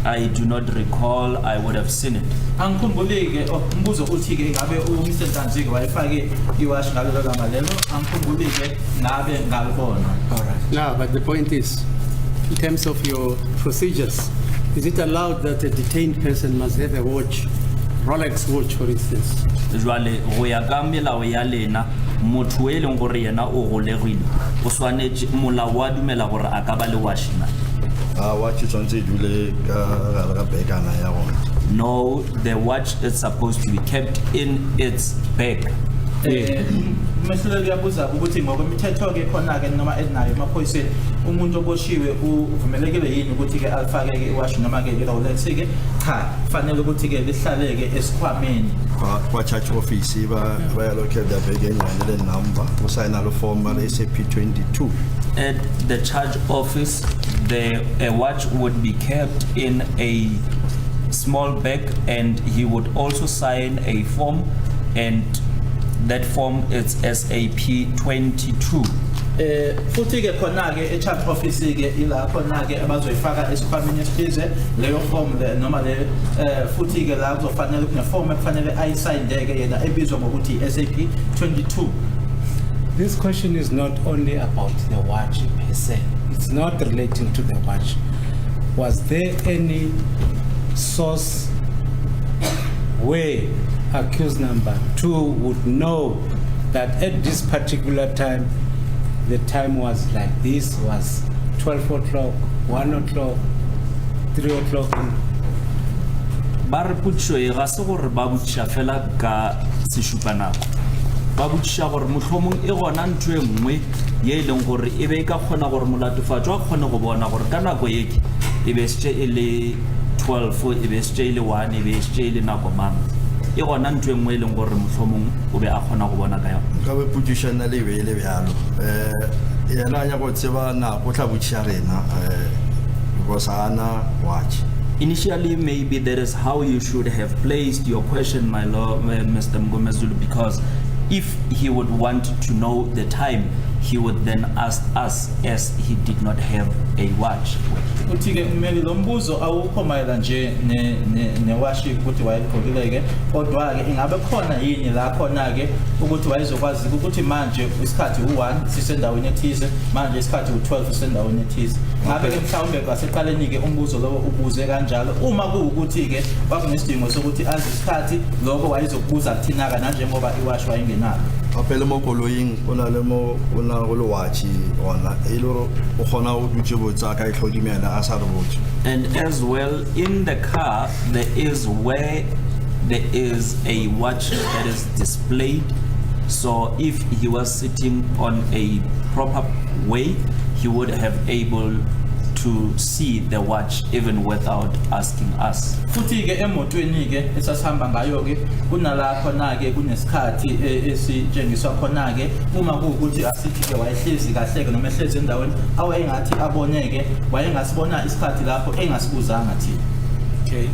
I do not recall. I would have seen it. Angikhumbuli-ke umbuzo uthi-ke ngabe uMr Ntanzi-ke wayefake iwashi ngalelo langa lelo angikhumbuli-ke ngabe ngalibona. All right. Now, but the point is, in terms of your procedures, is it allowed that a detained person must have a watch, Rolex watch, for instance? Jwale go ya ka melao ya lena motho e leng gore yena o golegile o swanetše molao wa dumela gore a ka ba le watch na. No, the watch is supposed to be kept in its bag. Mehlelo liyabuza ukuthi ngokwemithetho-ke khona-ke noma enayo emaphoyiseni umuntu oboshiwe uvumelekile yini ukuthi-ke alifake-ke iwashi noma-ke i-Rolex-ke cha kufanele ukuthi-ke lihlaleke esikhwameni. Kwa-church office bayalokela bag enyane le number usayina lo form le-SAP22. At the charge office, a watch would be kept in a small bag and he would also sign a form, and that form is SAP22. Futhi-ke khona-ke e-charge office-ke ila khona-ke abazoyifaka esikhwameni esithize leyo form noma le futhi-ke la kuzofanele kuneform ekufanele ayisayinde-ke yena ebizwa ngokuthi SAP22. This question is not only about the watch per se. It's not relating to the watch. Was there any source where accused number 2 would know that at this particular time, the time was like this, was 12 o'clock, 1 o'clock, 3 o'clock? Ba re potšo e ga se gore ba botšiša fela ka sešupanako. Ba botšiša gore mohlomong e gona ntho e nngwe ye e leng gore e be e ka kgona gore molatofatšo a kgone go bona gore ka nako yeke e be setse e le 12, e be setse e le 1, e be setse e le nako mang. E gona ntho e nngwe e leng gore mohlomong o be a kgona go bona ka yona. Ka be putisha nna le be le bjalo. Yena ya go tseba na go tla botšiša rena because ana watch. Initially, maybe that is how you should have placed your question, my lord, Mr. Mgomezulu, because if he would want to know the time, he would then ask us, as he did not have a watch. Uthi-ke kumele lo mbuzo awukho mayela nje newashi ukuthi wayeligqokile-ke kodwa-ke ingabe khona yini la khona-ke ukuthi wayezokwazi ukuthi manje isikhathi u-1 sisendaweni ethize, manje isikhathi u-12 sisendaweni ethize. Ngabe-ke mhlawumbe kwaseqaleni-ke umbuzo lowo ubuze kanjalo uma kuwukuthi-ke kwakunesidingo sokuthi azi isikhathi lokho wayezokubuza kuthina-ka nanjengoba iwashi wayengenalo. Apele mo koloing ona le mo ona go le watch ona e lo o khona o dutse botsa ka itlhodimela a sa re botse. And as well, in the car, there is a watch that is displayed. So if he was sitting on a proper way, he would have able to see the watch even without asking us. Futhi ke emotweni ke esasihamba ngayo ke kunalapho na ke kunesikhathi esitshengiswa khona ke uma kuukuthi asithi ke wayehlezi kahle ke noma ehlezi endaweni awayengathi aboneke wayengasibona isikhathi lapho engasibuzanga thina. Okay.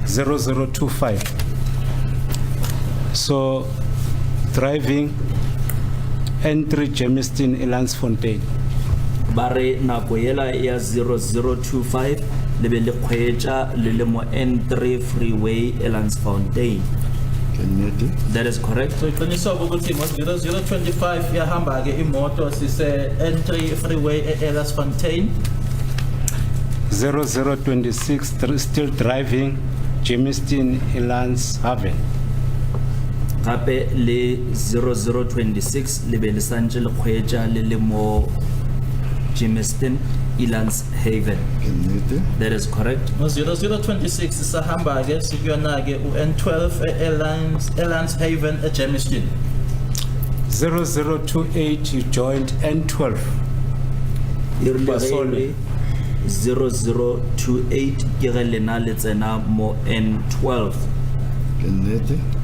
0025. So driving N3 Germiston Elandsfontein. Bare nako yela ya 0025 le be le kgweetsa le le mo N3 freeway Elandsfontein. That is correct. So iqiniso ukuthi ngo 0025 yahamba ke imoto sise N3 freeway eLasfontaine. 0026 still driving Germiston Elandshaven. Gape le 0026 le be le santse le kgweetsa le le mo Germiston Elandshaven. That is correct. Ngo 0026 sahamba ke sikuyona ke uN12 eLandshaven eGermiston. 0028 you joined N12. Basole. 0028 ke ge lena le tsena mo N12.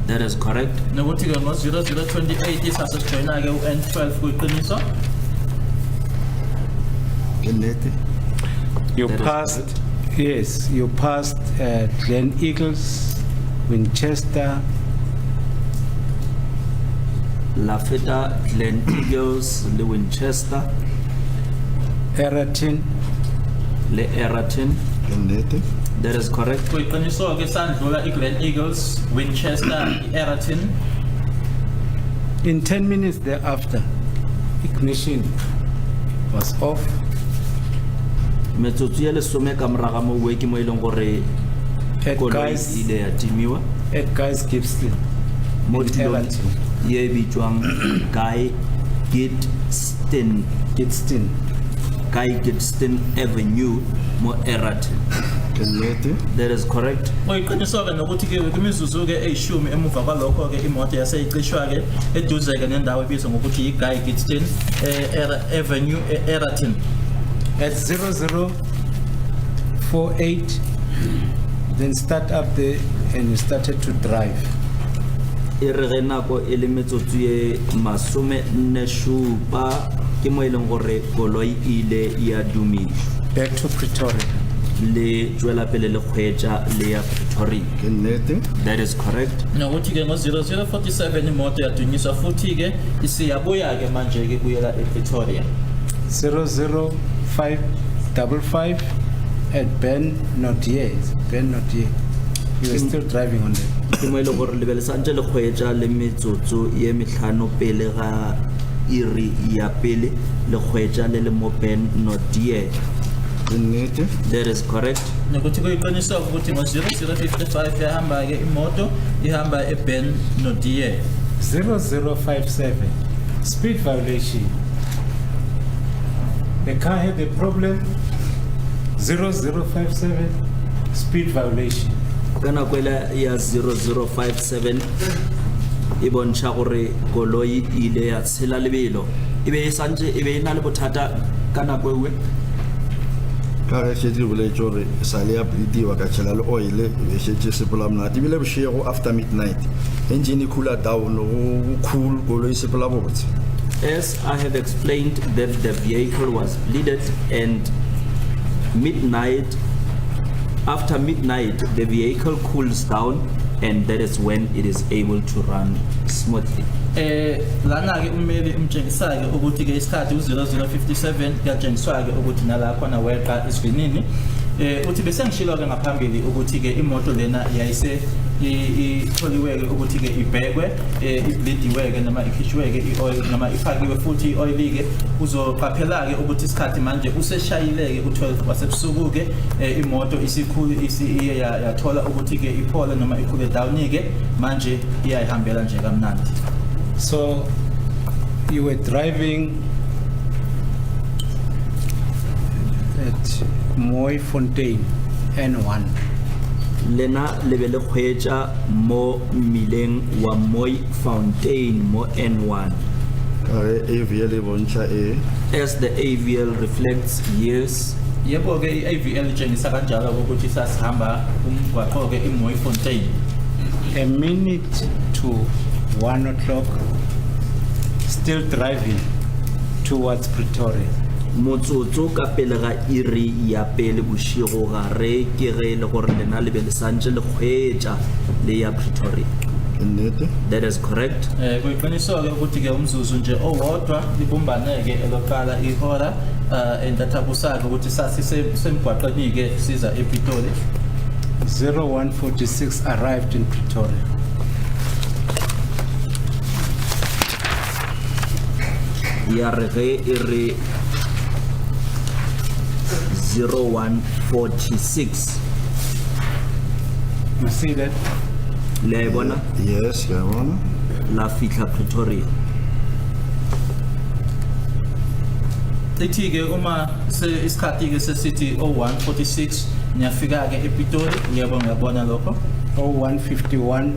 That is correct. Nokuthi ke ngo 0028 sasijoyina ke uN12 kuyiqiniso. You That is passed, yes, you passed Glen Eagles, Winchester, Lafeta, Glen Eagles, le Winchester, Eraton, le Eraton. That is correct. Kuyiqiniso ke sandlula iGlen Eagles, Winchester, iEraton. In 10 minutes thereafter, ignition was off. Metsotso ya lesome ka moraga mo weke mo e leng gore At koloi guys, ile ya timiwa at guys Gibson, mo in tulong Eraton, ye bitswang Guy Gibson Avenue mo Eraton. That is correct. Kuyiqiniso ke nokuthi ke kwimizuzu ke eyishumi emuva kwalokho ke imoto yaseyicishwa ke eduze ke nendawo ebizwa ngokuthi iGuy Gibson Avenue eEraton. at 0048, then start up there and you started to drive. E re ge nako e le metsotso ye masome nne šupa ke mo e leng gore koloi ile ya dumišwa Back to Pretoria. le tswela pele le kgweetsa le ya Pretoria. That is correct. Nokuthi ke ngo 0047 imoto yadunyiswa futhi ke isiyabuya ke manje ke kuyela ePretoria. 00555 at Ben Notier. You were still driving on there. Ke mo e leng gore le be le santse le kgweetsa le metsotso ye metlhano pele ga iri ya pele le kgweetsa le le mo Ben Notier. That is correct. Nokuthi kuyiqiniso ukuthi ngo 0055 yahamba ke imoto ihamba eBen Notier. 0057, speed violation. The car had a problem. 0057, speed violation. Ka nako ele ya 0057 e bontšha gore koloi ile ya tshela lebelo e be e santse e be e na le bothata ka nako ewe Ka ge šetse boletše gore e sa le ya bleediwa ka tšhela le oil e be šetse sepola monate ebile bošego after midnight engine e cooler down go cool koloi sepola botse. As I have explained that the vehicle was bleeded and after midnight the vehicle cools down and that is when it is able to run smoothly. Lana ke ummeli umtshengisa ke ukuthi ke isikhathi u0057 kuyatshengiswa ke ukuthi nala khona weqa isivinini uthi bese ngishilo ke ngaphambili ukuthi ke imoto lena yayise itholiwe ke ukuthi ke ibhekwe ibleediwe ke noma ikhishwe ke ioil noma ifakiwe futhi ioil ke uzoqaphela ke ukuthi isikhathi manje useshayile ke u12 kwasebusuku ke imoto isikhulu iye yathola ukuthi ke iphole noma ikhule down ke manje iyayihambela nje kamnandi. So you were driving at Moy Fontaine, N1. Lena le be le kgweetsa mo mmileng wa Moy Fountain mo N1. AVL boncha A. As the AVL reflects, yes. Yebo ke i-AVL itshengisa kanjalo ukuthi sasihamba umgwaqo ke eMooifontein. A minute to 1 o'clock, still driving towards Pretoria. Motsotso ka pele ga iri ya pele bosigo ga re ke ge le gore lena le be le santse le kgwetša le ya Pretoria. Nnete. That is correct. Kuyiqiniso ke ukuthi ke umzuzu nje owodwa libumbaneke eloqala ihora entathabusaka ukuthi semgwaqeni ke siza ePretoria. 0146 arrived in Pretoria. Ya re ge e re 0146 You see that? le bona Yes, Yabona. la fitla Pretoria. Ithi ke uma isikhathi ke sesithi 0146 niyafika ke ePretoria ngiyabona lokho. 0151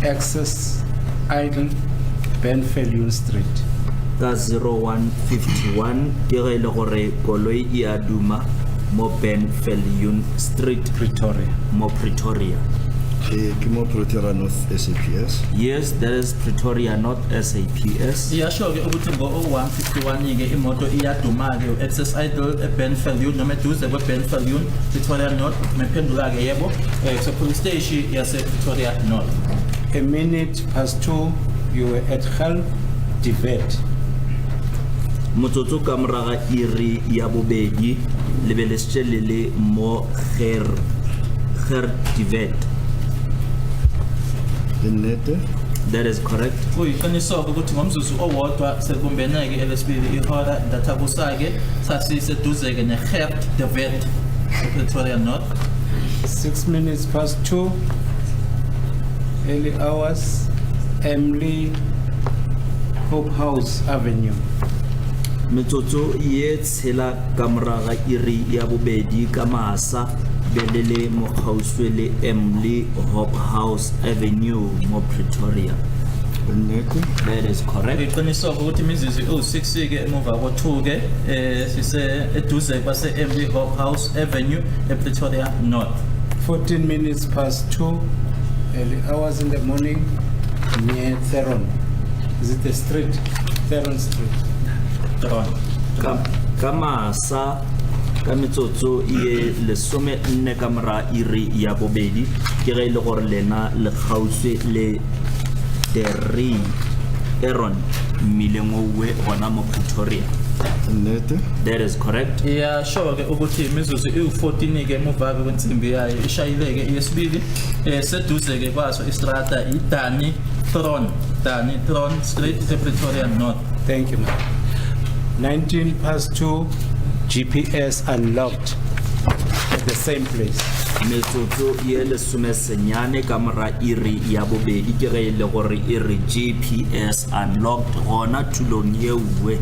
access Idle Benfelion Street. Ka 0151 ke ge le gore koloi e a duma mo Benfelion Street Pretoria. mo Pretoria. Kimo Pretoria North SAPS. Yes, that is Pretoria North SAPS. Iyasho ke ukuthi ngo-0151 ke imoto iyaduma ke access idle eBenfelion noma eduze kweBenfelion Pretoria North mephendula ke yebo so police station yase Pretoria North. A minute past 2, you were at Hell Divet. Motsotso ka moraga iri ya bobedi le be le setse mo Ger Divet. Nnete. That is correct. Kuyiqiniso ukuthi ngomzuzu owodwa sekubumbeneke elesibili ihora ndathabusake sasiseduze ke neGert Divet Pretoria North. 6 minutes past 2, early hours, Emily Hope House Avenue. Metsotso ye tshela ka moraga iri ya bobedi ka masa belele mo kgauswe le Emily Hope House Avenue mo Pretoria. Nnete. That is correct. Iqiniso ukuthi imizuzu u6 ke emuva ko2 ke sise eduze kwase Emily Hope House Avenue ePretoria North. 14 minutes past 2, early hours in the morning, near Theron. Is it the street? Theron Street. Ka masa ka metsotso ye lesome nne ka mora iri ya bobedi ke ge le gore lena le kgauswe le Terry Aaron Milengowe gona mo Pretoria. Nnete. That is correct. Iyasho ke ukuthi imizuzu u14 ke emuva kwensimbi yayo ishayileke yesibili seduze ke kwaso istrata iDani Tron Street ePretoria North. Thank you, ma'am. 19 past 2, GPS unlocked at the same place. Metsotso ye lesome senyane ka mora iri ya bobedi ke ge le gore iri GPS unlocked gona tulong ye uwe.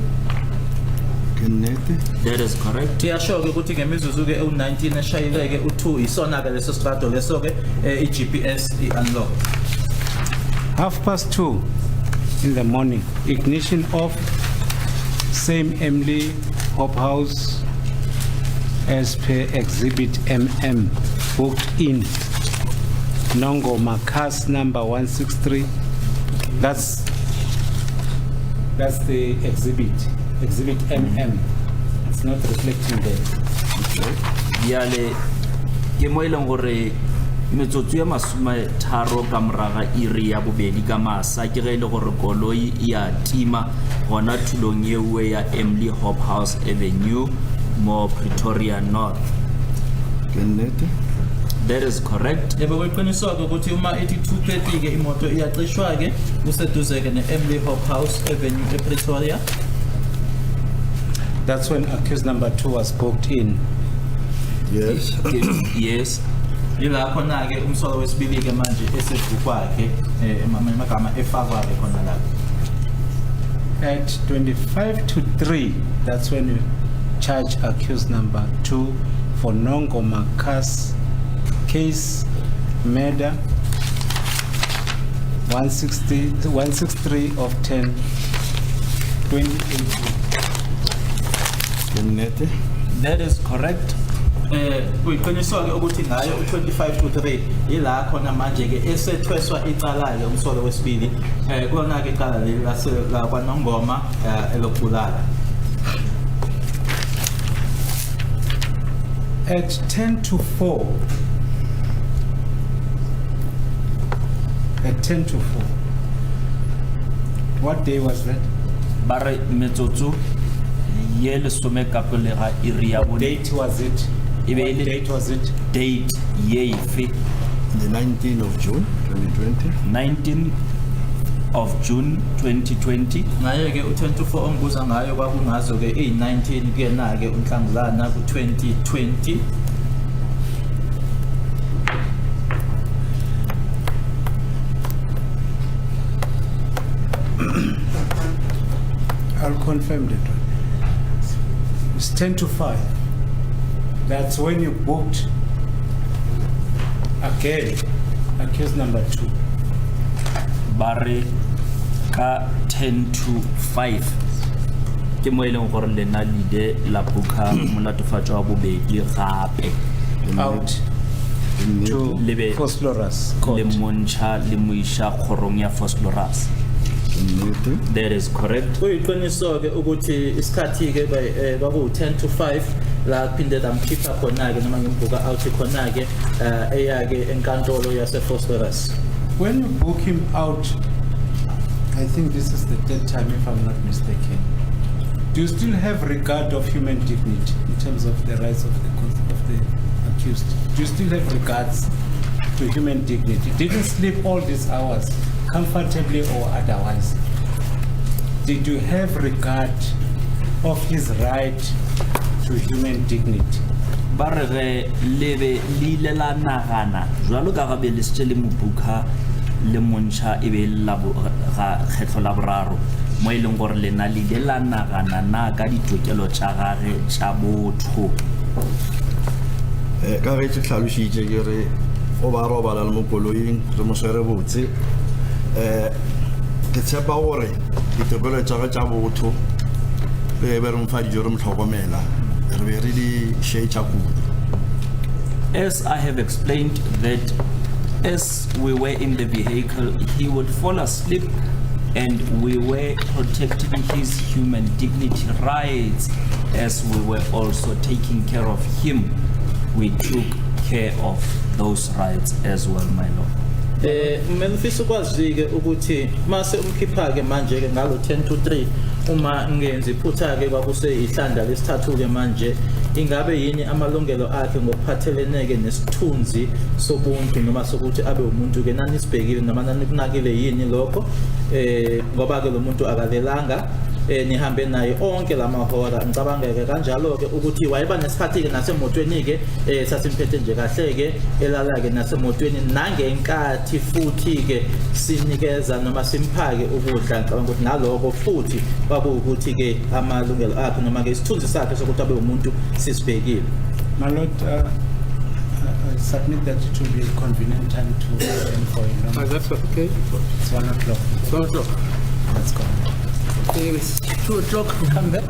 Nnete. That is correct. Iyasho ke ukuthi ngemizuzu ke u19 eshayileke u2 isona ke leso strato leso ke iGPS unlock. 2:30 in the morning, ignition off, same Emily Hope House as per exhibit MM, booked in Nongoma cast number 163. That's the exhibit MM. It's not reflecting there. Yale ke mo ileng gore metsotso ya masome tharo ka moraga iri ya bobedi ka masa ke ge le gore koloi ya tima gona tulong ye uwe ya Emily Hope House Avenue mo Pretoria North. Nnete. That is correct. Yebo kuyiqiniso ke ukuthi uma 82:30 ke imoto iyacishwa ke kuseduze ke neEmily Hope House Avenue ePretoria. That's when accused number 2 was booked in. Yes. Yes. Yilapho na ke umsolo wesibili ke manje esebhukwa ke amagama efakwa ke khona lapho. At 25 to 3, that's when you charge accused number 2 for Nongoma case murder 163 of 10 2018. That is correct. Uyiqiniswa ke ukuthi ngayo u25 to 3 ila khona manje ke esethweswa icala ke umsolo wesibili kona ke icala leli la kwaNongoma elokubulala. At 10 to 4. At 10 to 4. What day was that? Bare metsotso ye lesome ka pele ga iri ya What bone. date was it? E be What le date was it? date ye efe? The 19th of June 2020. 19 of June 2020. Ngaye ke u10 to 4 ongibuza ngayo kwakungazo ke i19 kuyena ke uNhlangulana ku2020. I'll confirm that one. It's 10 to 5. That's when you booked again, accused number 2. Bare ka 10 to 5 ke mo eleng gore lena lide la buka molatofatso wa bobedi gape Out to Lebe- Phosphorus le court. montsha le moisha kgorong ya Phosphorus. That is correct. Uyiqiniso ke ukuthi isikhathi ke kwaku10 to 5 la phinde damkhipha khona ke noma ngimbuka out khona ke eya ke enkantolo yase Phosphorus. When you book him out, I think this is the third time if I'm not mistaken. Do you still have regard of human dignity in terms of the rights of the accused? Do you still have regards to human dignity? Did you sleep all these hours comfortably or otherwise? Did you have regard of his right to human dignity? Bare ge lebe le la nagana jwalo ka ga be le setse le mobuka le montsha e be la ga kgetlo la boraro mo e leng gore lena le la nagana na ka ditokelo tša gage tša botho. Ka ge ke tlhalositše ke re o ba robala le mo koloing re mo swere botse ke tshepa gore ditokelo tša ge tša botho le be re mfa dijo re mo tlhokomela re be re di šeetša kudu. As I have explained that as we were in the vehicle, he would fall asleep and we were protecting his human dignity rights as we were also taking care of him. We took care of those rights as well, my lord. Mengifisa ukwazi ke ukuthi mase umkhipha ke manje ke ngalo 10 to 3 uma ngenza iphutha ke kwakuse ihlanda lesithathu ke manje ingabe yini amalungelo akhe ngokuphathelene ke nesithunzi sobuntu noma sokuthi abe umuntu ke nani sibhekile noma nani kunakile yini lokho ngoba ke lo muntu akalelanga nihambe naye onke lamahora ngicabangeke kanjalo ke ukuthi wayeba nesikhathi ke nasemotweni ke sasimphethe nje kahle ke elala ke nasemotweni nangenkathi futhi ke sinikeza noma simphake ukudla ngicabanga ukuthi naloko futhi kwakuwukuthi ke amalungelo akhe noma ke isithunzi sakhe sokuthi abe umuntu sisibhekile. My lord, I submit that it will be a convenient time to attend for a long. That's okay. It's 1 o'clock. 1 o'clock. Let's go. Okay, it's 2 o'clock. Come back.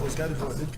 Oscar,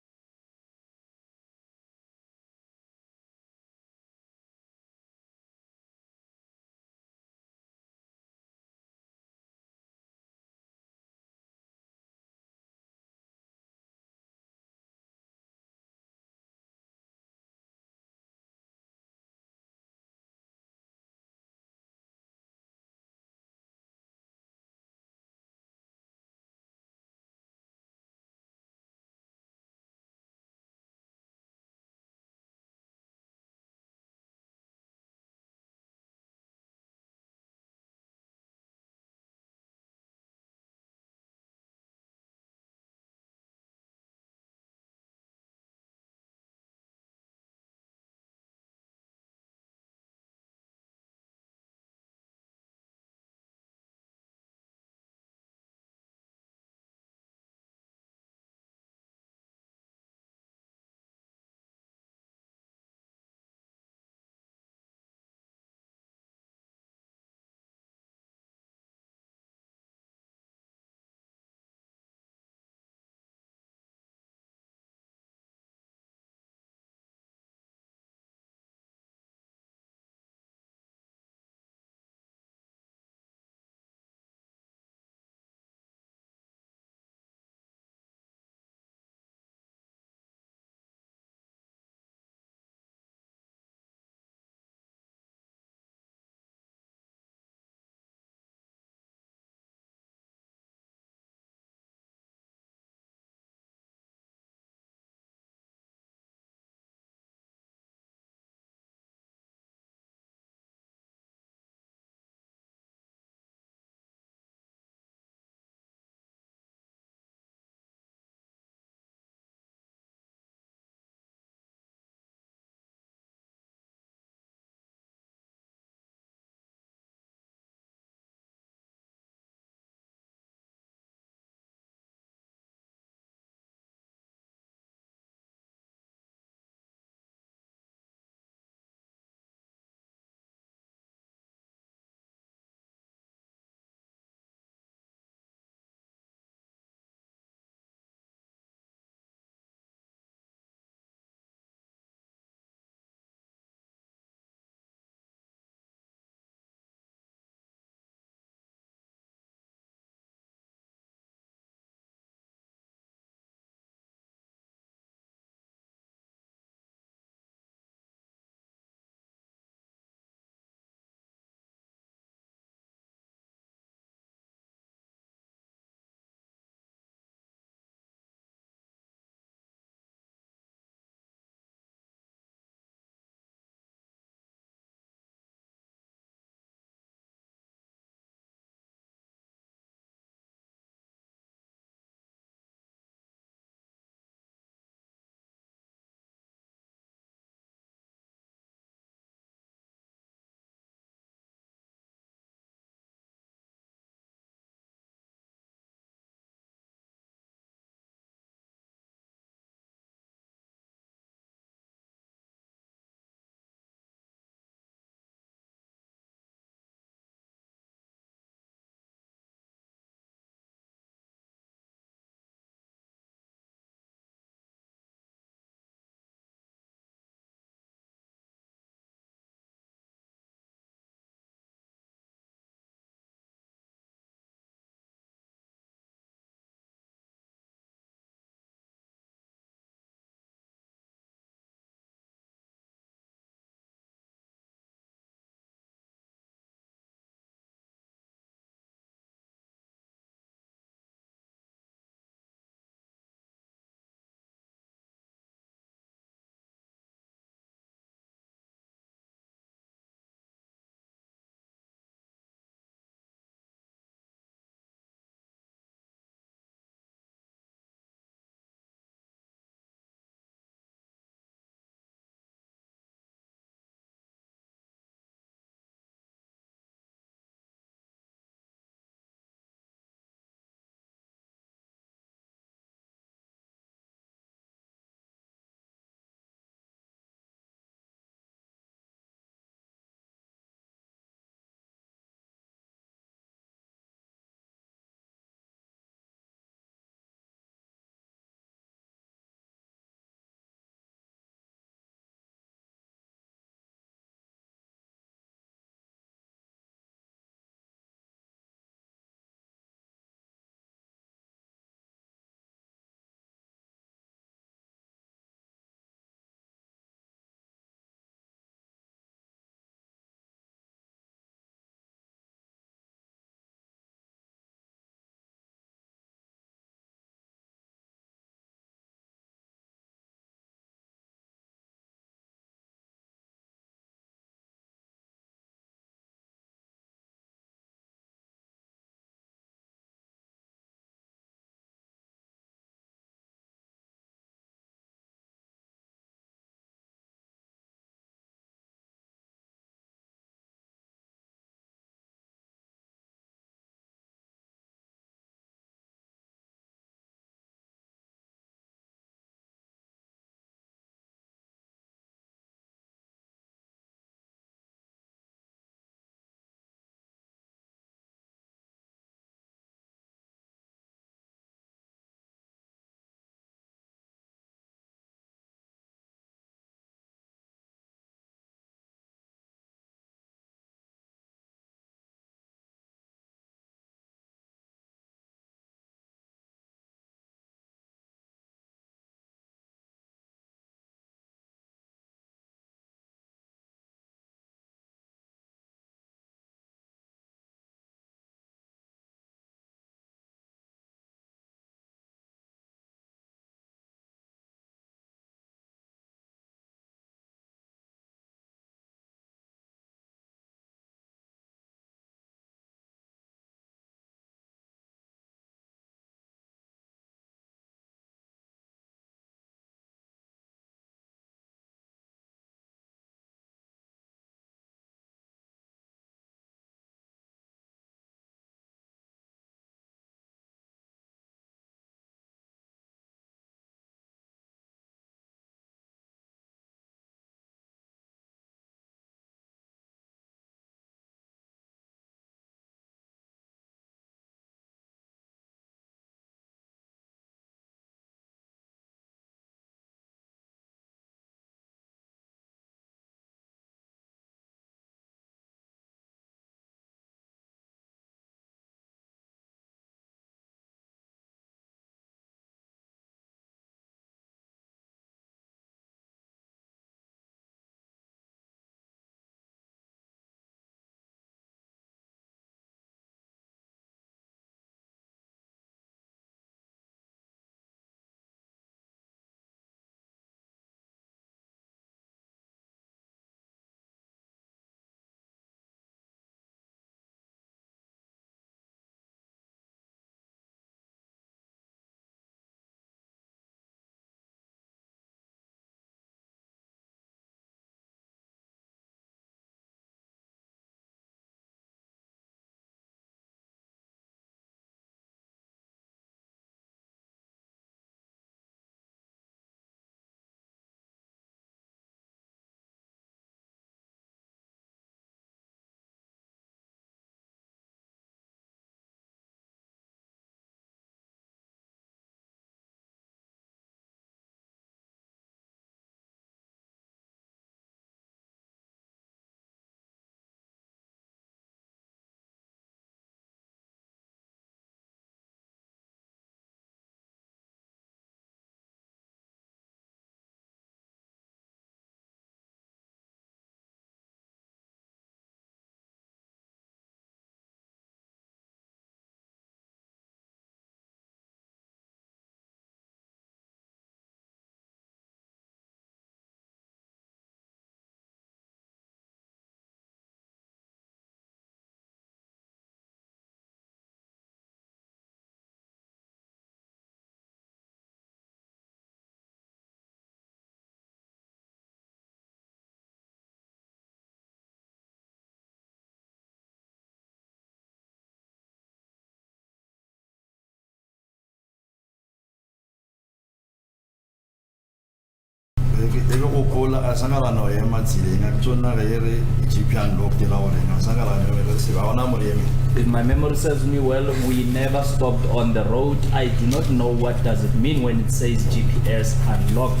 Ego gopola asangala no ema tsileng a tsona ga ere GP unlocked la gore nga sangala no re se ba ona moremi. If my memory serves me well, we never stopped on the road. I do not know what does it mean when it says GPS unlocked,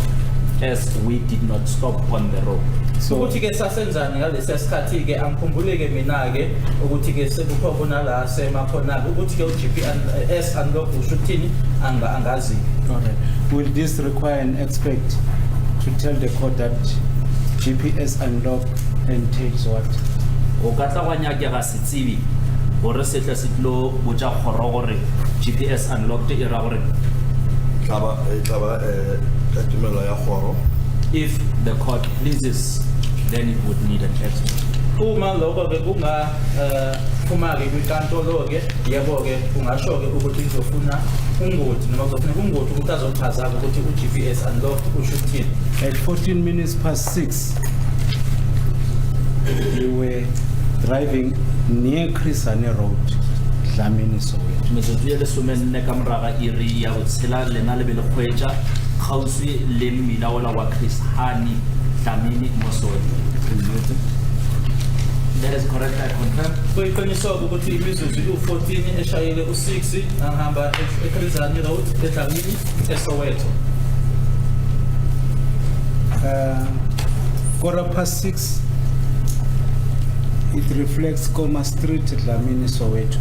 as we did not stop on the road. ukuthi ke sasenzani ngalesi sikhathi ke angikhumbule ke mina ke ukuthi ke sekukhona la semakhona ukuthi ke GPS unlock usho ukuthini angazi. Alright. Will this require an expert to tell the court that GPS unlock entails what? O ka tla wa nyakega setsebi gore se tla se tlo botsa kgoro gore GPS unlocked e ra gore Tlaba ka tumelo ya khoro. if the court pleases, then it would need an expert. Uma lokho ke kunga phuma ke kwinkantolo ke yebo ke kungasho ke ukuthi izofuna ungoti noma kuzofuna ungoti ukuthi azochaza ukuthi u-GPS unlocked usho ukuthini. At 14 minutes past 6, you were driving near Chrisane Road, Dlamini, Soweto. Metsotso e lesomenne ka moraga iri ya botshela lena le be le kgwetsa kgauswi le mmila ola wa Chris Hani Dlamini mo Soweto. That is correct, I confirm. Kuyiqiniswa ukuthi imizuzu u-14 eshayile u-6 angihamba eKrizani Road eDlamini eSoweto. Quarter past 6, it reflects Koma Street, Dlamini, Soweto.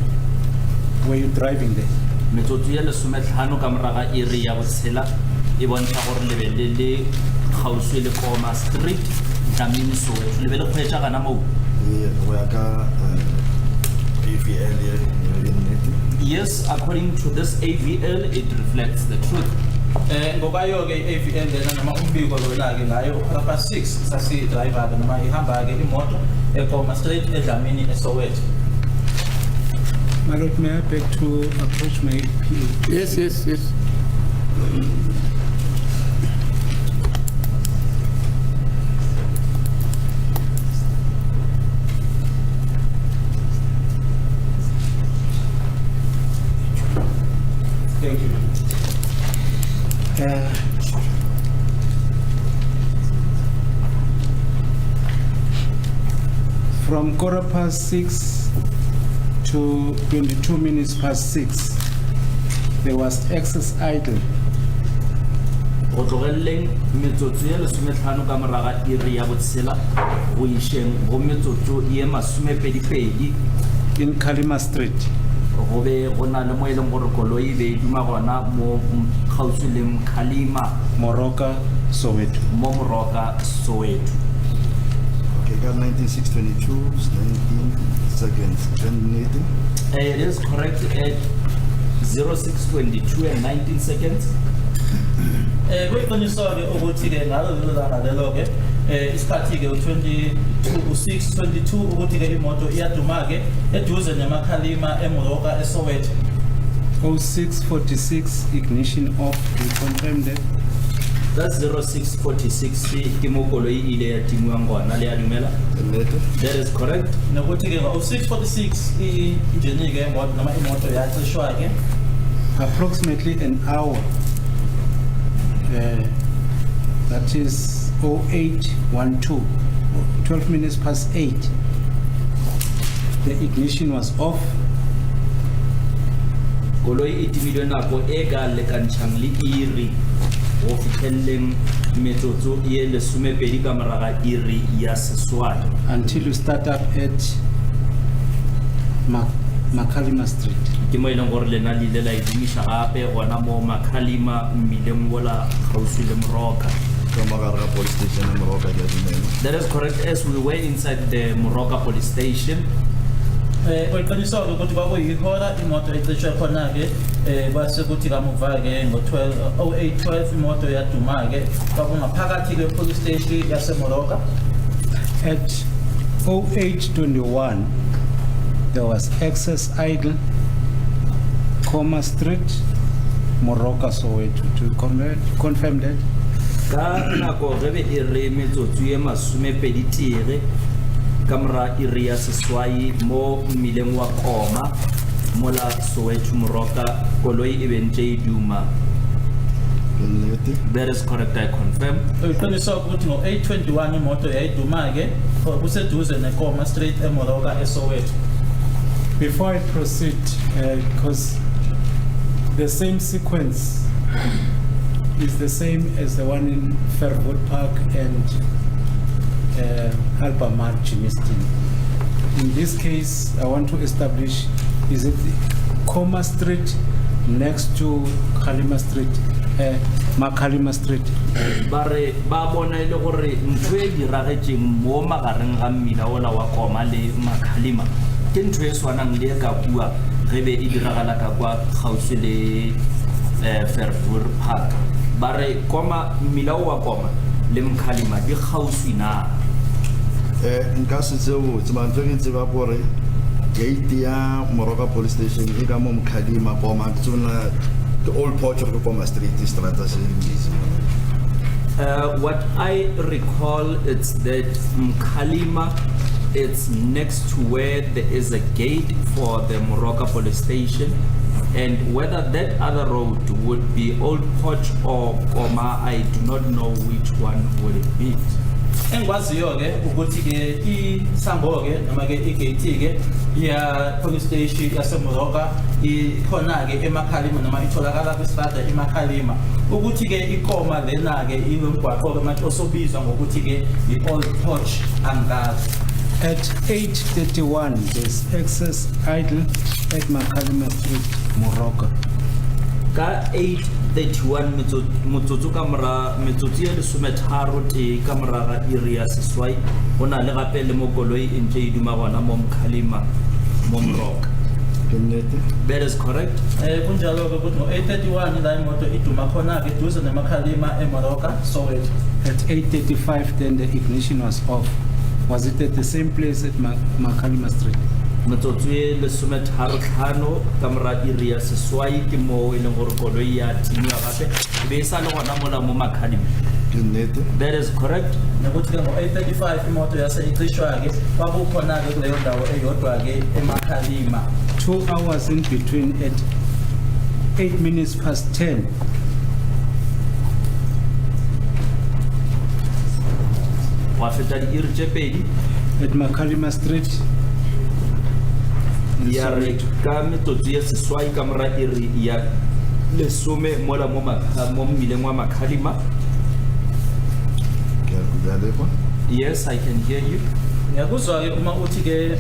Were you driving there? Metsotso ya lesometlhano ka moraga iri ya botshela e bontsha gore le be le kgauswi le Koma Street Dlamini Soweto le be le kgwetsa kana moo. Yes, according to this AVL, it reflects the truth. Ngobayo ke AVL lena noma umbiko lona ke ngayo past 6 sasi driver ke noma ihamba ke imoto eKoma Street eDlamini eSoweto. My Lord, may I beg to approach my PA? Yes. Thank you. From quarter past 6 to 22 minutes past 6, there was excess idle. Go tlogelleng metsotso ya lesometlhano ka moraga iri ya botshela go išeng go metsotso ye masomepedipedi In Kalima Street, go be go na le mo e leng gore koloi be e duma gona mo kgauswi le Mkhalima Moroka, Soweto. mo Moroka Soweto. Okay, got 19:6:22, 19 seconds. Terminating. It is correct at 06:22 and 19 seconds. Kuyiqiniswa ke ukuthi ke ngalo lelo ke isikhathi ke u-6:22 ukuthi ke imoto iyaduma ke eduze nemakhalima eMoroka eSoweto. 06:46, ignition off. We confirm that. That's 06:46 ke mo koloi ile ya timuang gona le ya dumela. Terminated. That is correct. Nokuthi ke ngo-6:46 i-injini ke noma imoto yacishwa ke Approximately an hour. That is 08:12, 12 minutes past 8. The ignition was off. Koloi e timilwe nako e ka lekantshang le iri go fitlhelleng metsotso ye lesomepedi ka moraga iri ya seswai Until you start up at Makalima Street. ke mo e leng gore lena le ile la e dumiša gape gona mo Makhalima mmileng wola kgauswi le Moroka. Kamagara police station in Morocco, That is correct, as we were inside the Moroka police station. kuyiqiniswa ke ukuthi kwakuyihora imoto ecishwe khona ke base kuthi kamuva ke ngo-08:12 imoto yaduma ke kwakungaphakathi kwe-police station yaseMoroka. At 08:21, there was excess idle, Koma Street, Moroka, Soweto. To confirm that. Ka nako ge be e re metsotso ye masomepedi tere ka mora iri ya seswai mo mmileng wa Koma mola Soweto Moroka koloi e bentse e duma ke nnete. That is correct, I confirm. Uqiniswa ukuthi ngo-821 imoto yayiduma-ke kuseduze nekoma straight eMoroka eSoweto. Before I proceed, because the same sequence is the same as the one in Fairwood Park and Albemarle Germiston. In this case, I want to establish, is it Koma Street next to Kgalema Street, Makgalema Street? Bare ba bona ile gore ntwe e diragetseng mo magareng ga mmila ola wa Koma le Makgalema ke ntwe e swanang le ka bua ge be e diragala ka kwa gaufi le Fairwood Park. Bare Koma mmila wa Koma le Makgalema di gaufi na? Nka se tseo tseba ntse ke tseba gore gate ya Moroka police station e ka mo Makgalema Koma tsona the old porch of Koma Street is strata se ngisi. What I recall it's that Makgalema it's next to where there is a gate for the Moroka police station, and whether that other road would be Old Porch or Koma, I do not know which one would it be. Engwaziyo-ke ukuthi-ke isango-ke noma-ke igate-ke ya police station yaseMoroka ikhona-ke eMakgalema noma itholakala kwistrata eMakgalema, ukuthi-ke ikoma lena-ke ilomgwaqo-ke manje osobizwa ngokuthi-ke i-Old Porch angazi. At 8:31, there's excess idle at Makgalema Street, Moroka. Ka 8:31 motsotso ka mora metsotso ya 13 te ka mora ga area seswai bona le gape le mokoloi e ntse e duma gona mo Makgalema mo Moroka. Ke nnete. That is correct. Kunjalo-ke ukuthi ngo-8:31 la imoto iduma khona-ke duze neMakgalema eMoroka Soweto. At 8:35, then the ignition was off. Was it at the same place at Makgalema Street? Motsotso e 13 ka mora area seswai ke mo e leng gore koloi ya timwa gape e be sa le gona mola mo Makgalema. Ke nnete. That is correct. Nokuthi-ke ngo-8:35 imoto yase icishwa-ke kwakukhona-ke kuleyo ndawo eyodwa-ke eMakgalema. 2 hours in between at 10:08. Wa feta di iri tse pedi At Makgalema Street. in ya re Soweto. ka metsotso ya seswai ka mora iri ya lesome mola mo mmileng wa Makgalema. Ke a kujalekwa. Yes, I can hear you. Ngiyakuzwa-ke uma uthi-ke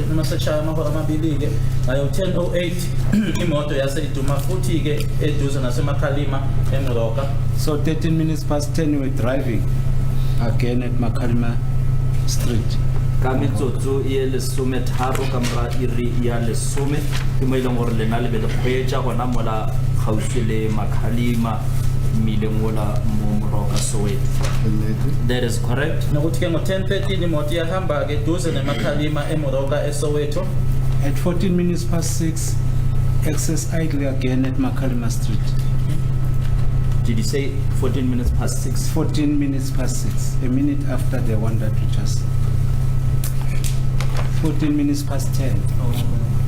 noma seshaya amahora amabili-ke ngayo 10:08 imoto yase iduma futhi-ke eduze naseMakgalema eMoroka. So 10:13, you were driving again at Makgalema Street. Ka metsotso e lesome tharo ka mora iri ya lesome ke mo e leng gore lena le be le kgweetsa gona mola gaufi le Makgalema mmileng ola mo Moroka Soweto. Ke nnete. That is correct. Nokuthi-ke ngo-10:13 imoto yahamba-ke duze neMakgalema eMoroka eSoweto. At 6:14, excess idle again at Makgalema Street. Did you say 14 minutes past 6? 6, a minute after the one that we just. 10:14.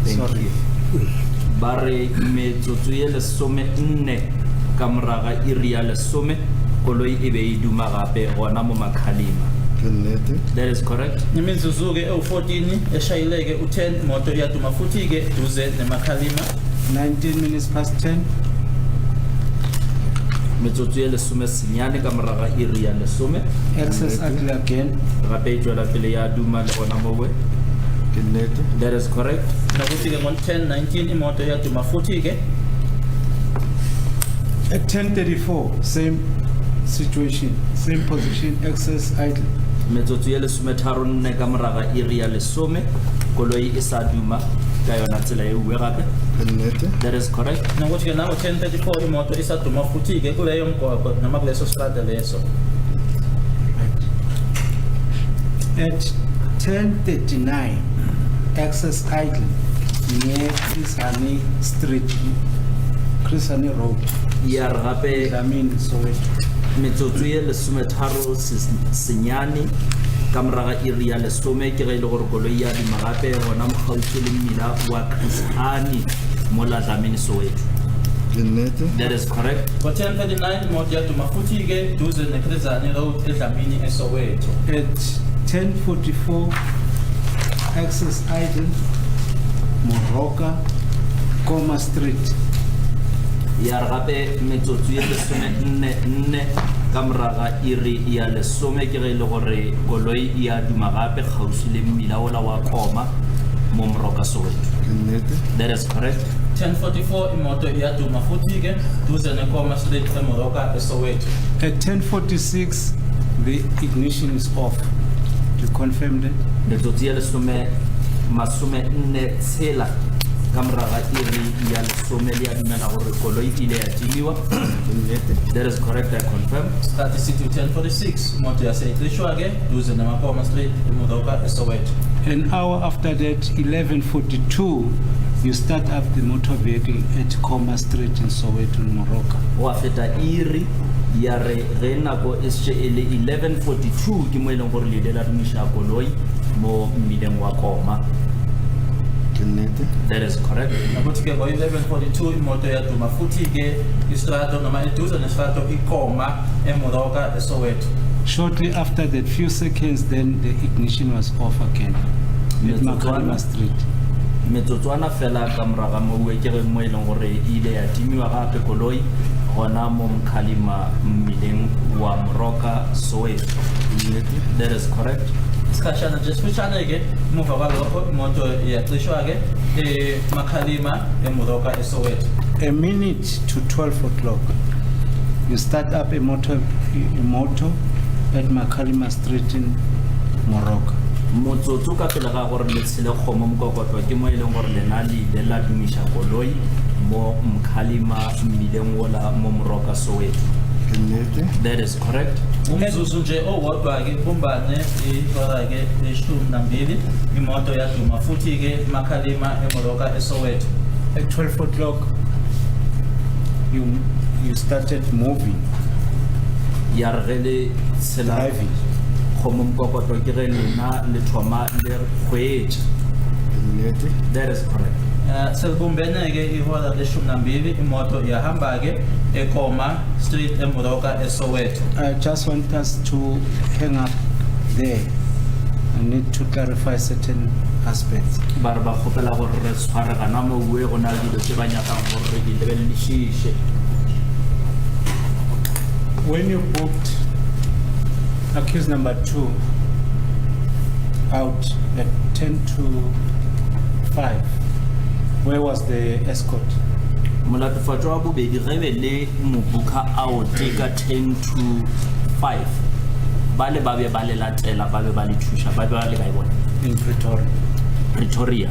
Thank Sorry. you. Bare metsotso ye lesome nne ka moraga iri ya lesome koloi e be e duma gape gona mo Makgalema. Ke nnete. That is correct. Imizuzu-ke ewu-14 eshayileke u-10 imoto iyaduma futhi-ke duze neMakgalema. 19:10. Metsotso ye lesome senyane ka moraga iri ya lesome Excess idle again. gape e tswela pele ya duma le gona mowe. Ke nnete. That is correct. Nokuthi-ke ngo-10:19 imoto iyaduma futhi-ke. At 10:34, same situation, same position, excess idle. Metsotso ye lesome tharo nne ka moraga iri ya lesome koloi e sa duma ka yona tsela e uwe gape. Ke nnete. That is correct. Nokuthi-ke nango 10:34 imoto isaduma futhi-ke kuleyo mgwaqo noma kuleso strata leso. At 10:39, excess idle near Chris Hani Street, Chris Hani Road. Ya re gape I mean, Soweto. metsotso ye lesome tharo senyane ka moraga iri ya lesome ke ge e le gore koloi ya dima gape gona mogaufi le mmila wa Chris Hani mo Ladlamini Soweto. Ke nnete. That is correct. Ngo-10:39 imoto yaduma futhi-ke duze nePrizani Road eDlamini eSoweto. At 10:44, access idle, Moroka, Koma Street. Ya re gape metsotso e lesome ka moraga iri ya lesome ke ge e le gore koloi e a duma gape kgausi le mmila ola wa Koma mo Moroka Soweto. Ke nnete. That is correct. 10:44 imoto yaduma futhi-ke duze neKoma Street eMoroka eSoweto. At 10:46, the ignition is off. You confirm that? Metsotso ya lesome masome nne tshela ka moraga iri ya lesome le ya dumela gore koloi ile ya timiwa. That is correct, I confirm. Start isithi 10:46 imoto yaseyiqishwa-ke duze neMakoma Street eMoroka eSoweto. An hour after that, 11:42, you start up the motor vehicle at Koma Street in Soweto, in Moroka. Wa feta iri ya re ge nako e setse e le 11:42 ke mo e leng gore le ile la dumiša koloi mo mmileng wa Koma. Ke nnete. That is correct. Ukuthi-ke ngo-11:42 imoto yaduma futhi-ke istrato noma eduze nestrato iKoma eMoroka eSoweto. Shortly after that, few seconds, then the ignition was off again at Makalima Street. Metsotswana fela ka moraga mo ke ge mo e leng gore e ile ya timiwa gape koloi gona mo Mkhalima mmileng wa Moroka Soweto. That is correct. Isikhashana nje sifishane-ke emuva kwalokho imoto yaqishwa-ke eMakhalima eMoroka eSoweto. A minute to 12 o'clock, you start up a motor at Makalima Street in Moroka. Motsotso ka pele ga gore le tshele kgomo mokokotwa ke mo e leng gore lena le ile la dumiša koloi mo Mkhalima mmileng wola mo Moroka Soweto. Ke nnete. That is correct. Umzuzu nje owodwa-ke bumbane ihora-ke le-12 imoto yaduma futhi-ke eMakhalima eMoroka eSoweto. At 12 o'clock, you started moving, Ya re ge le tshela driving. kgomo mokokotwa ke ge lena le thoma le kgweetša. Ke nnete. That is correct. Selibumbene-ke ihora le-12 imoto yahamba-ke eKoma Street eMoroka eSoweto. I just want us to hang up there. I need to clarify certain aspects. Ba re ba kgopela gore re tshware gana mo bue go na le dilo tse ba nyakang gore re di lebelelešiše. When you booked accused number 2 out at 10 to 5, where was the escort? Molatofatšo wa bobedi ge be le mobuka ao teka 10 to 5 ba le ba be ba le latela ba be ba le thuša ba be ba le ka e bona In Pretoria. Pretoria.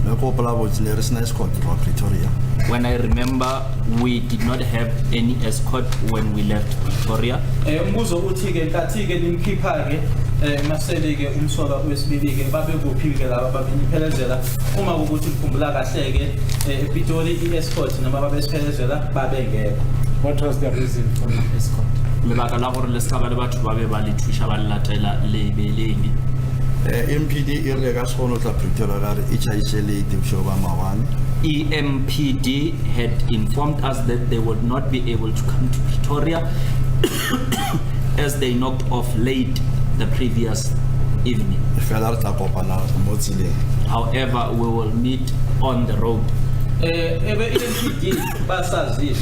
Me ko gopola botse ne re sena escort kwa Pretoria. When I remember, we did not have any escort when we left Pretoria. Umbuzo uthi-ke nkathi-ke nimkhipha-ke masele-ke umsola wesibili-ke babe kuphi-ke laba babeniphelezela uma kukuthi nikhumbula kahle-ke ePitori i-escort noma babesiphelezela babengekho. What was the reason for the escort? Lebaka la gore le ska ba le batho ba be ba le thuša ba le latela lebelele. MPD e re ka segono tla Pretoria ga re e tšhaitše le tebšo ba mawane. EMPD had informed us that they would not be able to come to Pretoria as they knocked off late the previous evening. Fela re tla kopana mo tseleng. However, we will meet on the road. Ebe i-MPD basazi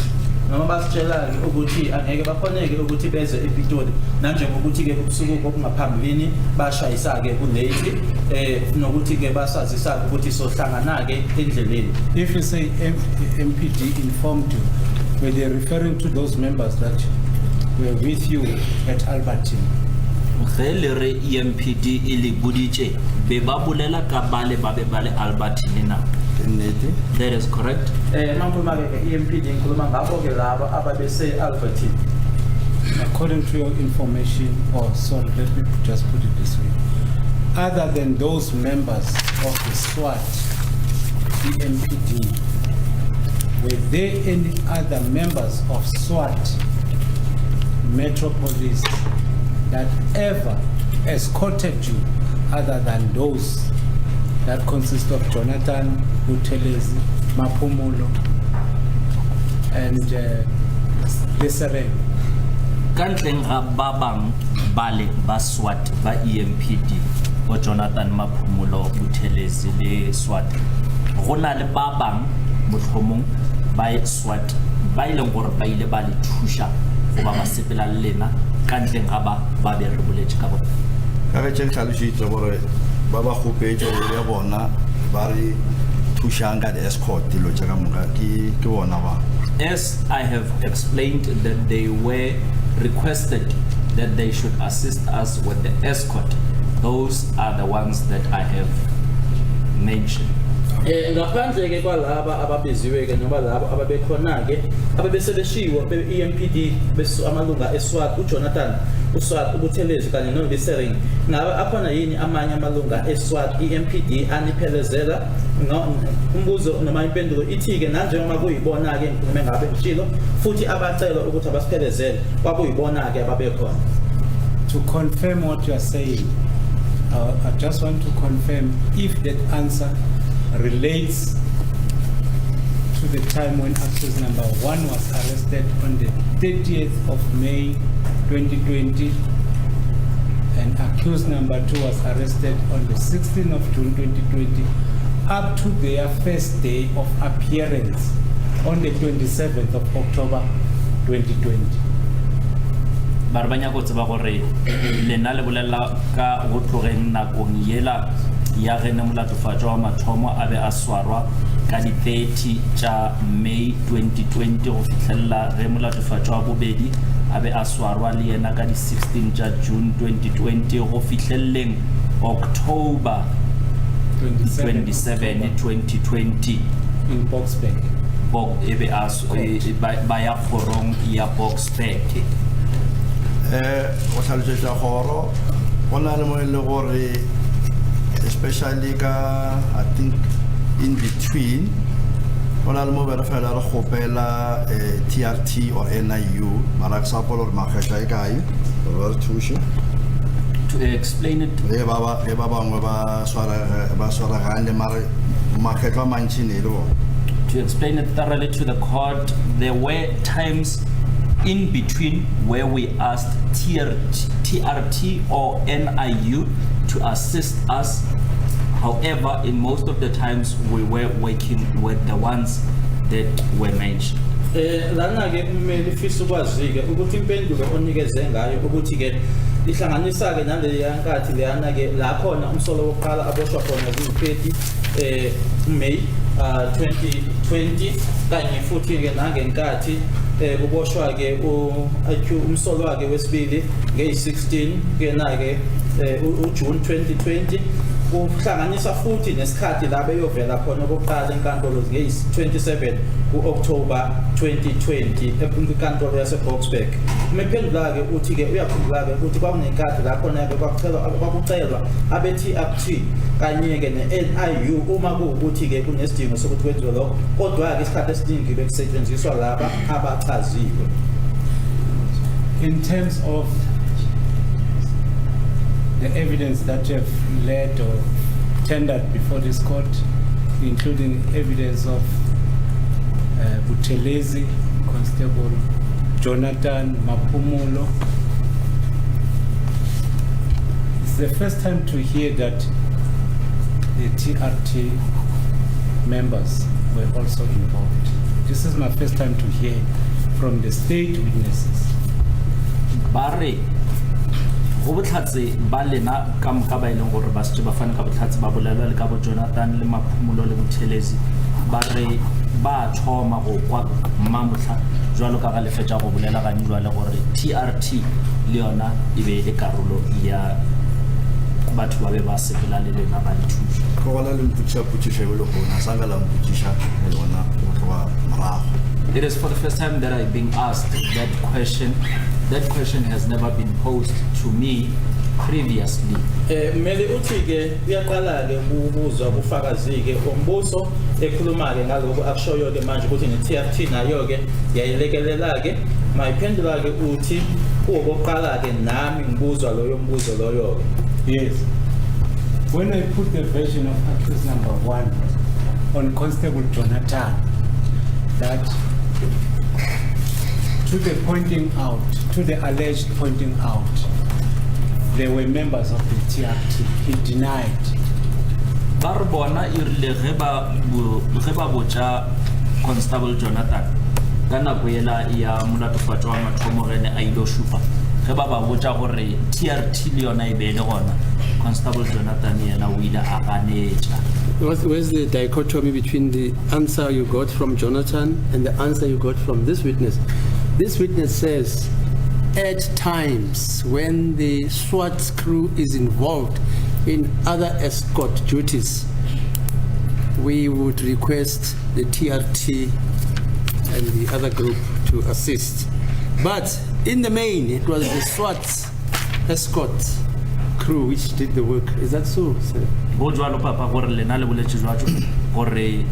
noma basitshela-ke ukuthi angeke bakhoneke ukuthi beze ePitori nanjengokuthi-ke ubusuku obungaphambilini bashayisa-ke kulate nokuthi-ke basazisa-ke ukuthi sohlangana-ke endleleni. If you say MPD informed you, were they referring to those members that were with you at Albertine? Ge le re EMPD e le boditše be ba bolela ka bale ba be ba le Albertine na. That is correct. Mangikhuluma-ke i-MPD ngikhuluma ngabo-ke laba ababese-Albertine. According to your information, or sorry, let me just put it this way. Other than those members of the SWAT, EMPD, were there any other members of SWAT, Metro Police, that ever escorted you other than those that consist of Jonathan, Buthelezi, Mapumulo, and Lessereng. Kantleng ga ba bang bale ba SWAT ba EMPD o Jonathan Maphumulo Buthelezi le SWAT go na le ba bang motlhomong ba SWAT ba ile gore ba ile ba le thusha go ba sepela lena kantleng ga ba be re boletse ka bona ka re tšeng tlhalositse gore ba ba gopetse gore ya bona ba re thušang ka di-escort dilo tša ka moka ke bona ba. As I have explained that they were requested that they should assist us with the escort, those are the ones that I have mentioned. Ngaphandle ke kwalaba ababiziwe ke noma labo ababekhona ke ababesebeshiwo be-EMPD amalunga eSWAT uJonathan uSWAT uButhelezi kanye noLesering ngabe akhona yini amanye amalunga eSWAT EMPD aniphelezela umbuzo noma impendulo ithi ke nanjengoba kuyibona ke ngikhulume ngabe ngishilo futhi abacela ukuthi abasiphelezele kwakuyibona ke ababekhona. To confirm what you are saying, I just want to confirm if that answer relates to the time when accused number 1 was arrested on the 30th of May 2020 and accused number 2 was arrested on the 16th of June 2020 up to their first day of appearance on the 27th of October 2020. Ba re banya go tseba gore lena le bolela ka go tlogeng nakong yela ya gene molatofatšo wa mathomo a be a swarwa ka di 30 tša May 2020 go fitlhelela ge molatofatšo wa bobedi a be a swarwa le yena ka di 16 tša June 2020 go fitlheleleng October 27 2020 in Boksburg. e be ba ya kgorong ya Boksburg. Go tlhalosetša kgoro go na le mo e le gore especially ka I think in between go na le mo bere fela re gopela TRT or NIU mara example or makgetla e kae re thushe To explain it, ge ba bangwe ba swaragane mare makgetlo a mantši ne e le bona. to explain it thoroughly to the court, there were times in between where we asked TRT or NIU to assist us. However, in most of the times we were working with the ones that were mentioned. Lana ke kumele fisa ukwazi ke ukuthi impendulo onikeze ngayo ukuthi ke ihlanganisa ke nale yankathi leyana ke la khona umsolo wokuqala aboshwa khona ku-30 May 2020 kanye futhi ke nangenkathi kuboshwa ke umsolo wakhe wesibili nge-16 ke na ke uJune 2020 kuhlanganisa futhi nesikhathi la beyovela khona okokuqala enkantolo nge-27 ku-October 2020 enkantolo yase-Boksburg. Umephendula ke uthi ke uyakhumbula ke ukuthi kwakunenkathi la khona ke kwakucelwa abe-TRT kanye ke ne-NIU uma kuwukuthi ke kunesidingo sokuthi kwenziwe lokho kodwa ke isikhathi esiningi bekusetshenziswa laba abachaziwe. In terms of the evidence that you have led or tendered before this court, including evidence of Buthelezi, Constable Jonathan Maphumulo. It's the first time to hear that the TRT members were also involved. This is my first time to hear from the state witnesses. Bare go botlhatse ba lena ka moka ba ileng gore ba se ba fane ka botlhatse ba bolela le ka bo Jonathan le Maphumulo le Buthelezi ba re ba thoma go kwa mmamotla jwalo ka ga lefetša go bolela ga njwa gore TRT le yona e be le karolo ya batho ba be ba sepela le lena ba dithuša go bona le mputša e le gona sa ka la mputša le yona go tloga morago. It is for the first time that I'm being asked that question. That question has never been posed to me previously. Mele uthi ke uyaqala ke ukuzwa kufakazi ke ombuso ekhuluma ke ngaloko akushoyo ke manje ukuthi ne-TRT nayo ke yayilekelela ke mayiphendula ke uthi kuwokuqala ke nami ngibuzwa loyo mbuzo loyo. Yes. When I put the version of accused number 1 on Constable Jonathan, that to the pointing out, to the alleged pointing out, there were members of the TRT. He denied. Barbona irile geba bocha Constable Jonathan kana boela ya molatofatso wa mathomo rene a ilo shupa geba ba bocha gore TRT le yona e be le gona Constable Jonathan yena o ile a ganetša. Where's the dichotomy between the answer you got from Jonathan and the answer you got from this witness? This witness says, at times when the SWAT crew is involved in other escort duties, we would request the TRT and the other group to assist. But in the main, it was the SWAT escort crew which did the work. Is that so, sir? Go jwalo papa gore lena le boletse jwajo gore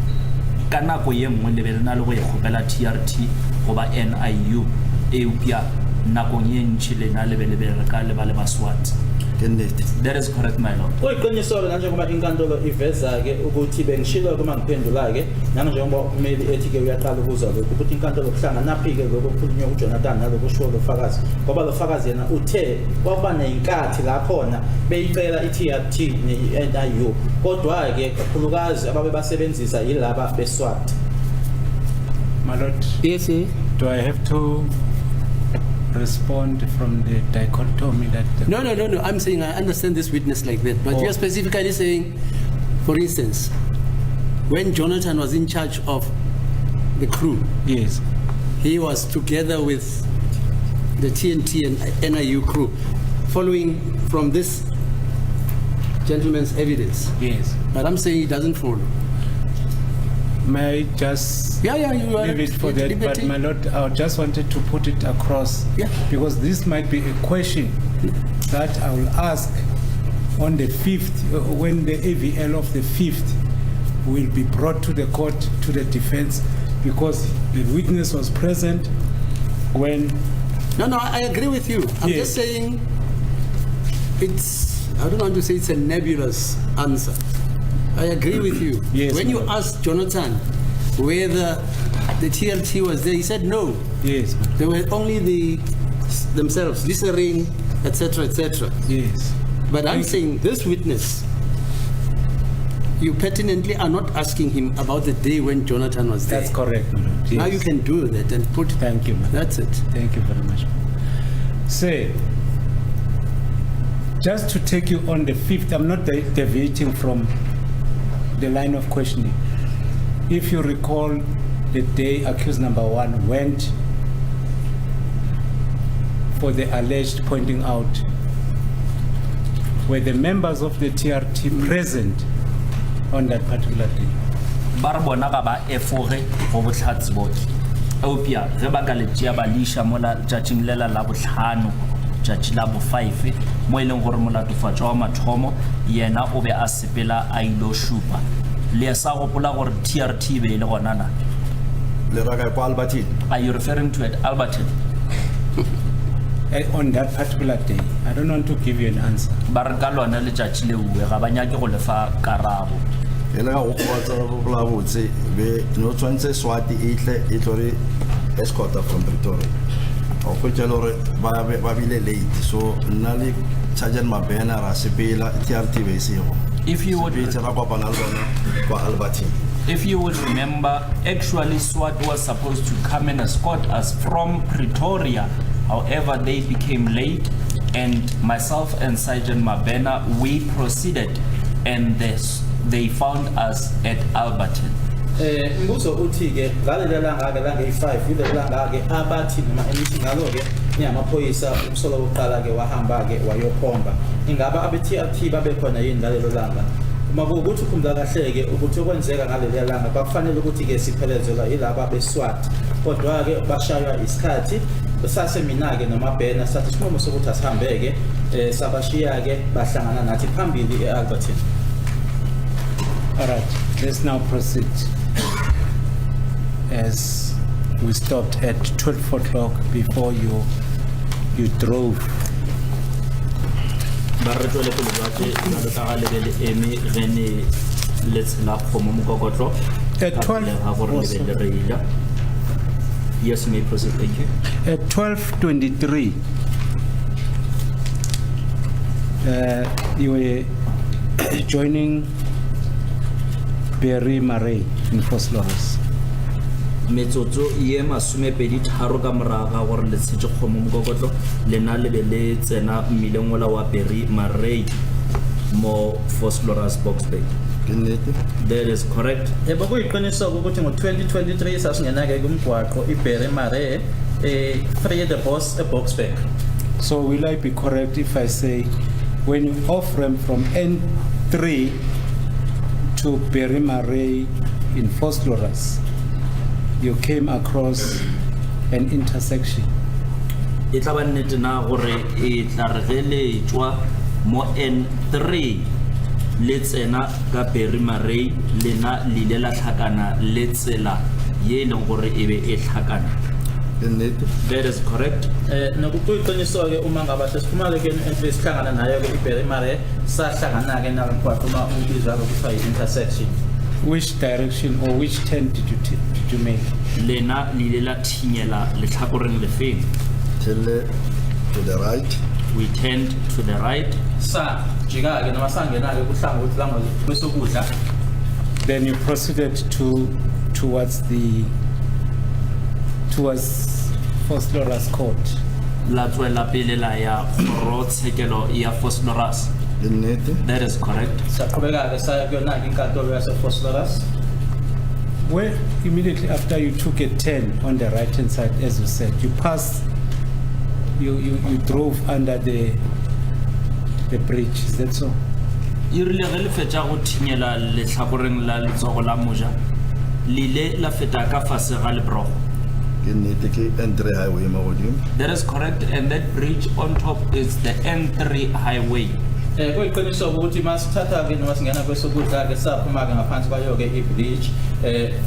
ka nako ye nngwe le be le na le go e gopela TRT goba NIU eupia nakong ye ntši lena le be le be re ka le ba le ba SWAT. That is correct, my lord. Uyiqinisile njengoba inkantolo iveza ke ukuthi bengishilo kuma ngiphendula ke njengoba umeli ethi ke uyaqala ukuzwa lokho ukuthi inkantolo kuhlanga naphi ke lokho kukhulunywa uJonathan nalokho sho lo fakazi ngoba lo fakazi yena uthe kwaba nenkathi la khona beyicela iTRT neNIU kodwa ke kakhulukazi ababe basebenzisa yilaba beSWAT. My lord. Yes, sir. Do I have to respond from the dichotomy that... No. I'm saying I understand this witness like that. But you're specifically saying, for instance, when Jonathan was in charge of the crew, Yes. he was together with the TNT and NIU crew, following from this gentleman's evidence. Yes. But I'm saying he doesn't follow. May I just You are leave it for that? But my lord, I just wanted to put it across because this might be a question that I will ask on the 5th, when the AVL of the 5th will be brought to the court, to the defense, because the witness was present when... No, I agree with you. I'm just saying I don't want to say it's a nebulous answer. I agree with you. Yes, when you asked Jonathan whether the TRT was there, he said no. Yes. They were only themselves, littering, etc., etc. Yes. But I'm saying this witness, you pertinently are not asking him about the day when Jonathan was there. That's correct, my lord. Yes. Now you can do that and put... Thank you, ma'am. That's it. Thank you very much. Say, just to take you on the 5th, I'm not deviating from the line of questioning. If you recall the day accused number 1 went for the alleged pointing out, were the members of the TRT present on that particular day? Barbona ba ba efore go botlhatsi botlhe eupia ge ba ka le tšea ba leisha mola tšatšing lela la botlhano tšatši la bo 5 mo e leng gore molatofatšo wa mathomo yena o be a sepela a ilo šupa le sa gopola gore TRT be le gona na Le raka kwa Albertine. are you referring to at Albertine? On that particular day, I don't want to give you an answer. Ba re ka lona letšatši leo ga ba nyake go lefa karabo. Ele ga go kwatsa go la botse be no tshwantse SWAT e tlore escorta from Pretoria. O go tšela gore ba bile late, so nna le Sergeant Mabena ra sepela TRT be se go. If you would remember, actually SWAT was supposed to come and escort us from Pretoria. However, they became late, and myself and Sergeant Mabena, we proceeded, and they found us at Albertine. Mbuzo uthi ke ngale langa ke langa i5 ile langa ke abathi noma emithi ngalo ke nyamaphoyisa umsolo oqala ke wahamba ke wayokhomba ingaba abe-TRT babe khona yini ngalelo langa uma kuwukuthi ukhumbuka kahle ke ukuthi okwenzeka ngalelo langa kwakufanele ukuthi ke siphelezelwa yilaba beSWAT kodwa ke bashaywa isikhathi sase mina ke nomabhena sathi isinqumo sokuthi asihambeke sabashiya ke bahlangana nathi phambili eAlbertine. All right, let's now proceed. As we stopped at 12 o'clock before you drove. At 12 Yes, you may proceed. Thank you. At 12:23, you were joining Perry Murray in Phosphorus. Metsotso ye masomepedi tharo ka moraga gore le tshetse kgomo mokokotlo lena le be le tsena mmileng ola wa Perry Murray mo Phosphorus Boxburg. That is correct. Bekuyiqiniso ukuthi ngo-2023 sasingena-ke kumgwaqo iBerry Murray free the boss eBoxburg. So will I be correct if I say when you off-ramp from N3 to Perry Murray in Phosphorus, you came across an intersection? E tla ba nnete na gore e tla re ge le tswa mo N3 le tsena ka Perry Murray lena le ile la tlhakana le tsela ye leng gore e be e tlhakana. That is correct. Nokuyiqiniso-ke uma ngabe sesiphuma-ke ke N3 sihlangana nayo-ke iBerry Murray sahlangana-ke namgwaqo uma ubizwa kuthiwa yi-intersection. Which direction or which turn did you make? Lena le ile la thinyela letlhakoreng le feng. To the right. We turned to the right. Sa jika-ke noma sangena-ke kuhlangothi kwesokudla. Then you proceeded towards Phosphorus Court. La tswela pele la ya kgorotshekelo ya Phosphorus. That is correct. Saqhubeka-ke saya kuyona-ke inkantolo yasePhosphorus. Where immediately after you took a turn on the right hand side, as you said, you passed, you drove under the bridge, is that so? E rile ge le fetša go thinyela letlhakoreng la letsogo la moja le ile la feta ka fase ga lebrogo. That is correct, and that bridge on top is the N3 highway. Kuyiqiniso ukuthi masithatha-ke noma singena kwesokudla-ke saphuma-ke ngaphansi kwayo-ke ibridge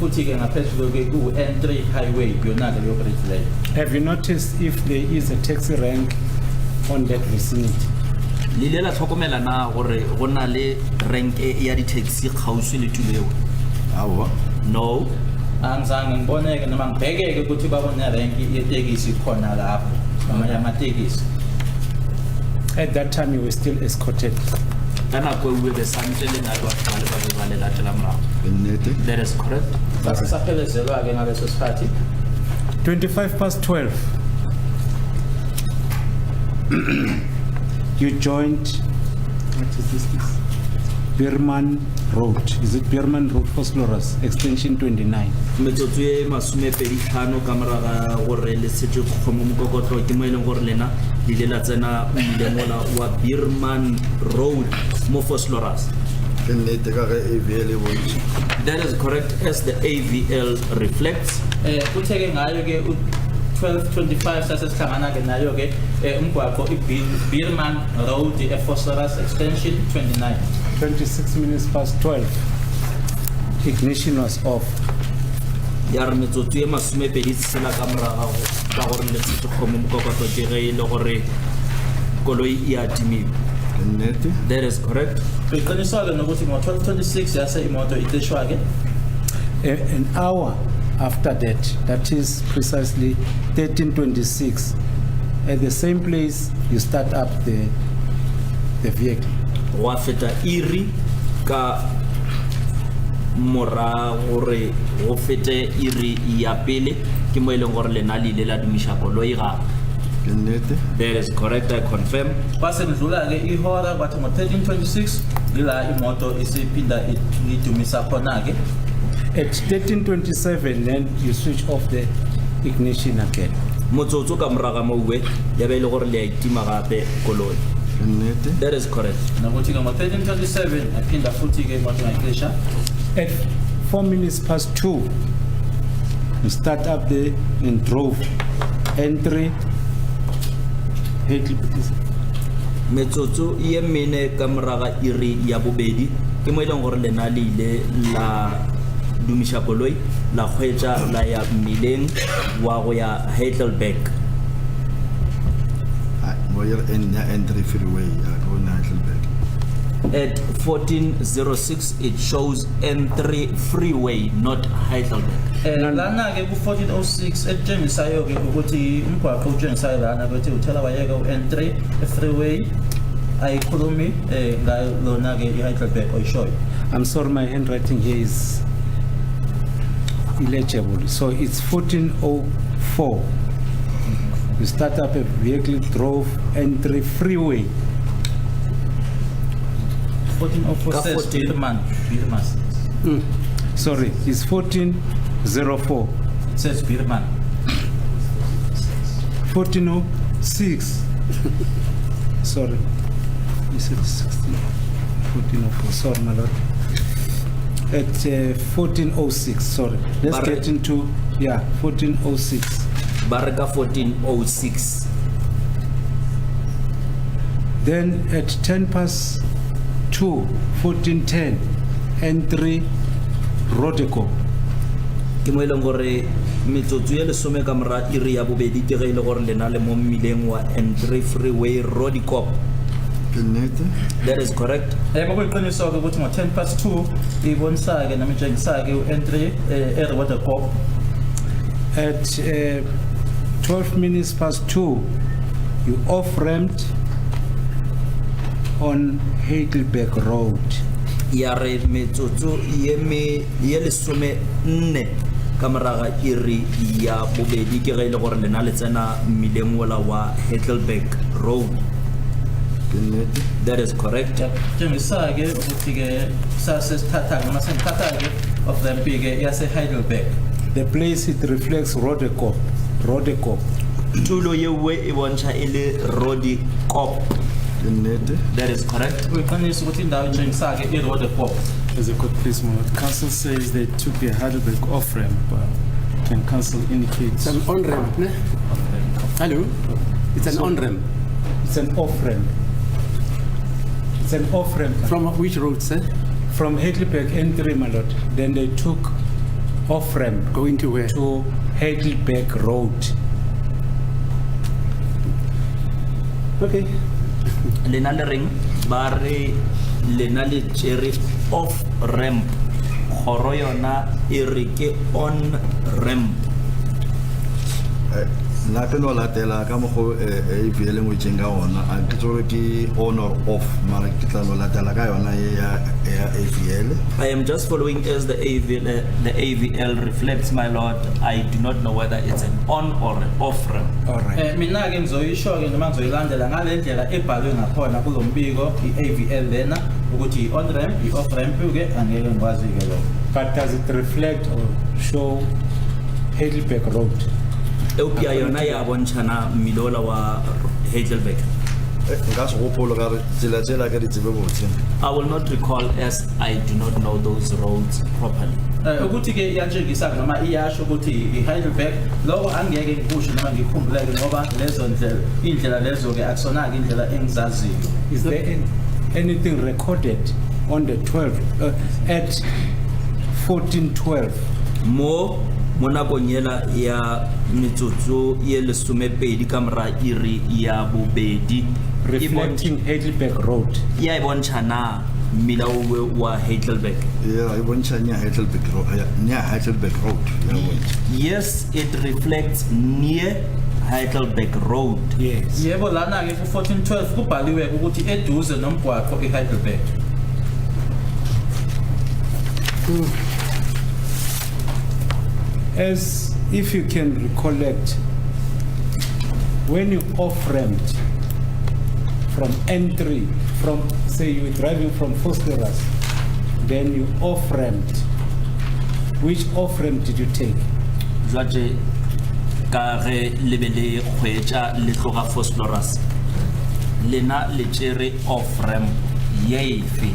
futhi-ke ngaphezulu-ke ku-N3 highway yona-ke leyo bridge leyo. Have you noticed if there is a taxi rank on that vicinity? Le ile la tlhokomela na gore go na le rank ya di-taxi kgauswi le tuleo? No. Angizange ngiboneke noma ngibhekeke ukuthi babone renki yetekisi khona lapho noma yamatekisi. At that time, you were still escorted. That is correct. 12:25. You joined, what is this? Birman Road. Is it Birman Road, Phosphorus, extension 29? Metsotso e masomepedi tlhano ka moraga gore le setse kgomo mokokotlo ke mo e leng gore lena le ile la tsena mmileng ola wa Birman Road mo Phosphorus. That is correct, as the AVL reflects. Kutheke ngayo-ke 12:25 sasesihlangana-ke nayo-ke umgwaqo iBirman Road ePhosphorus extension 29. 12:26. Ignition was off. Ya re metsotso e masomepedi tshela ka moraga ka gore le setse kgomo mokokotlo ke ge e le gore koloi e atimiwe. That is correct. Kuyiqiniso-ke nokuthi ngo-12:26 yase imoto iteshwa-ke. An hour after that, that is precisely 13:26, at the same place you start up the vehicle. Wa feta iri ka mora gore go fete iri ya pele ke mo e leng gore lena le ile la dumisha koloi ga. That is correct, I confirm. Base ndlula-ke ihora bathi ngo-13:26 ila imoto isiphinda idumisa khona-ke. At 13:27, then you switch off the ignition again. Motsotso ka moraga mo uwe ya be le gore le a itima gape koloi. That is correct. Nokuthi ngo-13:27 aphinda futhi-ke imoto ngayiklisha. At 2:04, you start up there and drove N3. Metsotso ye mene ka moraga iri ya bobedi ke mo e leng gore lena le ile la dumisha koloi la kgwetsa la ya mmileng wa go ya Heidelberg. At 1406, it shows N3 freeway, not Heidelberg. Lana ke ku 1406 etshengisayo ke ukuthi umgwaqo utshengisayo lana ukuthi uthela wayeka u-N3 freeway ayikhulumi ngayo lona ke i-Heidelberg oyishoyo. I'm sorry, my handwriting here is illegible. So it's 1404. You start up a vehicle, drove N3 freeway. 1404 says Bierman. Sorry, it's 1404. It says Bierman. 1406. Sorry. You said 16. 1404. Sorry, my lord. At 1406. Sorry. Let's Barre- get into 1406. Baraka 1406. Then at 10 past 2, 1410, N3 Rodeco. Ke mo eleng gore metsotso ya lesome ka mora iri ya bobedi ke ge e le gore le na le mo mmileng wa N3 freeway Rodicop. That is correct. Yebo kuyiqiniso ke ukuthi ngo 10 past 2 ibonisa ke nami njengisa ke u-N3 eRodeco. At 12 minutes past 2, you off-ramped on Heidelberg Road. Ya re metsotso ye lesome nne ka moraga iri ya bobedi ke ge e le gore le na le tsena mmileng wola wa Heidelberg Road. That is correct. Njengisa ke ukuthi ke sasesithatha noma sengithatha ke of them ke yase Heidelberg. The place it reflects Rodecop. Tulo ye we e bontsha e le Rodicop. That is correct. Kuyiqiniso ukuthi indawo njengisa ke iRodeco. As a court, please, my lord. Council says they took the Heidelberg off ramp. Can council indicate? It's an on-ramp, ne? Hello? It's an on-ramp. It's an off-ramp. It's an off-ramp. From which road, sir? From Heidelberg N3, my lord. Then they took off-ramp Going to where? to Heidelberg Road. Okay. Lena le ring ba re lena le tšere off ramp, kgoro yona e re ke on ramp. Nna ke no latela ka mokgo e beeleng o tšeng ka ona a ke tsore ke on or off mara ke tla no latela ka yona e ya AVL. I am just following as the AVL reflects, my lord. I do not know whether it's an on or an off ramp. All right. Mina ke ngizoyisho ke noma ngizoyilandela ngale ndlela ebhalwe ngakhona kulombiko i-AVL lena ukuthi i-on ramp i-off ramp ke angeke ngikwazi ke lokho. But does it reflect or show Heidelberg Road? Eupia yona ya bontšhana milola wa Heidelberg. Nka se gopolo ka re tsela tsela ka di tsebe botse. I will not recall as I do not know those roads properly. Ukuthi ke iyatshengisa noma iyasho ukuthi i-Heidelberg lokho angeke ngikusho noma ngikhumbuleke ngoba lezo indlela lezo ke akusona ke indlela engizaziyo. Is there anything recorded on the 12th at 1412? Mo nakong yela ya metsotso ye lesomepedi ka mora iri ya bobedi Reflecting Heidelberg Road. ya e bontšhana mmila wa Heidelberg. Yeah, I want near Heidelberg Road. Near Heidelberg Road. Yes, it reflects near Heidelberg Road. Yes. Yebo lana ke ku 1412 kubhaliwe ukuthi eduze nomgwaqo eHeidelberg. As if you can recollect, when you off-ramped from N3, from say you were driving from Fosterus, then you off-ramped. Which off-ramp did you take? Jwaje ka ge lebele kgwetša le tloga Phosphorus lena le tšere off ramp ye efe.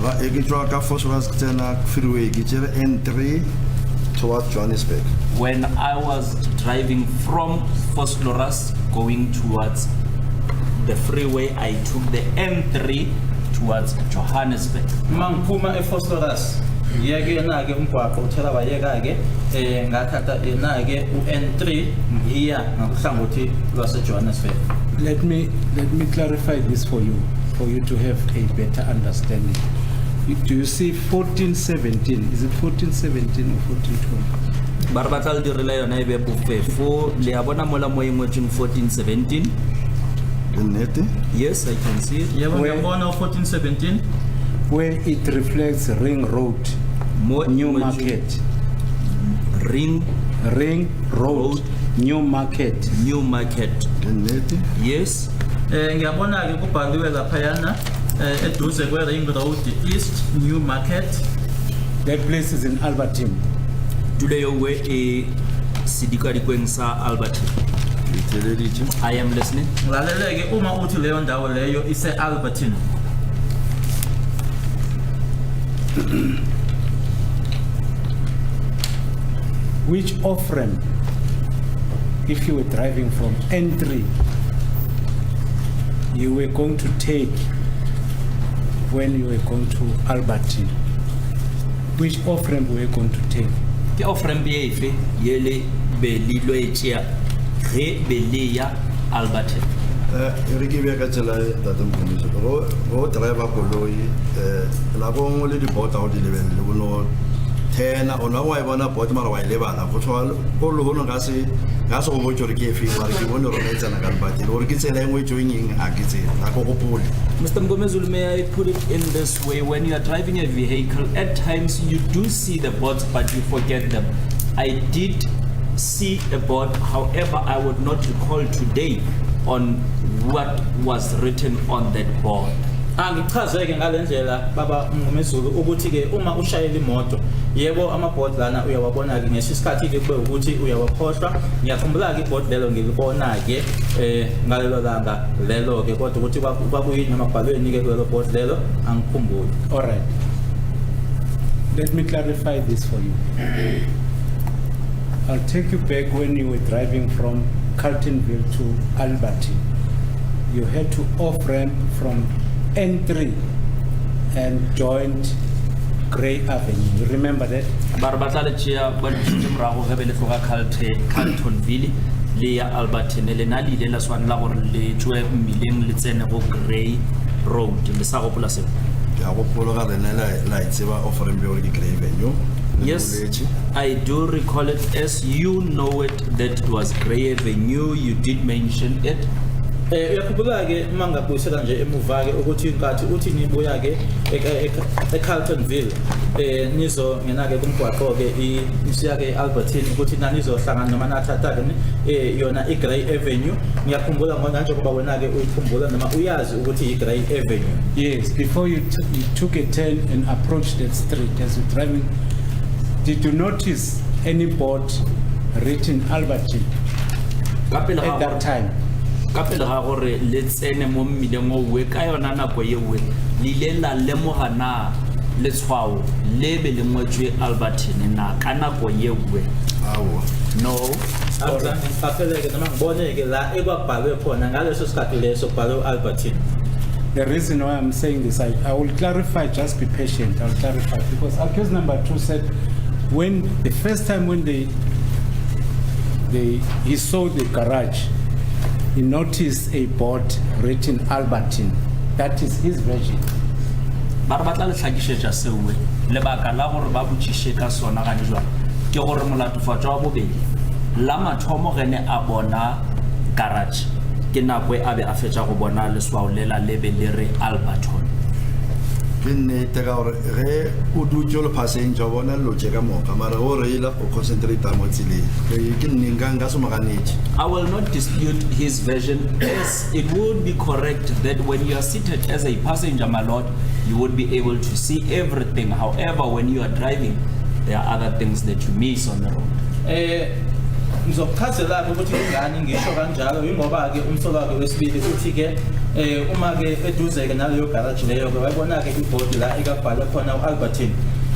Ba e ke tswa ka Phosphorus ke tsena freeway ke tsere N3 towards Johannesburg. When I was driving from Phosphorus going towards the freeway, I took the N3 towards Johannesburg. Mangiphuma eFosloras yeke na ke umgwaqo uthela bayeka ke ngathatha na ke uN3 here ngakuhlangothi lwase Johannesburg. Let me clarify this for you to have a better understanding. Do you see 1417? Is it 1417 or 1412? ba re batla le direla yona e be bofefo le a bona mola mo engwetseng 1417. Yes, I can see it. Yebo Where- ngiyabona 1417 Where it reflects Ring Road, Mo New engwetseng Market. Ring Ring Road, Road. New Market. New Market. Yes. ngiyabona ke kubhaliwe lapha yana eduze kwe Ring Road East New Market. That place is in Albertine. Tuleyo we e sidikadikweng sa Albert. I am listening. Ngilaleleke uma uthi leyo ndawo leyo ise Albertine. Which off-ramp, if you were driving from N3, you were going to take when you were going to Albertine? Which off-ramp were you going to take? Ke ofrem be efe yele be lilo etsia ge be le ya Albert. Re ke bea ka tsela e Ntate Mokgomotso. Go driver koloi la go ngwe le dipota go di lebelle go no tena ona wa bona bot mara wa ile bana go tswa go lo hono ga se go botso re ke efe wa re ke bone ro ka tsena ka Albertine gore ke tsela engwe joining a ke tsela ga go gopole. Mr. Mgomezulu, may I put it in this way? When you are driving a vehicle, at times you do see the boards, but you forget them. I did see a board, however, I would not recall today on what was written on that board. Angichazeke ngalendlela baba Mngomezulu ukuthi ke uma ushayela imoto yebo ama-board lana uyawabona ke ngesikhathi ke kube ukuthi uyawakhohlwa. Ngiyakhumbula ke i-board lelo ngilibona ke ngalelo langa lelo ke kodwa ukuthi kwakuyini noma kubhalweni ke kulelo board lelo angikhumbuli. All right. Let me clarify this for you. I'll take you back when you were driving from Carltonville to Albertine. You had to off-ramp from N3 and joined Grey Avenue. You remember that? Ba re batla le tšea ba ditšitše morago ge be le tloga Carltonville le ya Albertine le na le ile la swanela gore le tšwe mmileng le tsene go Grey Road le sa gopola seo. Ke a gopola ga lena la itseba offering be gore ke Grey Avenue. Yes, I do recall it as you know it, that it was Grey Avenue, you did mention it. Uyakhumbula ke mangabuyisela nje emuva ke ukuthi inkathi uthi nibuya ke eCarltonville nizo ngena ke kumgwaqo ke isiya ke Albertine ukuthi nani nizohlangana noma nathatha ke yona iGrey Avenue. Ngiyakhumbula ngoba nje kuba wena ke uyikhumbula noma uyazi ukuthi iGrey Avenue. Yes, before you took a turn and approached that street as you're driving, did you notice any board written Albertine at that time? Ka pele ga gore le tsene mo mmileng o we ka yona nako ye we le ile la lemoga na letshwao le be le ngwetswe Albertine na ka nako ye we. Awa. No. Afeleke noma ngibone ke la ekwabhalwe khona ngaleso sikhathi leso kubhalwe Albertine. The reason why I'm saying this, I will clarify, just be patient, I'll clarify. Because accused number 2 said when the first time when he saw the garage, he noticed a board written Albertine. That is his version. Ba re batla le tlhakišetša seo we lebaka la gore ba botšiše ka sona ga dijwa ke gore molatofatšo wa bobedi la mathomo gene a bona garage ke nako e a be a fetša go bona leswao lela le be le re Alberton. Ke nnete ka gore ge o dutse le passenger bona lo tšeka moka mara go reila o concentrate mo tseleng ke nneng ka se moganetše. I will not dispute his version, as it would be correct that when you are seated as a passenger, my lord, you would be able to see everything. However, when you are driving, there are other things that you miss on the road. Ngizokuchazela ukuthi ingane ngisho kanjalo ingoba ke umsolo wakhe wesibili uthi ke uma ke eduze ke naleyo garage leyo ke wayibona ke iboard la ekabhala khona uAlbertine.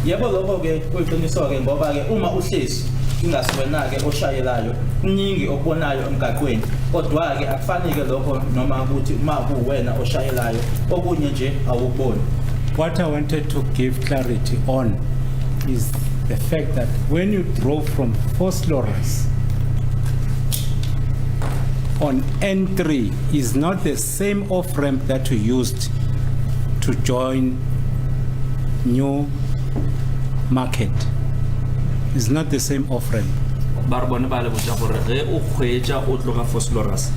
Yebo lokho ke kuyiqiniso ke ngoba ke uma uhlezi ingasiwena ke oshayelayo kuningi okubonayo emgaqweni kodwa ke akufanele lokho noma ukuthi uma kuwena oshayelayo okunye nje awuboni. What I wanted to give clarity on is the fact that when you drove from Vosloorus on N3 is not the same off-ramp that you used to join New Market. It's not the same off-ramp. ba re bone ba le botsa gore ge o kgweetsa o tloga Vosloorus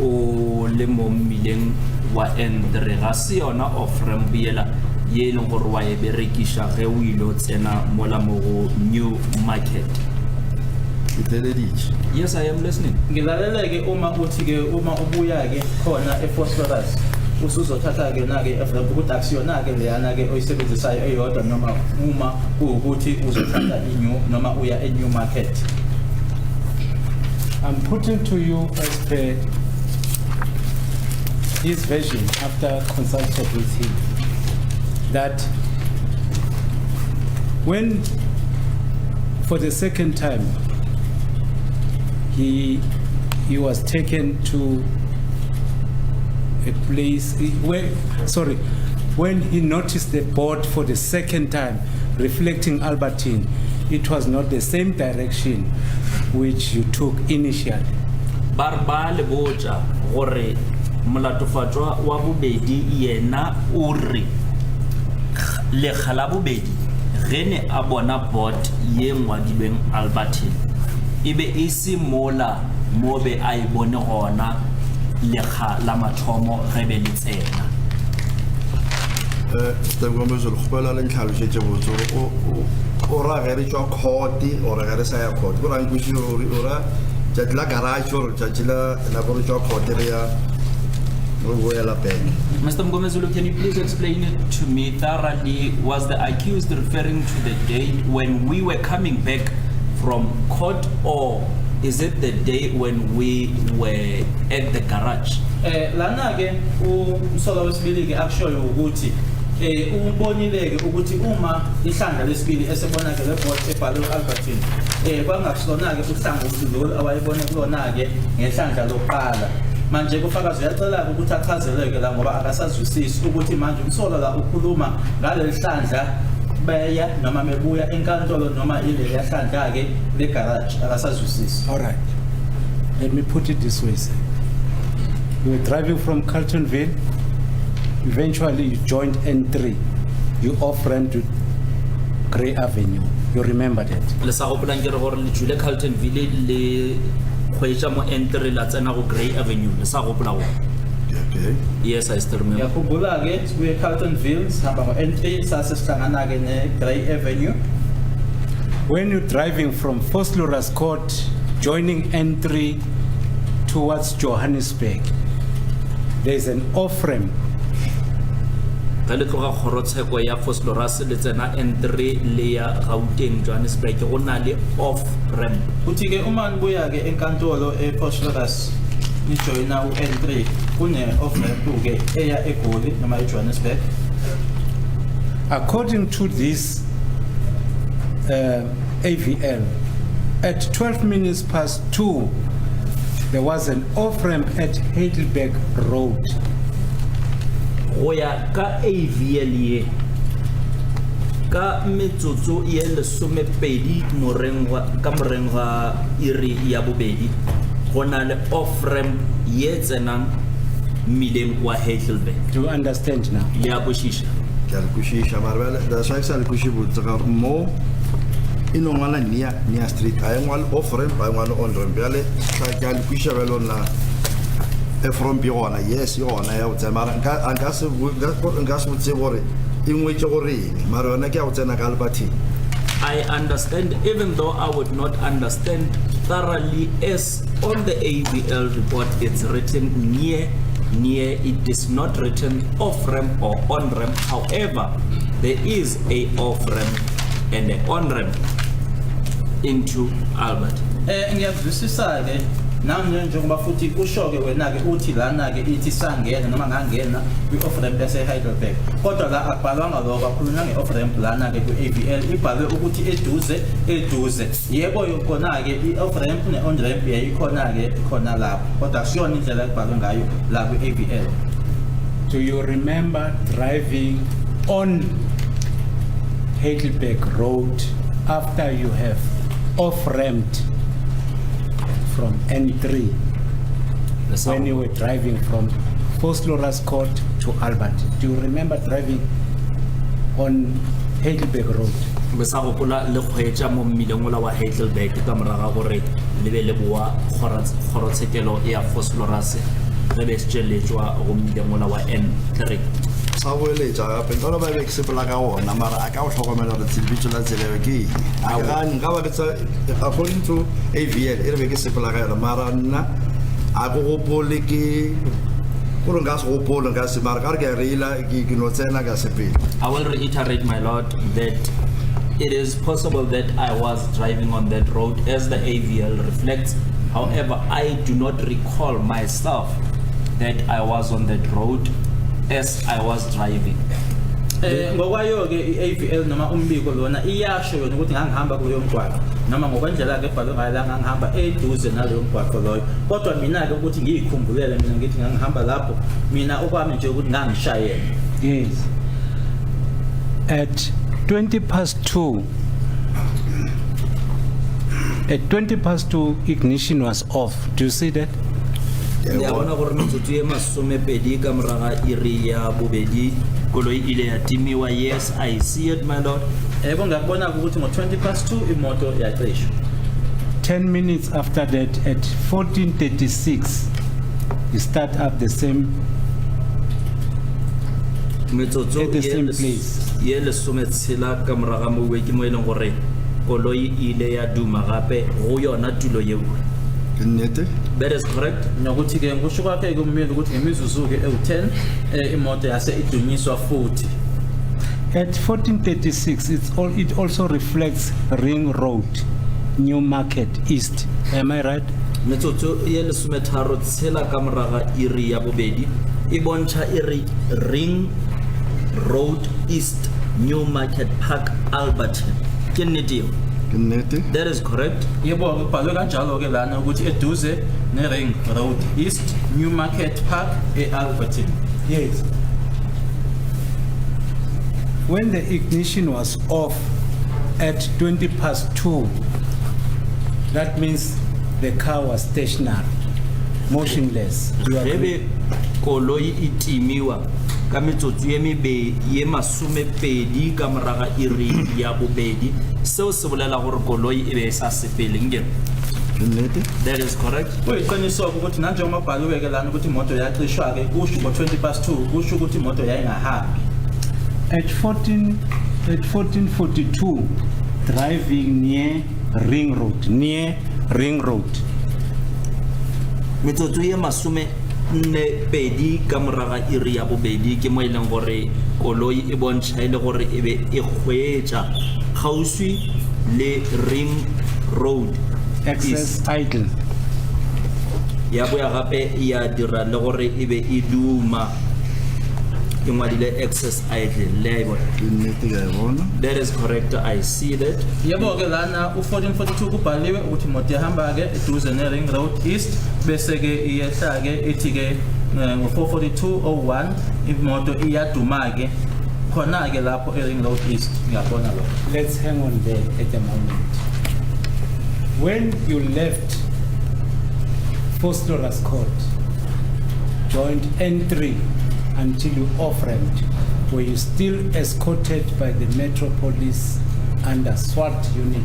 o le mo mmileng wa N3 ga se yona off-ramp yela ye e leng gore wa e berekisha ge o ile o tsena mola mo go New Market. Yes, I am listening. Ngilaleleke uma uthi-ke uma ubuya-ke khona eVosloorus usuzothatha-ke na-ke i-off-ramp ukuthi akusiyona-ke leyana-ke oyisebenzisayo eyodwa noma uma kuwukuthi uzothatha i-new noma uya e-New Market. I'm putting to you as per his version after consulted with him that when for the second time he was taken to a place when he noticed the board for the second time reflecting Albertine, it was not the same direction which you took initially. Barba le botsa gore molatofatswa wa bobedi yena o re le khala bobedi ge ne a bona board ye ngwadilweng Albertine ebe e se mola mo be a e bone gona le khala mathomo ge be le tsena. Stengombe zo khopela le ntlhalosetse botso o ra ge re tswa court o ra ge re sa ya court go rang kushi o ra tla garage or tla la go tswa court re ya go boela back. Mr. Mgomezulu, can you please explain it to me thoroughly? Was the accused referring to the date when we were coming back from court, or is it the day when we were at the garage? Lana-ke umsola wesibili-ke akushoyo ukuthi ubonile-ke ukuthi uma ihlandla lesibili esebona-ke le board ebhalwe Albertine kwangasilona-ke uhlanga ukuthi lolu awayibone kulona-ke ngehlandla lokuqala. Manje kufakazi uyacela-ke ukuthi achazeleke la ngoba akasazwisisi ukuthi manje umsola la ukhuluma ngaleli hlandla beya noma mebuya enkantolo noma ile yahlandla-ke le garage akasazwisisi. All right, let me put it this way, sir. You were driving from Carltonville, eventually you joined N3, you off-ramp to Grey Avenue, you remember that? Le sa gopolang ke re gore le tswile Carltonville le kgweetsa mo N3 la tsena go Grey Avenue, le sa gopola go? Okay. Yes, I still remember. Ngiyakhumbula-ke sibuye Carltonville sihamba ngo-N3 sasihlangana-ke ne-Grey Avenue. When you're driving from Vosloorus Court, joining N3 towards Johannesburg, there's an off-ramp. Ga le tloga kgorotsheko ya Vosloorus le tsena N3 le ya Gauteng Johannesburg go na le off-ramp. Uthi-ke uma nibuya-ke enkantolo eVosloorus nijoyina u-N3 kune-off-ramp-ke eya eGoli noma eJohannesburg. According to this AVL, at 12 minutes past 2, there was an off-ramp at Heidelberg Road. Go ya ka AVL ye ka metsotso ye lesomepedi ka moreng ga iri ya bobedi go na le off-ramp ye tsenang mmileng wa Heidelberg. Do you understand now? Le a kwešiša. Ke a le kwešiša mara da sa ke sa le kweši botse ga mo ino ngwana near street a ngwana off ramp a ngwana on ramp ya le sa ke a le kwešiša ba lona from gona yes yona ya o tsena mara nka se botse gore e ngwetse gore mara yona ke a o tsena ka Albertine. I understand, even though I would not understand thoroughly, as on the AVL report it's written near, it is not written off-ramp or on-ramp. However, there is a off-ramp and an on-ramp into Albert. Ngiyazwisisa-ke nami njengoba futhi usho-ke wena-ke uthi lana-ke ithi sangena noma ngangena kwi-off-ramp yase-Heidelberg, kodwa la akubhalwanga lokho, akhulunywa nge-off-ramp lana-ke kwi-AVL ibhalwe ukuthi eduze. Yebo khona-ke i-off-ramp ne-on-ramp yayikhona-ke khona lapho, kodwa akusiyona indlela ekubhalwe ngayo la kwi-AVL. Do you remember driving on Heidelberg Road after you have off-ramped from N3 when you were driving from Foslorus Court to Albert. Do you remember driving on Heidelberg Road? Besa go pola le kgwetsa mo mmileng ola wa Heidelberg ka moraga gore le be le boa khorotsekelo ya Foslorus re be tsheletswa go mmileng ola wa N3. Sa boeletsa gape nka ba be ke sepela ka ona mara a ka go tlhokomela gore tshebetso la tsela ke nka ba ke tsa according to AVL e re be ke sepela ka yona mara nna a go gopole ke gore nka se gopole nka se mara ka re ke reila ke no tsena ka sepela. I will reiterate, my lord, that it is possible that I was driving on that road as the AVL reflects. However, I do not recall myself that I was on that road as I was driving. Ngokwayo ke AVL noma umbiko lona iyasho yona ukuthi ngangihamba kuleyo mgwaqo noma ngokwendlela ke bhalwe ngayo la ngangihamba eduze naleyo mgwaqo loyo kodwa mina ke ukuthi ngiyikhumbulele mina ngithi ngangihamba lapho mina okwami nje ukuthi ngangishayela. Yes. At 2:20, at 2:20 ignition was off. Do you see that? Ya bona gore metsotso e masomepedi ka moraga iri ya bobedi koloi ile ya timiwa. Yes, I see it, my lord. Ngakubona ukuthi ngo-2:20 imoto yacishwa. 10 minutes after that, at 14:36, you start up the same metsotso at the same place. ye le sometshela ka moraga mo we ke mo eleng gore koloi ile ya duma gape go yona tulo yeo. Ke nnete? That is correct. Nokuthi ke ngisho kwakhe kumele ukuthi ngemizuzu ke ewu10 imoto yase idunyiswa futhi. At 14:36, it also reflects Ring Road, New Market East. Am I right? Metsotso ye le sometharo tshela ka moraga iri ya bobedi e bontsha iri Ring Road East, New Market Park, Alberton. Ke nnete eo? Ke nnete? That is correct. Yebo kubhalwe kanjalo ke lana ukuthi eduze neRing Road East, New Market Park eAlberton. Yes. When the ignition was off at 2:20, that means the car was stationary, motionless. You agree? Rebe koloi itimiwa ka metsotso ye masomepedi ka moraga iri ya bobedi seo se bolela gore koloi e be sa sepele ngene. Ke nnete? That is correct. Kuyiqiniso ukuthi nanjengoba bhalwe ke lana ukuthi imoto yacishwa ke kusho ngo-2:20 kusho ukuthi imoto yayingahambi. At 14:42, driving near Ring Road. Metsotso ye masome nne pedi ka moraga iri ya bobedi ke mo e leng gore koloi e bontsha ile gore e be e kgwetsa kgauswi le Ring Road Excess idle. ya boya gape ya dira le gore e be e duma e ngwadile excess idle le bona. Ke nnete ka e bona? That is correct, I see that. Yebo ke lana u1442 kubhaliwe ukuthi imoto ihamba ke eduze neRing Road East bese ke iyehla ke ethi ke ngo44201 imoto iyaduma ke khona ke lapho eRing Road East ngiyabona lo. Let's hang on there at the moment. When you left Foslorus Court, joined N3 until you off-ramped, were you still escorted by the Metro Police under SWAT unit?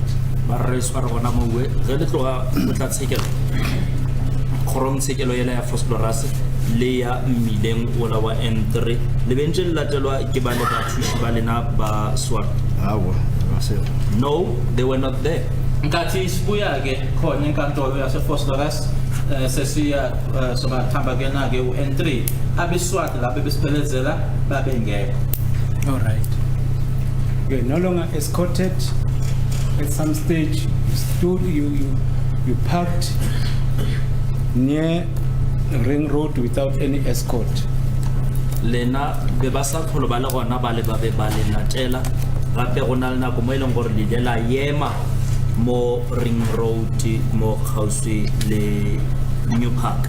Barreswa re bona mo we ge le tloga motlatshekelo kgorongtshekelo yela ya Foslorus le ya mmileng ola wa N3 le bentse le latelwa ke ba le bathushi ba lena ba SWAT. Awa, ba se. No, they were not there. Nkathi sibuya ke khona enkantolo yaseFoslorus sesiya sobathamba ke na ke uN3 abeswat lapho besiphelezela babengekho. All right. You're no longer escorted. At some stage, you parked near Ring Road without any escort. Lena be ba sa tlholo ba le gona ba le ba be ba le latela gape go na le nako mo e leng gore le la yema mo Ring Road mo kgauswi le New Park.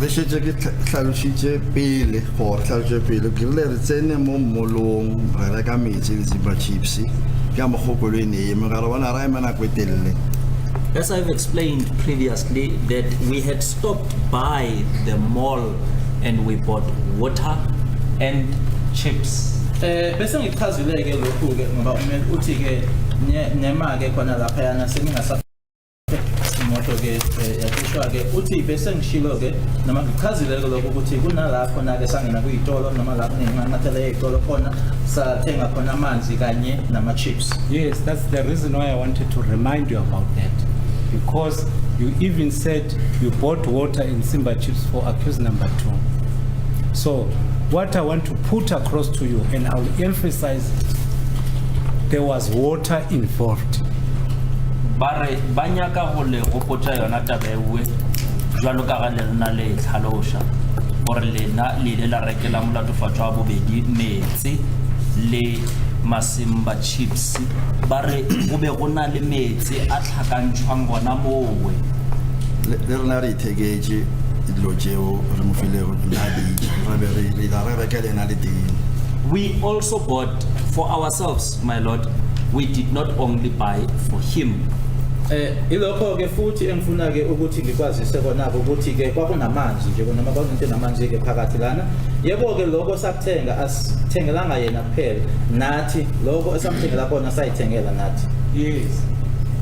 re shetse ke tlhalositse pele gore tlhalositse pele ke le re tsene mo molong re reka metsi le ziba chips ka mogopolo ene me ga re bona ra emana kwetelle. As I've explained previously, that we had stopped by the mall and we bought water and chips. Bese ngichazile ke lokhu ke ngoba umele uthi ke nema ke khona lapha yana seningasa imoto ke yakushwa ke uthi bese ngishilo ke noma ngichazile ke lokhu ukuthi kunalapho na ke sangena kuyitolo noma lapho nginqanathela eyitolo khona sathenga khona amanzi kanye nama chips. Yes, that's the reason why I wanted to remind you about that. Because you even said you bought water in Simba chips for accused number 2. So what I want to put across to you, and I will emphasize, there was water involved. Bare banyaka go le gopotsa yona tabewe jwalo ka ga le nna le tlhalosha gore lena le ile la rekela molatofatšwa wa bobedi metsi le masimba chips bare go be go na le metsi a tlhakantšhwang gona mowe Le rena re itheketse dilo tseo re mo filego nna di re be re ra rekela ena le teng. we also bought for ourselves, my lord. We did not only buy for him. Ilokho ke futhi engifuna ke ukuthi ngikwazise kona ukuthi ke kwakunamanzi nje noma kwakunto namanzi ke phakathi lana. Yebo ke lokho sakuthenga asithengelanga yena kuphela. Nathi lokho esamthengela khona sayithengela nathi. Yes.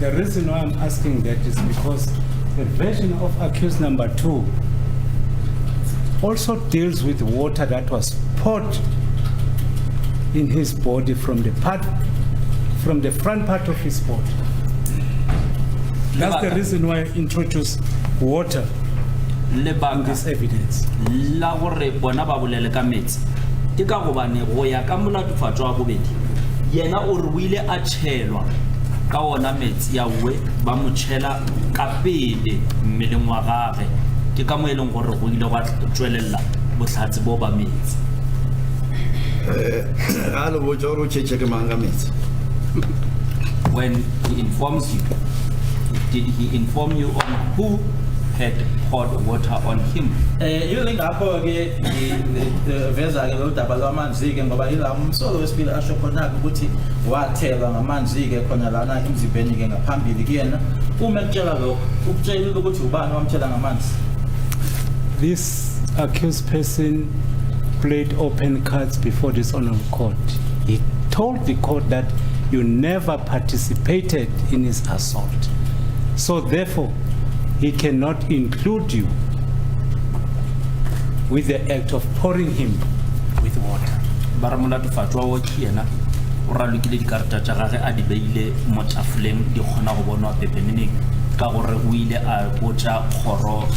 The reason why I'm asking that is because the version of accused number 2 also deals with water that was poured in his body from the front part of his body. That's the reason why I introduced water in this evidence. La gore bona ba bolele ka metsi ke ka gobane go ya ka molatofatšwa wa bobedi yena o re o ile a tšhelwa ka ona metsi ya we ba mo tšhela ka pele mmeleng wa gagwe ke ka mo e leng gore go ile gwa tswelela botlhatsi bo ba metsi. A le botsa gore o tšhetše ke mang ka metsi. When he informs you, did he inform you on who had poured water on him? Yile ngapho ke veza ke lo daba lwamanzi ke ngoba ila umsolo wesibili asho khona ukuthi wathelwa ngamanzi ke khona lana emzimbeni ke ngaphambili kuyena uma ekutshela lokho ukutshela ukuthi ubani wamthela ngamanzi. This accused person played open cards before this honorable court. He told the court that you never participated in his assault. So therefore, he cannot include you with the act of pouring him with water. Baramula to fatwa wo kiena o ralukile dikarata tša gagwe a di beile mo tafoleng di kgona go bonwa pepeneneng ka gore o ile a botša kgoro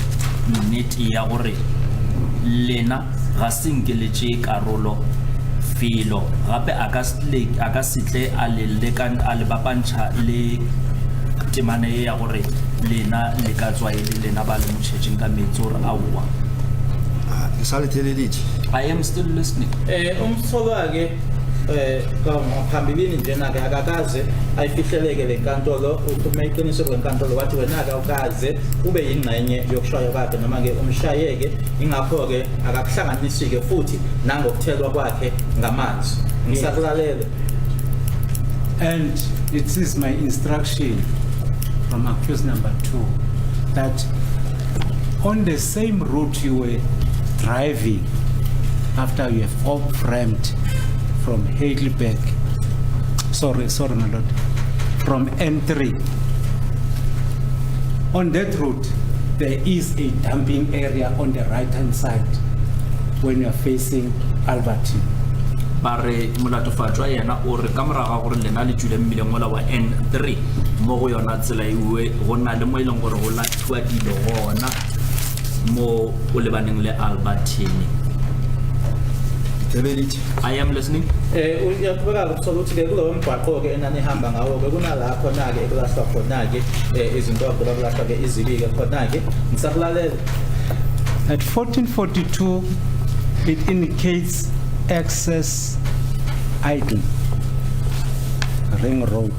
nnete ya gore lena ga se nkeletše karolo filo gape a ka setle a le bapantšha le temane ya gore lena le ka tswa e le lena ba le motšhetšeng ka metsi gore aowa. I am still listening. Umsolo ke ngaphambilini njena ke akakaze ayifihleleke lenkantolo ukumeqiniso kwenkantolo wathi wena ke ukaze ube yingxenye yokushaya kwakhe noma ke umshayeke ingakho ke akakuhlanganisi ke futhi nangokuthelwa kwakhe ngamanzi. Ngisakulalela. And it is my instruction from accused number 2 that on the same route you were driving after you have off-ramped from Heidelberg, sorry my lord, from N3. On that route, there is a dumping area on the right-hand side when you are facing Albertine. Bare molatofatšwa yena o re ka moraga gore lena le tswile mmileng mola wa N3 mo go yona tsela iwe go na le mo e leng gore go lathiwa dilo gona mo o lebaneng le Albertine. I am listening. Uyaqhubeka ukuthola ukuthi ke kulowo mgwaqo ke enani ihamba ngawo ke kunalapho na ke ekulahlwa khona ke izinto abulahlwa ke izibike khona ke ngisakulalela. At 1442 it indicates access idle ring road.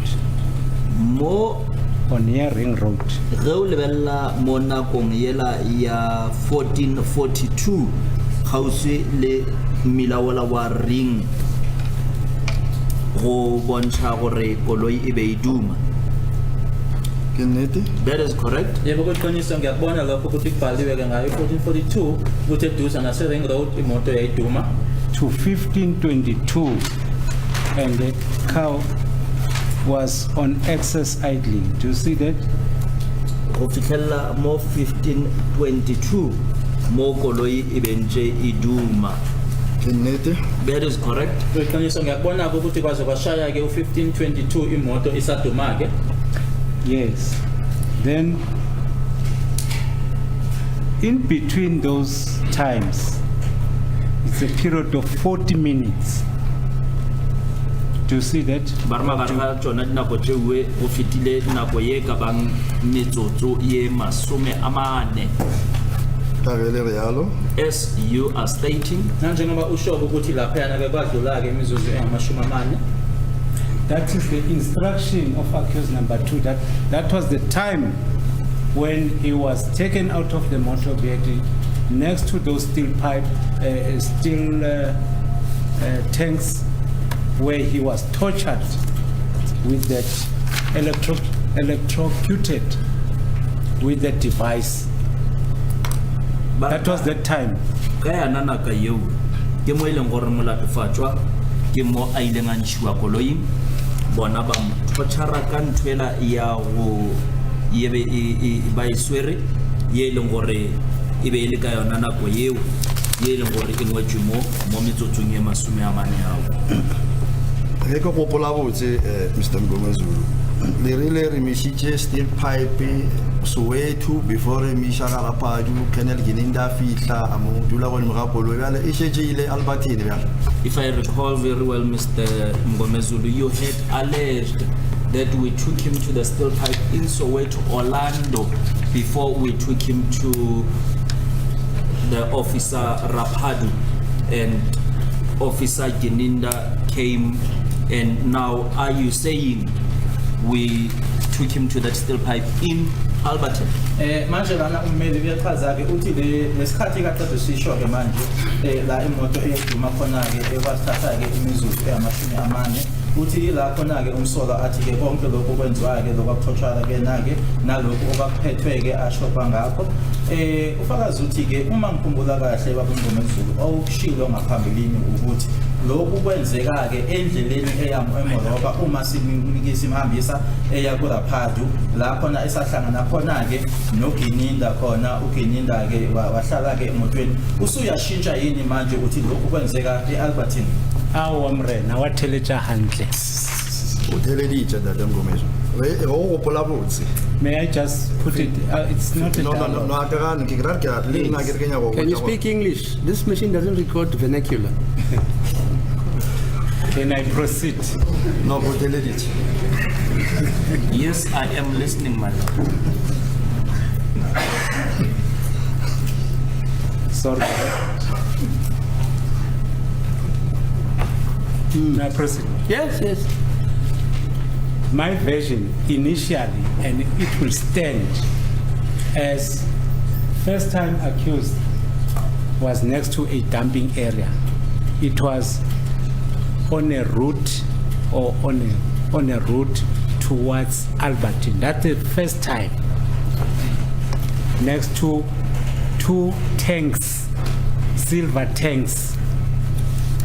Mo on near Ring Road. ge o lebella mo nakong yela ya 1442 kgauswi le milaola wa ring go bontsha gore koloi e be e duma. Ke nnete? That is correct. Yebo kuqiniswa ngiyakubona lapho ukuthi kubhaliwe ke ngayo 1442 ukuthi eduza nase Ring Road imoto yayiduma To 1522, and the car was on excess idling. Do you see that? Go fitlhella mo 1522 mo koloi e bentse e duma. Ke nnete? That is correct. kuqiniswa ngiyakubona ukuthi kwaze kwashaya ke u1522 imoto isaduma ke Yes. Then, in between those times, it's a period of 40 minutes. Do you see that? Ba re magare ga tsona dinako tsewe go fetile nako ye ka bang metsotso ye 40. Ka ge le rialo. As you are stating, nanjengoba ushobo ukuthi laphayana ke kwadlula ke imizuzu engamashumi 40. That is the instruction of accused number 2. That was the time when he was taken out of the motor vehicle next to those steel tanks where he was tortured with that electrocuted with that device. That was that time. ka yana naka yeo ke mo ileng gore molatofatšwa ke mo a ileng a ntshiwa koloing bona ba mo tshwara ka ntwela ya go yebe ba iswere ye leng gore e be ile ka yona nako yeo ye leng gore e ngwetšwe mo metsotsong ye 40 ao. Ge ke gopola botse Mr. Mgomezulu, le rile re mešitše steel pipe Soweto before re miša ga Rapadu, Colonel Gininda fihla a mo dula gone ga koloi bjale e šetše ile Albertine bjale. If I recall very well, Mr. Mgomezulu, you had alleged that we took him to the steel pipe in Soweto, Orlando, before we took him to the officer Rapadu, and Officer Gininda came, and now are you saying we took him to that steel pipe in Alberton? Manje lana ummeli uyachaza ke uthi lesikhathi kaqeda sisho ke manje la imoto eyeduma khona ke ekwathatha ke imizuzu engamashumi 40 uthi la khona ke umsola athi ke konke lokho kwenziwa ke lokwakuthotshana ke nake nalokho obakuphethwe ke ashopha ngakho ufakazi uthi ke uma ngikhumbula kahle babungomezulu okushilo ngaphambilini ukuthi lokhu kwenzeka ke endleleni eyamemoroba uma simnikisa imhambisa eya kuRapadu la khona esahlangana khona ke noGininda khona uGininda ke wahlala ke emotweni usuyashintsha yini manje uthi lokhu kwenzeka eAlbertine? Awa mrena watheleja handle. O theleditše Ntate Mgomezulu. Go gopola botse. May I just put it? It's not a dialogue. No, a ka gane ke kra ke le nna ke re ke nyaka go. Can you speak English? This machine doesn't record vernacular. Can I proceed? No, go theleditše. Yes, I am listening, my lord. Sorry. May I proceed? Yes. My version initially, and it will stand as first time accused was next to a dumping area. It was on a route or on a route towards Albertine. That's the first time. Next to 2 tanks, silver tanks.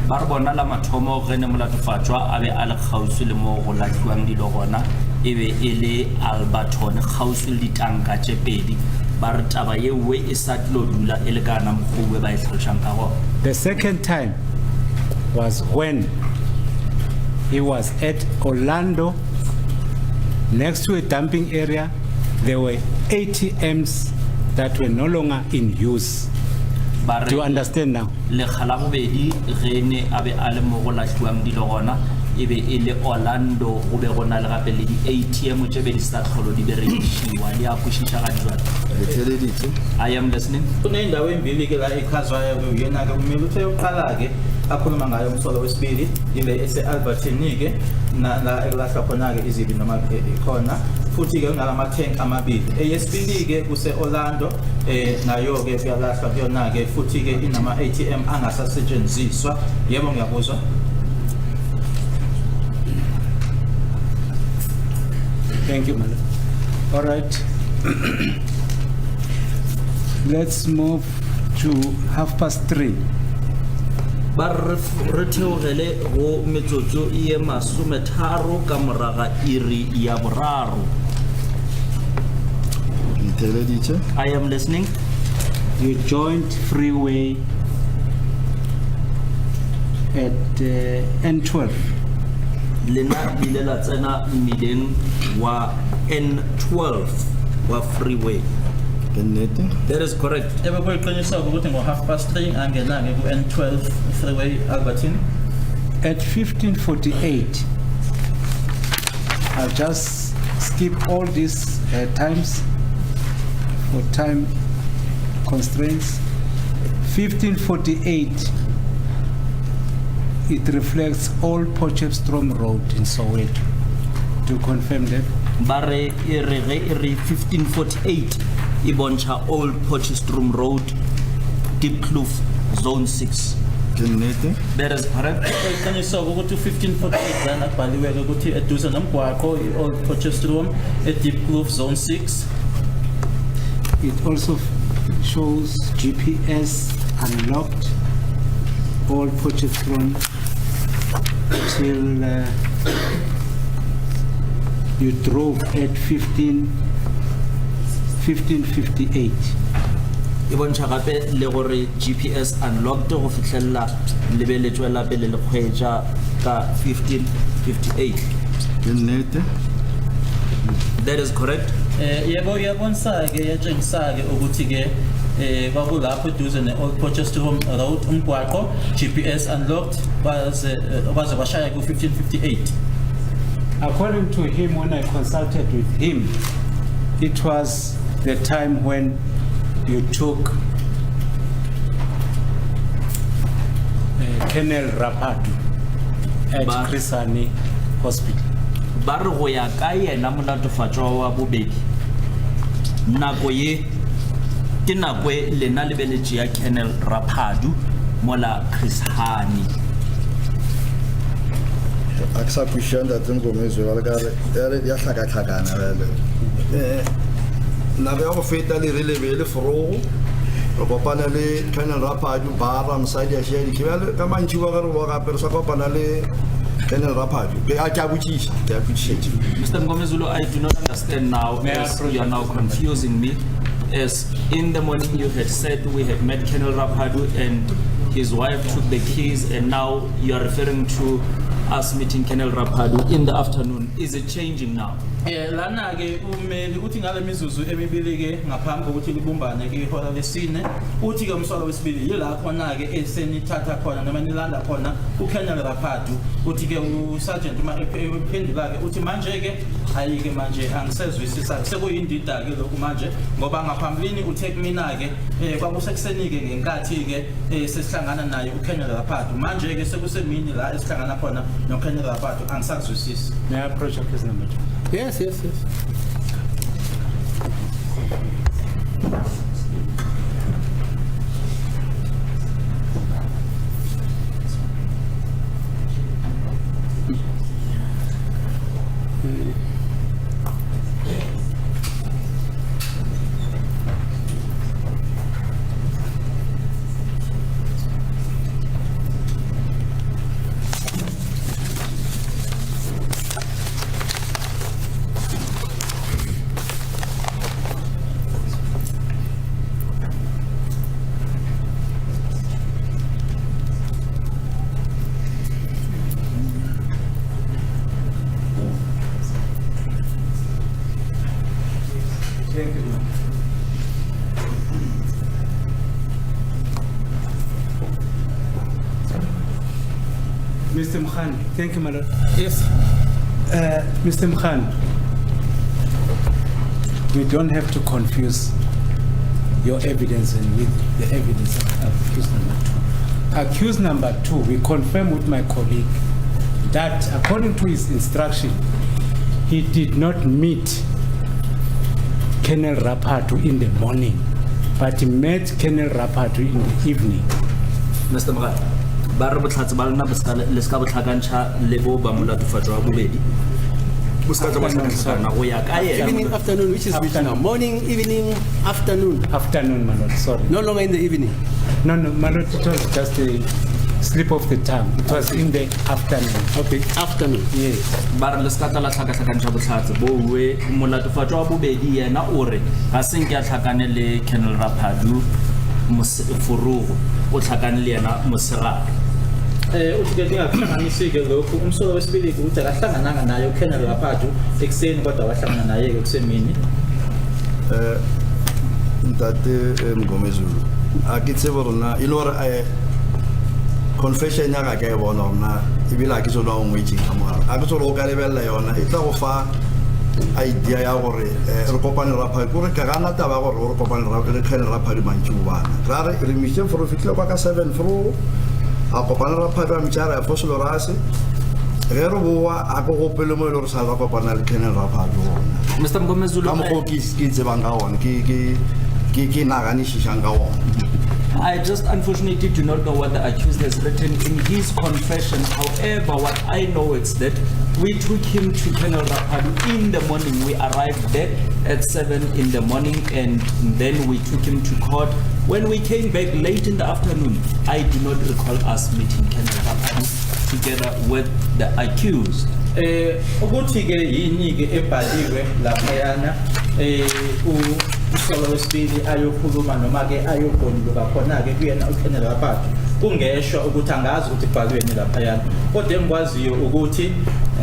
Ba re bona la mathomo ge ne molatofatšwa a be a le kgauswi le mo go latlhiwang dilo gona e be e le Alberton kgauswi le ditanka tše pedi ba re taba ye we e sa tlo dula e le kana mokgwe ba e tlhalošang ka gona. The second time was when he was at Orlando next to a dumping area. There were ATMs that were no longer in use. Do you understand now? Le khala bobedi ge ne a be a le mo go latlhiwang dilo gona e be e le Orlando go be gona le gape le di-ATM tše be di sa tlholo di berekišiwa di a kwešiša ga jwale. Le theleditše. I am listening. Kunendawo embili ke la ekhazwayo ke yena ke kumele uthi uqala ke akhuluma ngayo umsolo wesibili ile ese Albertine ke la ekulahla khona ke izibi noma khona futhi ke ngalama tank amabili. Eyesibili ke kuse Orlando nayo ke kuyalahlwa kuyona ke futhi ke inama ATM angasasetshenziswa. Yebo ngiyakuzwa. Thank you, madam. All right. Let's move to 3:30. ba re theogele go metsotso e masometharo ka moraga iri ya boraro. I am listening. You joined freeway at N12. Lena ile la tsena mmileng wa N12 wa freeway. That is correct. Ebekwe iqiniso ukuthi ngo 3:30 angena ke ku N12 freeway Albertine. At 15:48, I'll just skip all these times for time constraints. 15:48, it reflects all Potchefstroom Road in Soweto. To confirm that? Bare iri 1548 iboncha Old Potchefstroom Road, Deep Kloof, Zone 6. That is correct. Iqiniso ukuthi 15:48 lana kubhaliwe ukuthi eduze nomgwaqo Old Potchefstroom Deep Kloof Zone 6. It also shows GPS unlocked all Potchefstroom till you drove at 15:58. Iboncha gape le gore GPS unlocked go fitlhella lebeletswe la pele le kgweetsa ka 1558. That is correct. Yebo yabonsa ke yatshengisa ke ukuthi ke kwakulapho eduze ne Old Potchefstroom Road umgwaqo GPS unlocked baze bashaya ku 1558. According to him, when I consulted with him, it was the time when you took Colonel Rapatu at Krisani Hospital. Ba re go ya ka yena molatofatšwa wa bobedi nako ye ke nako e lena lebeletše ya Colonel Rapadu mola Krisani. Aksa kushanda tengomezwe ya hlaka-hlakana bale na be go feta le relebele forogo re kopana le Colonel Rapadu bara mosadi a shedi ke bale ka mantši wa gare wa gape re sa kopana le Colonel Rapadu ke a butsisa Mr. Ngomezulu, I do not understand now as you are now confusing me. As in the morning you had said we had met Colonel Rapadu and his wife took the keys, and now you are referring to us meeting Colonel Rapadu in the afternoon. Is it changing now? Lana ke umeli uthi ngale mizuzu emibili ke ngaphambi kokuthi libumbane ke ihora lesine uthi ke umsolo wesibili yila khona ke esenithatha khona noma nilanda khona uKolonel Rapadu uthi ke uSergeant ephendula ke uthi manje ke ayike manje angisezwisisa sekuyindida ke lokhu manje ngoba ngaphambilini uthe kumina ke kwakusekuseni ke ngenkathi ke sesihlangana naye uKolonel Rapadu manje ke sekusemini la esihlangana khona noKolonel Rapadu angisazwisisi. May I approach your case number 2? Yes. Mr. Mkhan, thank you, my lord. Yes. Mr. Mkhan, we don't have to confuse your evidence and with the evidence of accused number 2. Accused number 2, we confirm with my colleague that according to his instruction, he did not meet Colonel Rapatu in the morning, but he met Colonel Rapatu in the evening. Mr. Magat, ba re botlhatsi ba lona le ska botlhakantsha le bo ba molatofatso wa bobedi. Bo ska tsamaya tlhakana go ya ka yena. Evening, afternoon, which is which now? Morning, evening, afternoon. Afternoon, my lord, sorry. No longer in the evening. No, my lord, it was just a slip of the tongue. It was in the afternoon. Okay, afternoon. Yes. Ba re le ska tla tlhakatlhakantsha botlhatsi bo we molatofatso wa bobedi yena o re ga seng ke a tlhakane le Colonel Rapadu Furugo o tlhakane le yena mosegare. Uthi ke ngingahlanganisike lokhu umsolo wesibili ukuthi akahlangananga naye uKenneth Rapatu ekseni kodwa wahlangana naye kusemini. Ntate Mgomezulu a ke tsebe rona e le gore confession ya ga ke e bona rona e bile a ke tsolo o ngwetseng ka mogare a ke tsolo o ka lebella yona e tla go fa idea ya gore re kopane Rapatu gore ka gana taba gore re kopane le Colonel Rapatu mantši o bana ra re mission for fitlhe kwa ka 7 fro a kopane Rapatu a mtšara ya fosolo rase ge re boa a go gopele mo e le gore sa ba kopana le Colonel Rapatu gona Mr. Mgomezulu, ka mokgo ke tsebang ka gona ke naganišišang ka gona. I just unfortunately do not know what the accused has written in his confession. However, what I know is that we took him to Colonel Rapadu in the morning. We arrived there at 7 in the morning and then we took him to court. When we came back late in the afternoon, I do not recall us meeting Colonel Rapadu together with the accused. Ukuthi ke yini ke ebhaliwe laphayana umsolo wesibili ayokhuluma noma ke ayobhonuluka khona ke kuyena uKenneth Rapatu kungeshwa ukuthi angazi ukuthi ibhalweni laphayana kodwa engikwaziyo ukuthi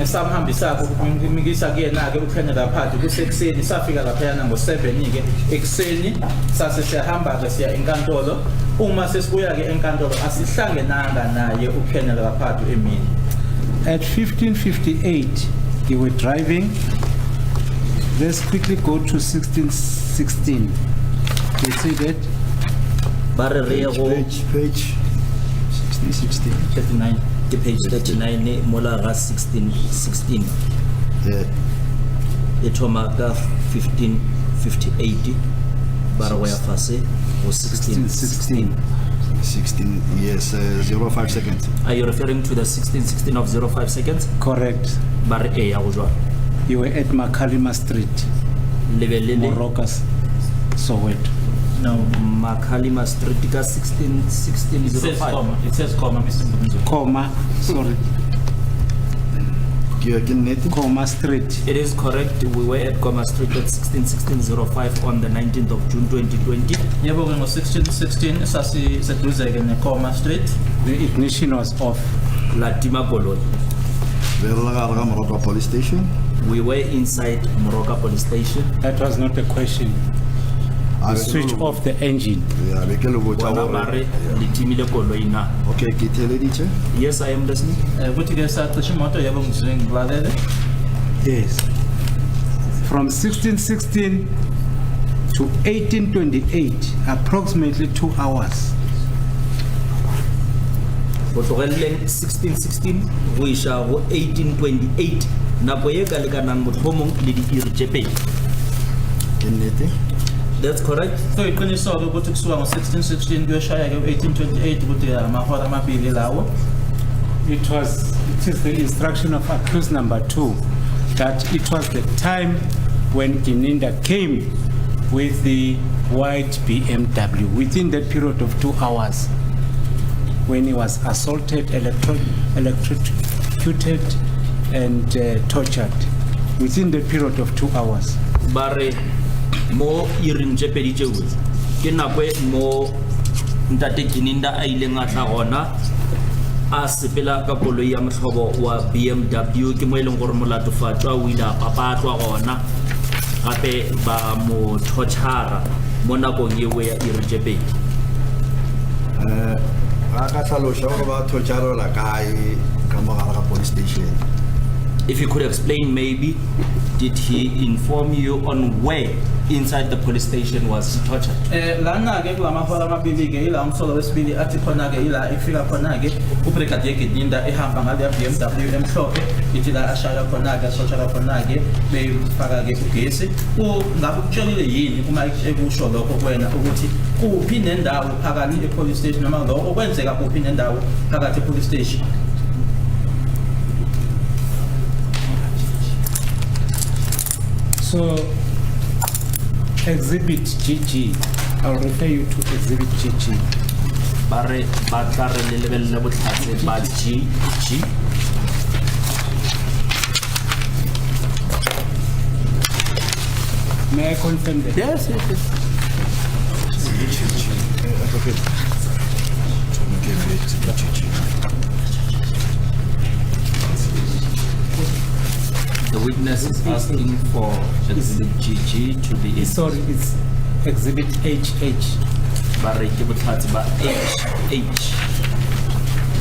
samhambisa ukumikisa kuyena ke uKenneth Rapatu kusekuseni safika laphayana ngo7 ke ekseni sase siyahamba ke siya enkantolo uma sesibuya ke enkantolo asihlangenanga naye uKenneth Rapatu emini. At 15:58, they were driving. Let's quickly go to 16:16. They say that Page 16. 39. The page 39 mola ga 16:16. Yeah. Etomaka 15:58. Barawaya fase was 16:16. 16, yes, 0.5 seconds. Are you referring to the 16:16 of 0.5 seconds? correct. Bar A ya go jwa. You were at Makalima Street, Lebelele Morokas, Soweto. no Makalima Street ka 16:05. It says comma, Mr. Mgomezulu. Comma, sorry, Comma Street. It is correct. We were at Goma Street at 16:05 on the 19th of June 2020. Yebo ngo 16:16 sasi seduze ke ne Comma Street. The ignition was off. Latima Goloi. Moroka police station. We were inside Moroka police station. That was not a question. I Switch off the engine. Yeah, be ke lo botsa Bona gore- mare litimile koloi na. Okay, ke theleditse. Yes, I am listening. Ukuthi ke sacishe imoto yebo ngizingiblalele. Yes. From 16:16 to 18:28, approximately 2 hours. Go tlogelleng 16:16 go isha go 18:28 nako e ka lekanang motlhomong le diiri tse pedi. Ke nnete. That's correct. So iqiniso ke ukuthi kusuka ngo 16:16 kuyoshaya ke 18:28 ukuthi amahora amabili lawo. It is the instruction of accused number 2 that it was the time when Gininda came with the white BMW within that period of 2 hours when he was assaulted, electrocuted and tortured within the period of 2 hours. Bare mo iring tse pedi tseo ke nako e mo ntate Gininda a ileng a tla gona a sepela ka koloi ya motlhobo wa BMW ke mo e leng gore molatofatwa o ile a papatlwa gona gape ba mo tortura mo nakong eo ya iri tse pedi. Ga ka tlhalosha gore ba torture-relwa kae ka mogare ga police station. If you could explain, maybe, did he inform you on where inside the police station was he tortured? Lana ke kulamahola amabili ke ila umsolo wesibili athi khona ke ila ifika khona ke uBrigadier Gidinda ehamba ngale BMW emhlophe ithi la ashaya khona ke soshaya khona ke befaka ke ugesi ngabe kutshelile yini uma ekusho lokho kwena ukuthi kuphi nendawo phakathi epolice station noma lokho kwenzeka kuphi nendawo phakathi epolice station? So, Exhibit GG, I'll refer you to Exhibit GG. Bare batare le lebelle botlhatse ba GG. May I confirm that? Yes, yes, yes. The witness is asking for Exhibit GG to be Sorry, it's Exhibit HH. Bare ke botlhatse ba HH.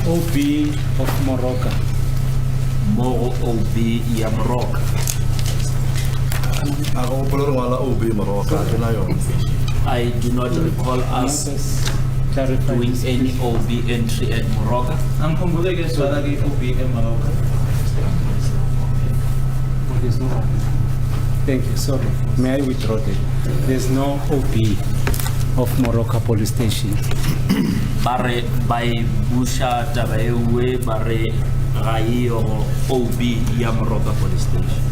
OB of Morocco. Moro OB ya Morocco. Ako pala rin wala OB Morocco, ito na yun. I do not recall us Clarify doing this, any please. OB entry at Morocco. Angikhumbule ke swala ke OB eMorocco. There's no OB. Thank you, sorry. May I withdraw that? There's no OB of Morocco police station. Bare by busha tabaewe bare gaio OB ya Morocco police station.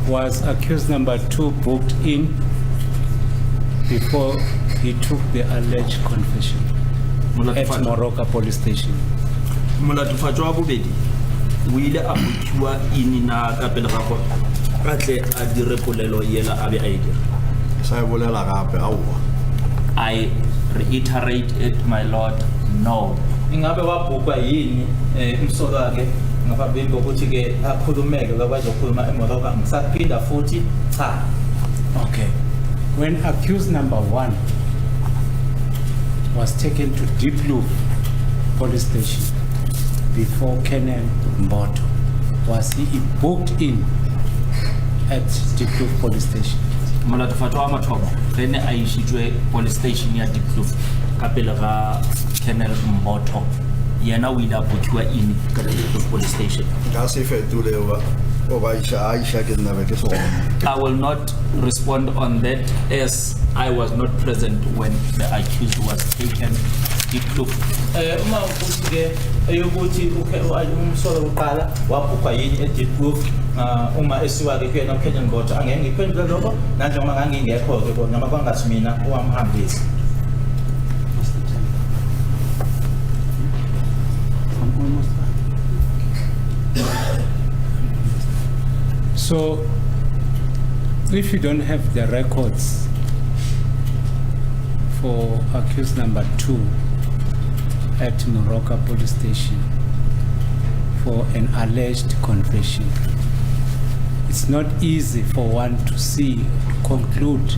Was accused number 2 booked in before he took the alleged confession at Morocco police station? Molatofatso wa bobedi o ile a bokiwa inina ka pele ga go ka tle a dire polelo yela a be a e dira. Sa e bolela gape, aowa. I reiterate it, my lord, no. Ingabe wabhukwa yini umsolo wakhe ngaphambi kokuthi ke akhulumeke lokwazokhuluma eMorocco ngisaphinda futhi cha. Okay. When accused number 1 was taken to Diepkloof police station before Colonel Mboto, was he booked in at Diepkloof police station? Molatofatso wa mathomo re ne a ishitswe police station ya Diepkloof ka pele ga Colonel Mboto. Yena o ile a bokiwa in ka Diepkloof police station. Nka se fetole o ba Aisha ke nna be ke so. I will not respond on that as I was not present when the accused was taken Diepkloof. Uma ukuthi ke eyokuthi umsolo uqala wabhukwa yini eDiepkloof uma esiwa ke kuyena uKenyan Mboto angeke ngiphendule lokho nanjengoba ngangingekho ke bona noma kwangathi mina owamhambisa. So, if you don't have the records for accused number 2 at Morocco police station for an alleged confession, it's not easy for one to see, conclude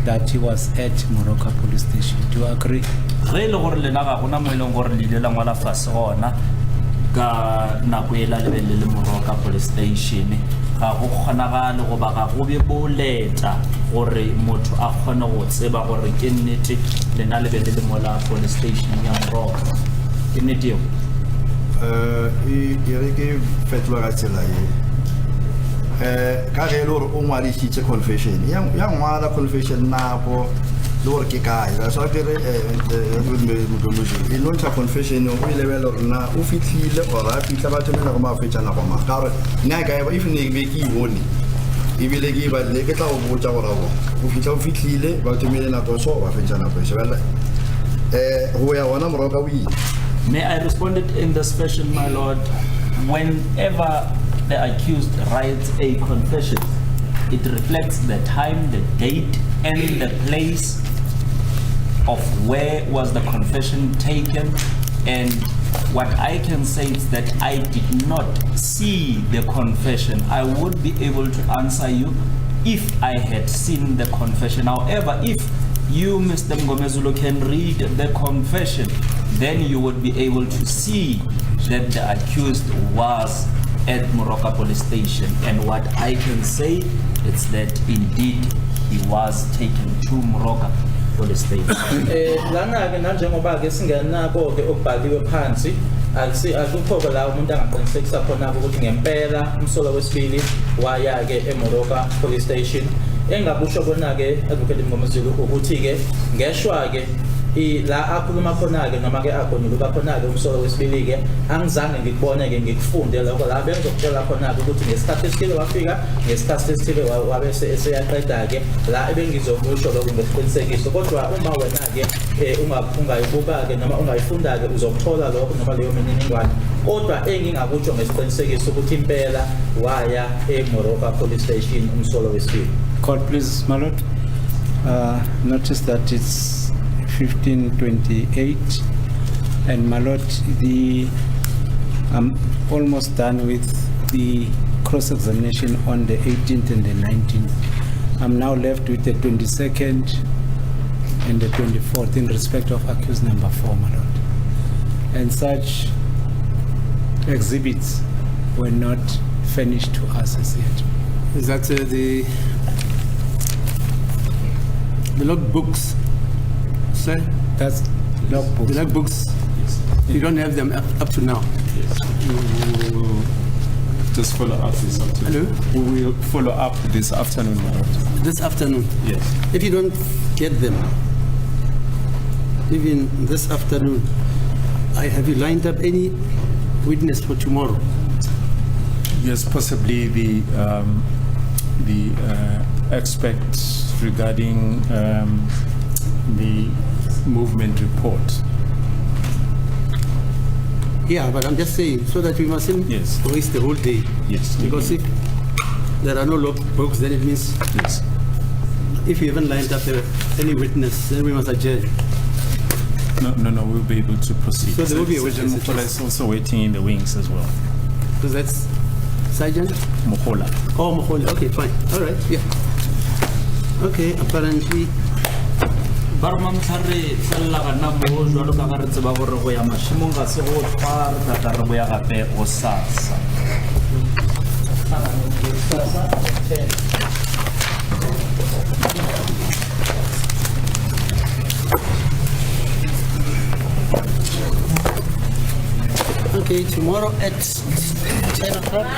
that he was at Morocco police station. Do you agree? Ge le gore lena ga gona mo eleng gore le ile la ngwala fase gona ka nako e la lebelle le Morocco police station ga go kgonagale go ba ga go be boleta gore motho a kgone go tseba gore ke nnete lena lebelle le mola police station ya Morocco ke nnete eo. E re ke fetola ka tsela e. Ka ge le gore o ngwadisitse confession ya ngwala confession nako le gore ke kae la so ke re e nontsha confession o ile bela gore na o fitlhile gore a fitla batho mena go mafetšana go ma ka gore nna ka eba if ne be ke bone e bile ke ba le ke tla go botsa gore o fitla o fitlhile batho mena nako so ba fetšana go shebela go ya wona Morocco o ile. May I respond it in this fashion, my lord? Whenever the accused writes a confession, it reflects the time, the date, and the place of where was the confession taken. And what I can say is that I did not see the confession. I would be able to answer you if I had seen the confession. However, if you, Mr. Mngomezulu, can read the confession, then you would be able to see that the accused was at Moroka police station. And what I can say is that indeed he was taken to Moroka police station. Lana ke nanjengoba ke singenako ke okubhaliwe phansi akukho la umuntu angaqinisekisa khona ukuthi ngempela umsolo wesibili waya ke eMoroka police station. Engakusho kona ke advocate Mngomezulu ukuthi ke ngeshwa ke la akhuluma khona ke noma ke akhona khona ke umsolo wesibili ke angizange ngikubone ke ngikufunde lokho la bengizokutshela khona ke ukuthi ngesikhathi esithile wafika ngesikhathi esithile wabe eseyaqeda ke la ebengizokusho lokho ngesiqinisekiso kodwa uma wena ke ungayibuka ke noma ungayifunda ke uzokuthola lokho noma leyo mininingwane kodwa engingakutsho ngesiqinisekiso ukuthi impela waya eMoroka police station umsolo wesibili. Court, please, my lord. Notice that it's 15:28, and my lord, I'm almost done with the cross-examination on the 18th and the 19th. I'm now left with the 22nd and the 24th in respect of accused number 4, my lord. And such exhibits were not furnished to us as yet. Is that the logbooks, sir? That's logbooks. The logbooks, you don't have them up to now? We will just follow up this afternoon. Hello? We will follow up this afternoon, my lord. This afternoon? Yes. If you don't get them, even this afternoon, have you lined up any witness for tomorrow? Yes, possibly the experts regarding the movement report. Yeah, but I'm just saying, so that we mustn't Yes. waste the whole day. Yes. Because if there are no logbooks, then it means Yes. if you haven't lined up any witness, then we must adjourn. No, we'll be able to proceed. So there will be a Sergeant witness. Mukola is also waiting in the wings as well. Because that's Sergeant? Mukola. Oh, Moholi. Okay, fine. All right, yeah. Okay, apparently. Barma mtlhare fella ga nna mo jwalo ka ga re tseba gore go ya mashimong ga se go tshwara ka re go ya gape o sasa. Okay, tomorrow at 10 o'clock.